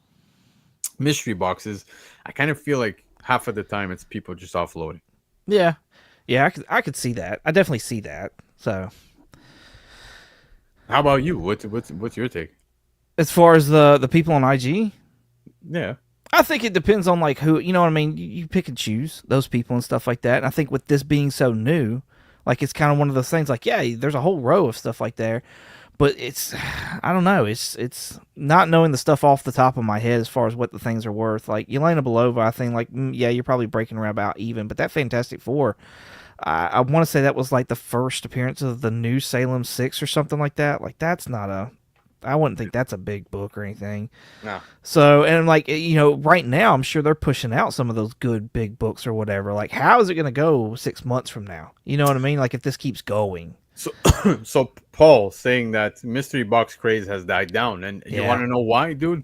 mystery boxes, I kind of feel like half of the time it's people just offloading. Yeah. Yeah, I could see that. I definitely see that. So How about you? What's your take? as far as the people on IG, Yeah. I think it depends on like who, you know what I mean? You pick and choose those people and stuff like that. And I think with this being so new, like it's kind of one of those things like, yeah, there's a whole row of stuff like there, but it's I don't know, it's not knowing the stuff off the top of my head as far as what the things are worth. Like Yelena Belova, I think like yeah, you're probably breaking around about even, but that Fantastic Four, I want to say that was like the first appearance of the new Salem 6 or something like that. Like that's not a I wouldn't think that's a big book or anything. No. So, and like, right now, I'm sure they're pushing out some of those good big books or whatever. Like, how is it going to go 6 months from now? You know what I mean? Like, if this keeps going. So, so Paul saying that mystery box craze has died down, and you Yeah. want to know why, dude?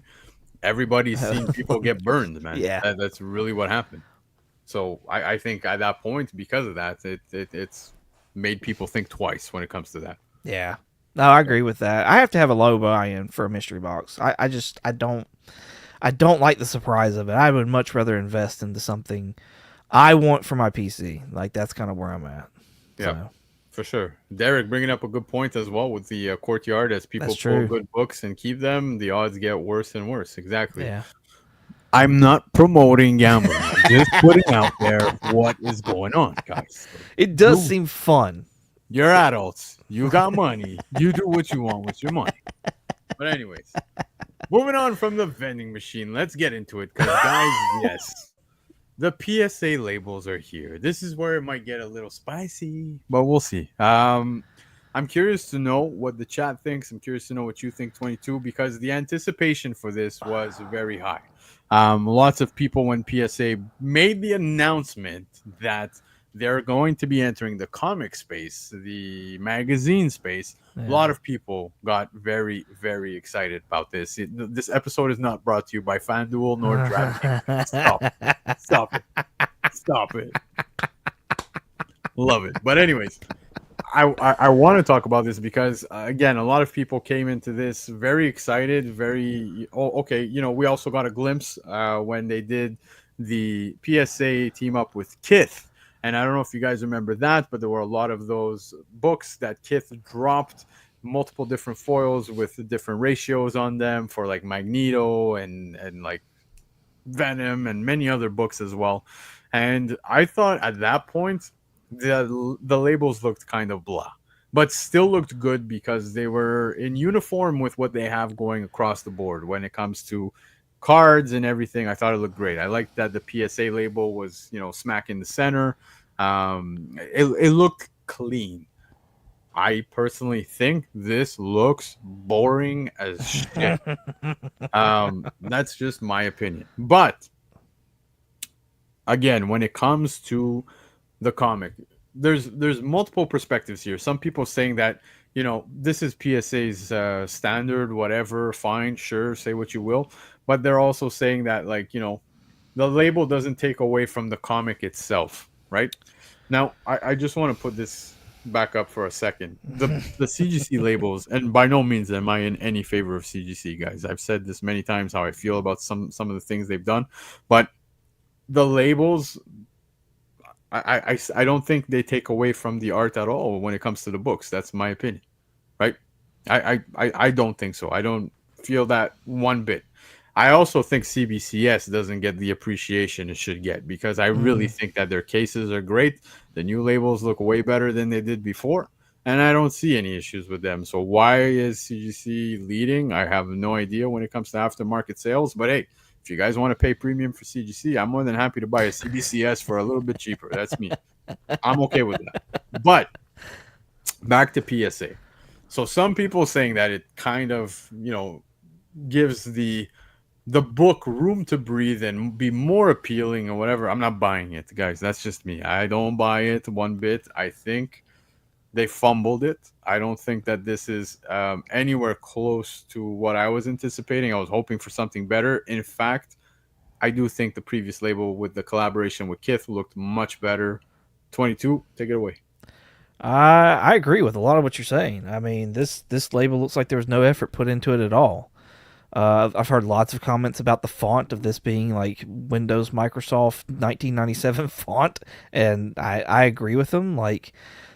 Everybody's seen people get burned, man. Yeah. That's really what happened. So I think at that point, because of that, it's made people think twice when it comes to that. Yeah. No, I agree with that. I have to have a low buy-in for a mystery box. I don't like the surprise of it. I would much rather invest into something I want for my PC. Like, that's kind of where I'm at. Yeah, So, for sure. Derek bringing up a good point as well with the courtyard. As people that's pull true. good books and keep them, the odds get worse and worse. Exactly. Yeah. I'm not promoting gambling. I'm just putting out there what is going on, guys. It does seem fun. You're adults. You got money. You do what you want with your money. But anyways, moving on from the vending machine, let's get into it. Because guys, yes, the PSA labels are here. This is where it might get a little spicy, but we'll see. I'm curious to know what the chat thinks. I'm curious to know what you think, 22, because the anticipation for this was very high. Lots of people, when PSA made the announcement that they're going to be entering the comic space, the magazine space, Yeah. a lot of people got very, very excited about this. This episode is not brought to you by FanDuel nor DraftKings. Stop it. Stop it. Stop it. Love it. But anyways, I want to talk about this because again, a lot of people came into this very excited, very okay. We also got a glimpse when they did the PSA team up with Kith, and I don't know if you guys remember that, but there were a lot of those books that Kith dropped, multiple different foils with different ratios on them for like Magneto and like Venom and many other books as well. And I thought at that point the labels looked kind of blah, but still looked good because they were in uniform with what they have going across the board when it comes to cards and everything. I thought it looked great. I liked that the PSA label was smack in the center. It looked clean. I personally think this looks boring as shit. That's just my opinion. But again, when it comes to the comic, there's multiple perspectives here. Some people saying that, this is PSA's standard, whatever, fine, sure, say what you will. But they're also saying that, like, the label doesn't take away from the comic itself, right? Now, I just want to put this back up for a second. The CGC labels, and by no means am I in any favor of CGC, guys. I've said this many times how I feel about some of the things they've done, but the labels, I don't think they take away from the art at all when it comes to the books. That's my opinion, right? I don't think so. I don't feel that one bit. I also think CBCS doesn't get the appreciation it should get, because I really think that their cases are great. The new labels look way better than they did before, and I don't see any issues with them. So why is CGC leading? I have no idea when it comes to aftermarket sales. But hey, if you guys want to pay premium for CGC, I'm more than happy to buy a CBCS for a little bit cheaper. That's me. I'm okay with that. But back to PSA. So some people saying that it kind of, gives the book room to breathe and be more appealing or whatever. I'm not buying it, guys. That's just me. I don't buy it one bit. I think they fumbled it. I don't think that this is anywhere close to what I was anticipating. I was hoping for something better. In fact, I do think the previous label with the collaboration with Kith looked much better. 22, take it away. I agree with a lot of what you're saying. I mean, this label looks like there was no effort put into it at all. I've heard lots of comments about the font of this being like Windows Microsoft 1997 font, and I agree with them. Like,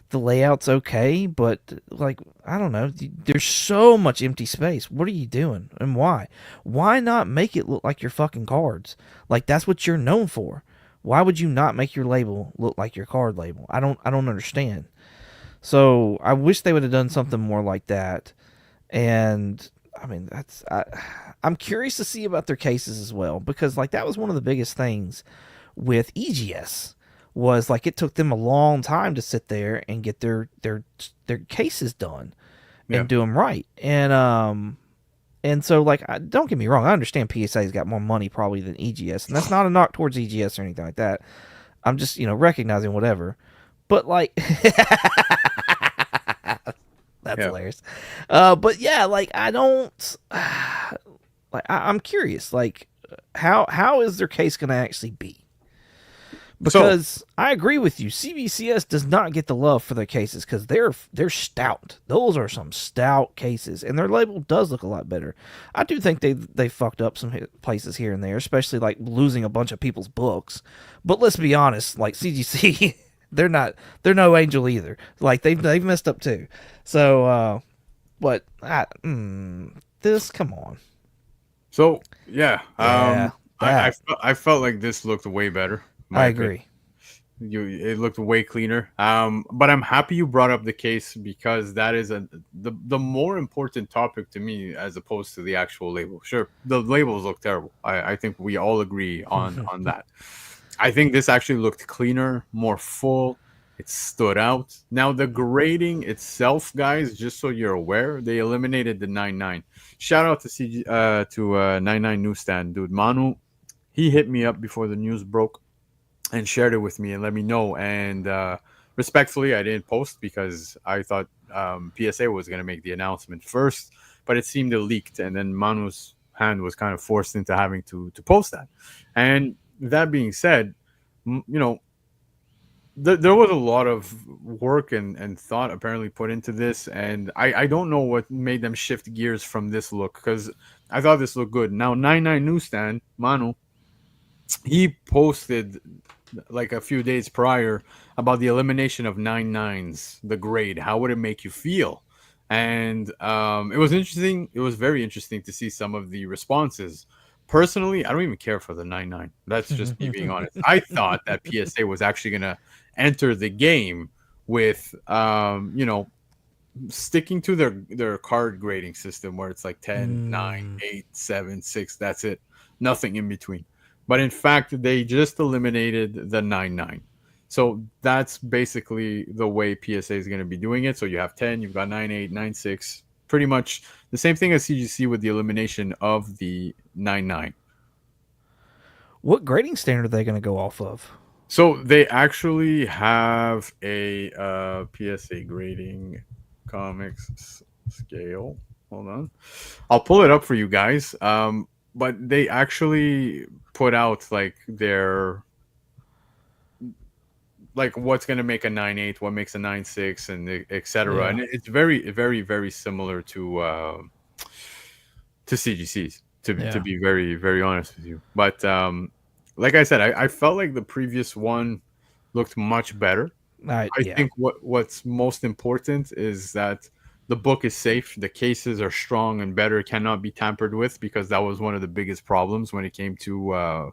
the layout's okay, but like, I don't know. There's so much empty space. What are you doing, and why? Why not make it look like your fucking cards? Like, that's what you're known for. Why would you not make your label look like your card label? I don't understand. So I wish they would have done something more like that. And I mean, I'm curious to see about their cases as well, because like that was one of the biggest things with EGS, was like it took them a long time to sit there and get their cases done Yeah. and do them right. And so like, don't get me wrong, I understand PSA's got more money probably than EGS, and that's not a knock towards EGS or anything like that. I'm just recognizing whatever, but like. That's hilarious. But yeah, like I don't like I'm curious, like how is their case going to actually be? Because I agree with you, CBCS does not get the love for their cases because they're stout. Those are some stout cases, and their label does look a lot better. I do think they fucked up some places here and there, especially like losing a bunch of people's books. But let's be honest, like CGC. They're no angel either. Like they've messed up too. So, but this, come on. So yeah, Yeah, I felt like this looked way better. I agree. It looked way cleaner. But I'm happy you brought up the case, because that is the more important topic to me, as opposed to the actual label. Sure, the labels look terrible. I think we all agree on that. I think this actually looked cleaner, more full. It stood out. Now, the grading itself, guys, just so you're aware, they eliminated the 9.9. Shout out to 9.9 Newsstand, dude. Manu, he hit me up before the news broke and shared it with me and let me know. And respectfully, I didn't post because I thought PSA was going to make the announcement first, but it seemed it leaked, and then Manu's hand was kind of forced into having to post that. And that being said, there was a lot of work and thought apparently put into this, and I don't know what made them shift gears from this look, because I thought this looked good. Now, 9.9 Newsstand, Manu, he posted like a few days prior about the elimination of 9.9s, the grade. How would it make you feel? And it was interesting. It was very interesting to see some of the responses. Personally, I don't even care for the 9.9. That's just me being honest. I thought that PSA was actually going to enter the game with, sticking to their card grading system, where it's like 10, 9, 8, 7, 6. That's it. Nothing in between. But in fact, they just eliminated the 9.9. So that's basically the way PSA is going to be doing it. So you have 10, you've got 9.8, 9.6, pretty much the same thing as CGC with the elimination of the 9.9. What grading standard are they going to go off of? So they actually have a PSA grading comics scale. Hold on, I'll pull it up for you guys. But they actually put out like their like what's going to make a 9.8, what makes a 9.6, and etc. Yeah. And it's very, very, very similar to CGCs. To Yeah. be very, very honest with you, but like I said, I felt like the previous one looked much better. I Yeah. think what's most important is that the book is safe. The cases are strong and better, cannot be tampered with, because that was one of the biggest problems when it came to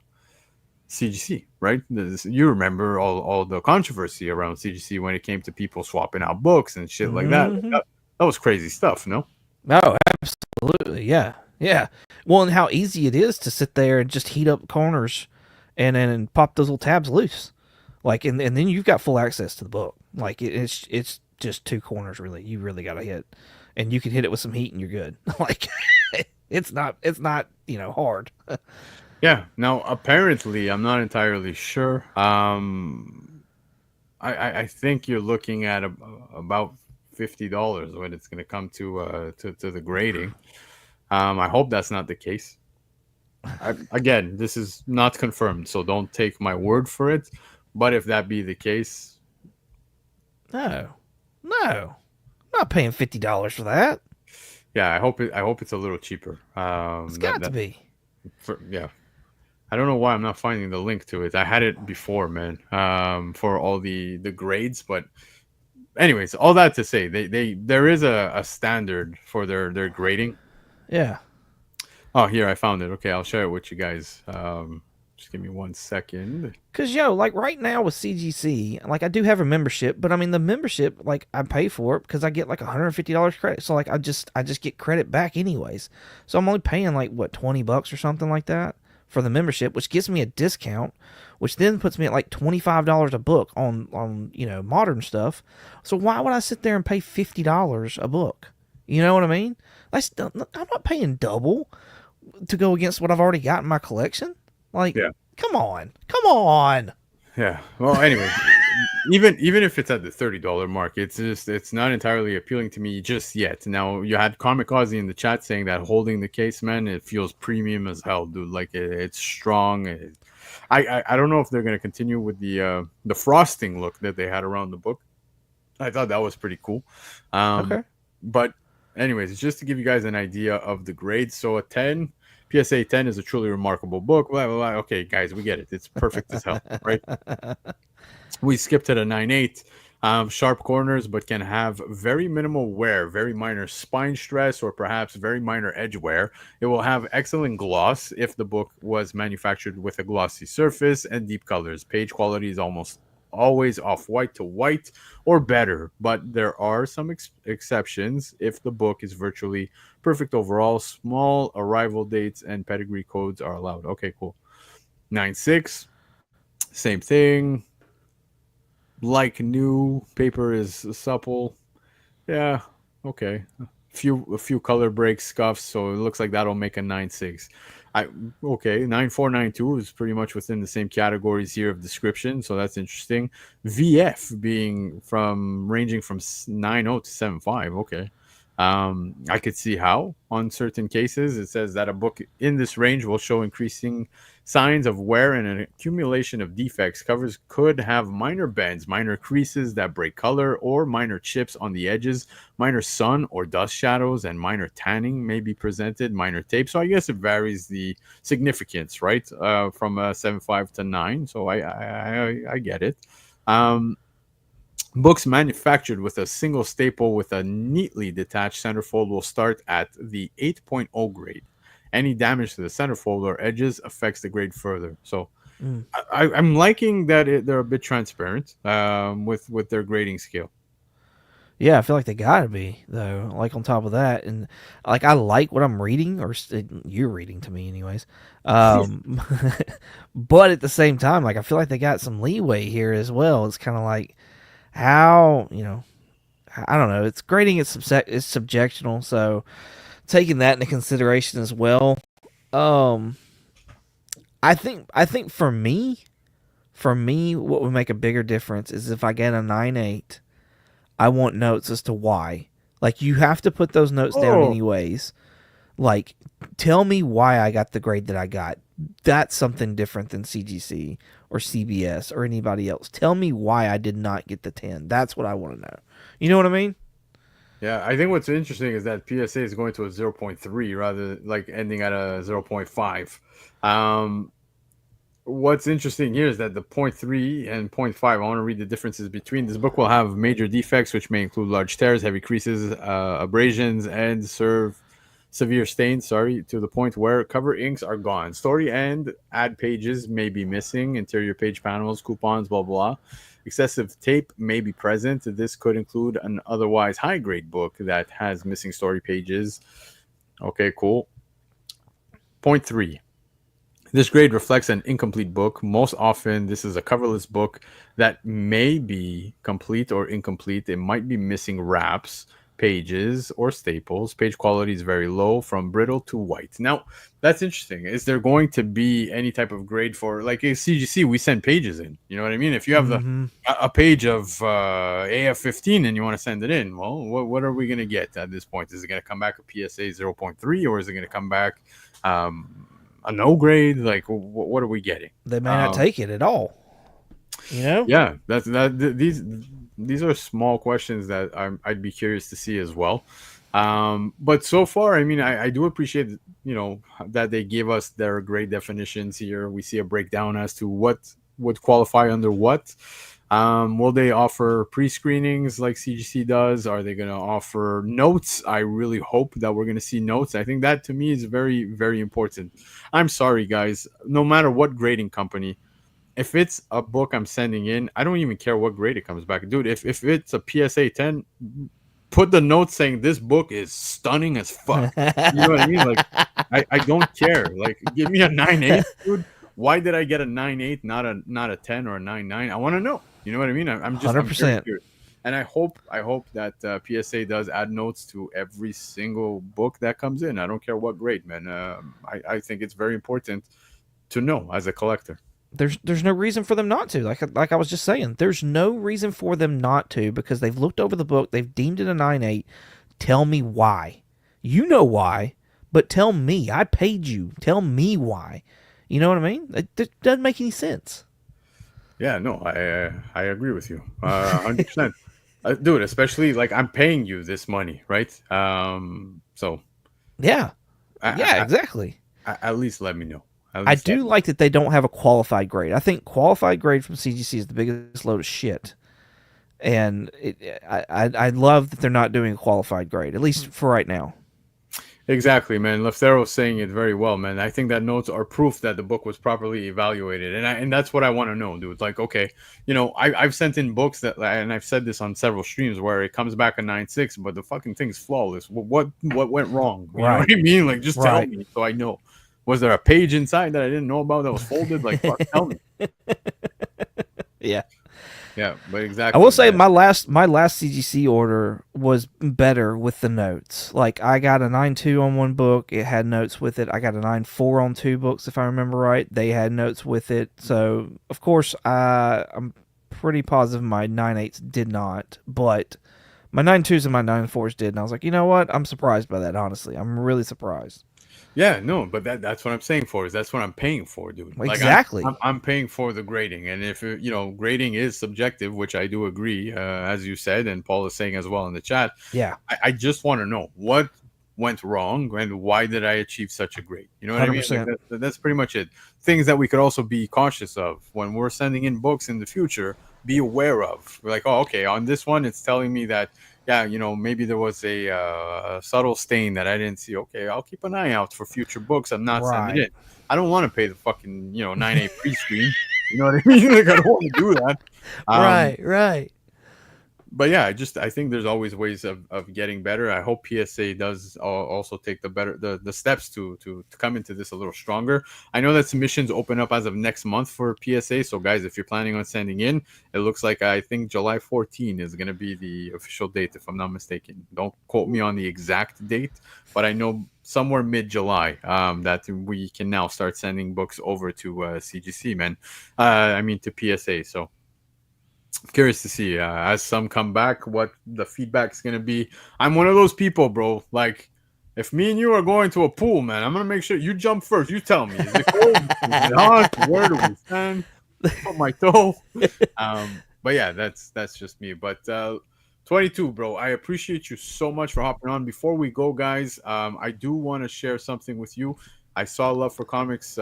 CGC, right? You remember all the controversy around CGC when it came to people swapping out books and shit like that. Hmm. That was crazy stuff, no? Oh, absolutely. Yeah. Yeah. Well, and how easy it is to sit there and just heat up corners and pop those little tabs loose. Like, and then you've got full access to the book. Like, it's just two corners, really. You really got to hit. And you can hit it with some heat and you're good. Like, it's not, hard. Yeah. Now, apparently, I'm not entirely sure. I think you're looking at about $50 when it's going to come to the grading. I hope that's not the case. Again, this is not confirmed, so don't take my word for it. But if that be the case, No. No. I'm not paying $50 for that. yeah, I hope it's a little cheaper. It's got to be. Yeah, I don't know why I'm not finding the link to it. I had it before, man, for all the grades. But anyways, all that to say, there is a standard for their grading. Yeah. Oh, here I found it. Okay, I'll share it with you guys. Just give me 1 second. Cause like right now with CGC, like I do have a membership, but I mean the membership, like I pay for it because I get like $150 credit. So like I just get credit back anyways. So I'm only paying like what $20 or something like that for the membership, which gives me a discount, which then puts me at like $25 a book on modern stuff. So why would I sit there and pay $50 a book? You know what I mean? I'm not paying double to go against what I've already got in my collection. Like, Yeah. come on, come on. Yeah. Well, anyway, even if it's at the $30 mark, it's not entirely appealing to me just yet. Now, you had Comic Ozzy in the chat saying that holding the case, man, it feels premium as hell, dude. Like it's strong. I don't know if they're gonna continue with the frosting look that they had around the book. I thought that was pretty cool. Okay. But anyways, just to give you guys an idea of the grades. So a 10, PSA 10 is a truly remarkable book. Blah, blah, blah. Okay, guys, we get it. It's perfect as hell, right? We skipped to the 9.8. Sharp corners, but can have very minimal wear, very minor spine stress, or perhaps very minor edge wear. It will have excellent gloss if the book was manufactured with a glossy surface and deep colors. Page quality is almost always off-white to white or better, but there are some exceptions if the book is virtually perfect overall. Small arrival dates and pedigree codes are allowed. Okay, cool. 9.6, same thing. Like new, paper is supple. Yeah, okay. A few color breaks, scuffs, so it looks like that'll make a 9.6. Okay, 9.4, 9.2 is pretty much within the same categories here of description, so that's interesting. VF being ranging from 9.0 to 7.5. Okay. I could see how on certain cases it says that a book in this range will show increasing signs of wear and an accumulation of defects. Covers could have minor bends, minor creases that break color, or minor chips on the edges. Minor sun or dust shadows and minor tanning may be presented. Minor tape. So I guess it varies the significance, right? From 7.5 to 9. So I get it. Books manufactured with a single staple with a neatly detached centerfold will start at the 8.0 grade. Any damage to the centerfold or edges affects the grade further. So Mm. I'm liking that they're a bit transparent with their grading scale. Yeah, I feel like they gotta be though. Like on top of that, and like I like what I'm reading, or you're reading to me, anyways. Um, but at the same time, like I feel like they got some leeway here as well. It's kind of like how I don't know. It's grading. It's subjectional, so taking that into consideration as well. Um, I think for me, what would make a bigger difference is if I get a 9.8. I want notes as to why. Like you have to put those notes down Oh, anyways. Like tell me why I got the grade that I got. That's something different than CGC or CBS or anybody else. Tell me why I did not get the 10. That's what I want to know. You know what I mean? yeah. I think what's interesting is that PSA is going to a zero point 0.3 rather like ending at a 0.5. Um, what's interesting here is that the point 0.3 and point 0.5, I want to read the differences between. This book will have major defects, which may include large tears, heavy creases, abrasions, and severe stains, to the point where cover inks are gone. Story and ad pages may be missing, interior page panels, coupons, blah, blah. Excessive tape may be present. This could include an otherwise high grade book that has missing story pages. Okay, cool. Point 3. This grade reflects an incomplete book. Most often, this is a coverless book that may be complete or incomplete. It might be missing wraps, pages, or staples. Page quality is very low, from brittle to white. Now, that's interesting. Is there going to be any type of grade for, like a CGC? We send pages in. You know what I mean? If you have Mm-hmm. a page of AF15 and you want to send it in, well, what are we going to get at this point? Is it going to come back a PSA 0.3, or is it going to come back? Um, a no grade? Like, what are we getting? They may not Um, take it at all. You know? yeah, these are small questions that I'd be curious to see as well. But so far, I mean, I do appreciate that they give us their grade definitions here. We see a breakdown as to what would qualify under what. Will they offer pre-screenings like CGC does? Are they going to offer notes? I really hope that we're going to see notes. I think that to me is very, very important. I'm sorry, guys. No matter what grading company, if it's a book I'm sending in, I don't even care what grade it comes back. Dude, if it's a PSA 10, put the note saying this book is stunning as fuck. You know what I mean? Like, I don't care. Like, give me a 9.8, dude. Why did I get a 9.8, not a 10 or a 9.9? I want to know. You know what I mean? I'm very 100%. curious. And I hope that PSA does add notes to every single book that comes in. I don't care what grade, man. I think it's very important to know as a collector. There's no reason for them not to. Like I was just saying, there's no reason for them not to because they've looked over the book, they've deemed it a 9.8. Tell me why. You know why, but tell me. I paid you. Tell me why. You know what I mean? It doesn't make any sense. Yeah, no, I agree with you, 100%, dude. Especially like I'm paying you this money, right? So Yeah. I, Yeah, I, exactly. at least let me know. At I least let do me. like that they don't have a qualified grade. I think qualified grade from CGC is the biggest load of shit. And I love that they're not doing a qualified grade, at least for right now. Exactly, man. Leftero's saying it very well, man. I think that notes are proof that the book was properly evaluated, and that's what I want to know, dude. Like, okay, I've sent in books that, and I've said this on several streams where it comes back a 9.6, but the fucking thing's flawless. What went wrong? You know what Right. I mean? Like, just tell Right. me so I know. Was there a page inside that I didn't know about that was folded? Like, fuck, tell me. Yeah. Yeah, but I will exactly, say man. my last CGC order was better with the notes. Like I got a 9.2 on one book, it had notes with it. I got a 9.4 on two books, if I remember right. They had notes with it. So of course, I'm pretty positive my 9.8s did not, but my 9.2s and my 9.4s did. And I was like, you know what? I'm surprised by that. Honestly, I'm really surprised. Yeah, no, but that's what I'm saying for is that's what I'm paying for, dude. Like I'm Exactly. I'm paying for the grading, and if grading is subjective, which I do agree, as you said, and Paul is saying as well in the chat. Yeah. I just want to know what went wrong and why did I achieve such a grade. You know what I mean? Like 100%. that's pretty much it. Things that we could also be cautious of when we're sending in books in the future. Be aware of. We're like, oh, okay, on this one, it's telling me that yeah, maybe there was a subtle stain that I didn't see. Okay, I'll keep an eye out for future books. I'm not sending Right. it. I don't want to pay the fucking 9.8 pre-screen. You know what I mean? Like I don't want to do that. Um, Right. Right. But yeah, I think there's always ways of getting better. I hope PSA does also take the steps to come into this a little stronger. I know that submissions open up as of next month for PSA. So guys, if you're planning on sending in, it looks like I think July 14 is going to be the official date, if I'm not mistaken. Don't quote me on the exact date, but I know somewhere mid-July that we can now start sending books over to CGC, man. I mean to PSA. So curious to see as some come back what the feedback's gonna be. I'm one of those people, bro. Like, if me and you are going to a pool, man, I'm gonna make sure you jump first. You tell me, is it cold? Is it hot? Where do we stand? Put my toe. But yeah, that's just me. But 22, bro, I appreciate you so much for hopping on. Before we go, guys, I do want to share something with you. I saw Love for Comics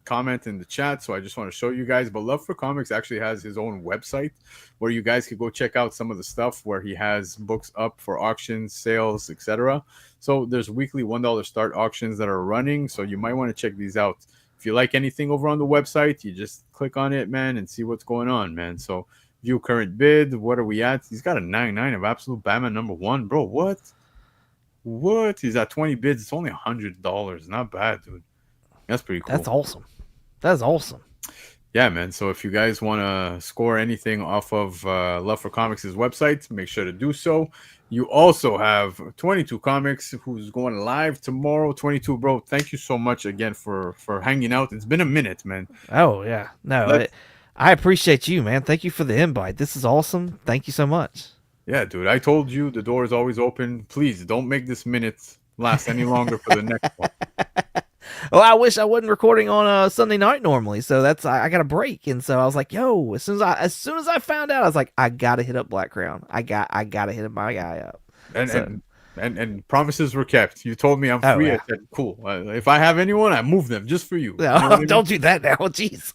comment in the chat, so I just want to show you guys. But Love for Comics actually has his own website where you guys could go check out some of the stuff where he has books up for auctions, sales, etc. So there's weekly $1 start auctions that are running, so you might want to check these out. If you like anything over on the website, you just click on it, man, and see what's going on, man. So view current bid. What are we at? He's got a 99 of Absolute Batman #1, bro. What? He's at 20 bids. It's only $100. Not bad, dude. That's pretty cool. That's awesome. That's awesome. Yeah, man. So if you guys want to score anything off of Love for Comics' website, make sure to do so. You also have 22 Comics, who's going live tomorrow. 22, bro. Thank you so much again for hanging out. It's been a minute, man. Oh yeah, no, I appreciate you, man. Thank you for the invite. This is awesome. Thank you so much. Yeah, dude. I told you the door is always open. Please don't make this minute last any longer for the next one. Well, I wish I wasn't recording on a Sunday night normally, so that's I got a break, and so I was like, "Yo!" As soon as I found out, I was like, "I gotta hit up Black Crown. I gotta hit my guy up." And promises were kept. You told me I'm free. Yeah. I said, cool. If I have anyone, I move them just for you. No, You know what I mean? don't do that now. Jeez.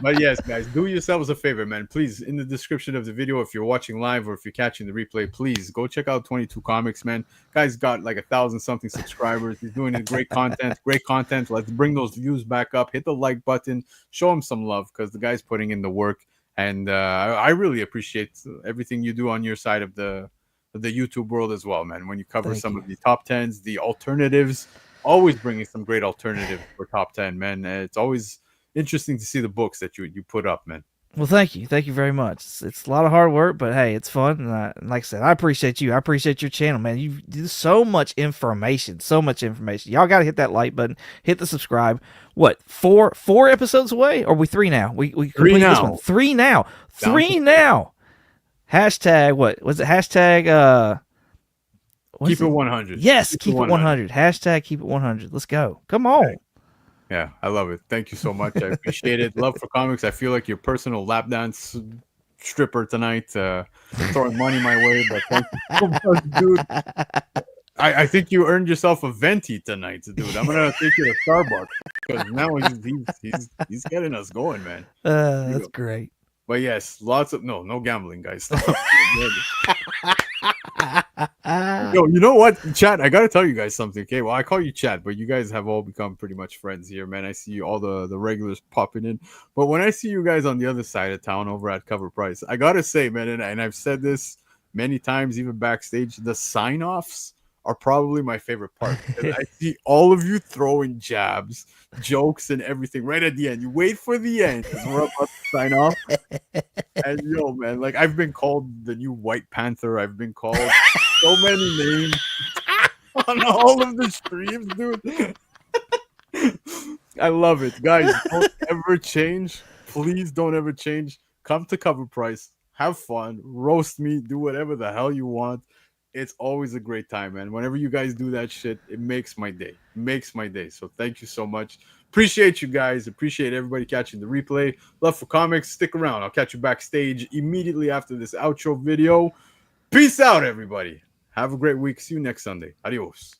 But yes, guys, do yourselves a favor, man. Please, in the description of the video, if you're watching live or if you're catching the replay, please go check out 22 Comics, man. Guy's got like 1,000-something subscribers. He's doing great content, great content. Let's bring those views back up. Hit the like button. Show him some love because the guy's putting in the work. And I really appreciate everything you do on your side of the YouTube world as well, man. When you cover some of the top 10s, the alternatives, always bringing some great alternatives for top 10, man. It's always interesting to see the books that you put up, man. Well, thank you very much. It's a lot of hard work, but hey, it's fun. And like I said, I appreciate you. I appreciate your channel, man. You do so much information. Y'all got to hit that like button, hit the subscribe. What, four episodes away? Or are we 3 now? We Three now. This one. 3 now. 3 now. Hashtag what was it? Hashtag keep it 100. Yes, keep it 100. Hashtag keep it 100. Let's go. Come on. Okay. Yeah, I love it. Thank you so much. I appreciate it. Love for Comics. I feel like your personal lap dance stripper tonight, throwing money my way. But thank you so much, dude. I think you earned yourself a venti tonight, dude. I'm gonna take you to Starbucks because now he's getting us going, man. That's great. But yes, lots of no gambling, guys. Yo, you know what, chat? I gotta tell you guys something. Okay, well, I call you chat, but you guys have all become pretty much friends here, man. I see all the regulars popping in, but when I see you guys on the other side of town over at Covrprice, I gotta say, man, and I've said this many times, even backstage, the sign-offs are probably my favorite part. I see all of you throwing jabs, jokes, and everything right at the end. You wait for the end because we're about to sign off. And yo, man, like I've been called the new White Panther. I've been called so many names on all of the streams, dude. I love it, guys. Don't ever change. Please don't ever change. Come to Covrprice, have fun, roast me, do whatever the hell you want. It's always a great time, man. Whenever you guys do that shit, it makes my day. So thank you so much. Appreciate you guys. Appreciate everybody catching the replay. Love for Comics. Stick around. I'll catch you backstage immediately after this outro video. Peace out, everybody. Have a great week. See you next Sunday. Adios.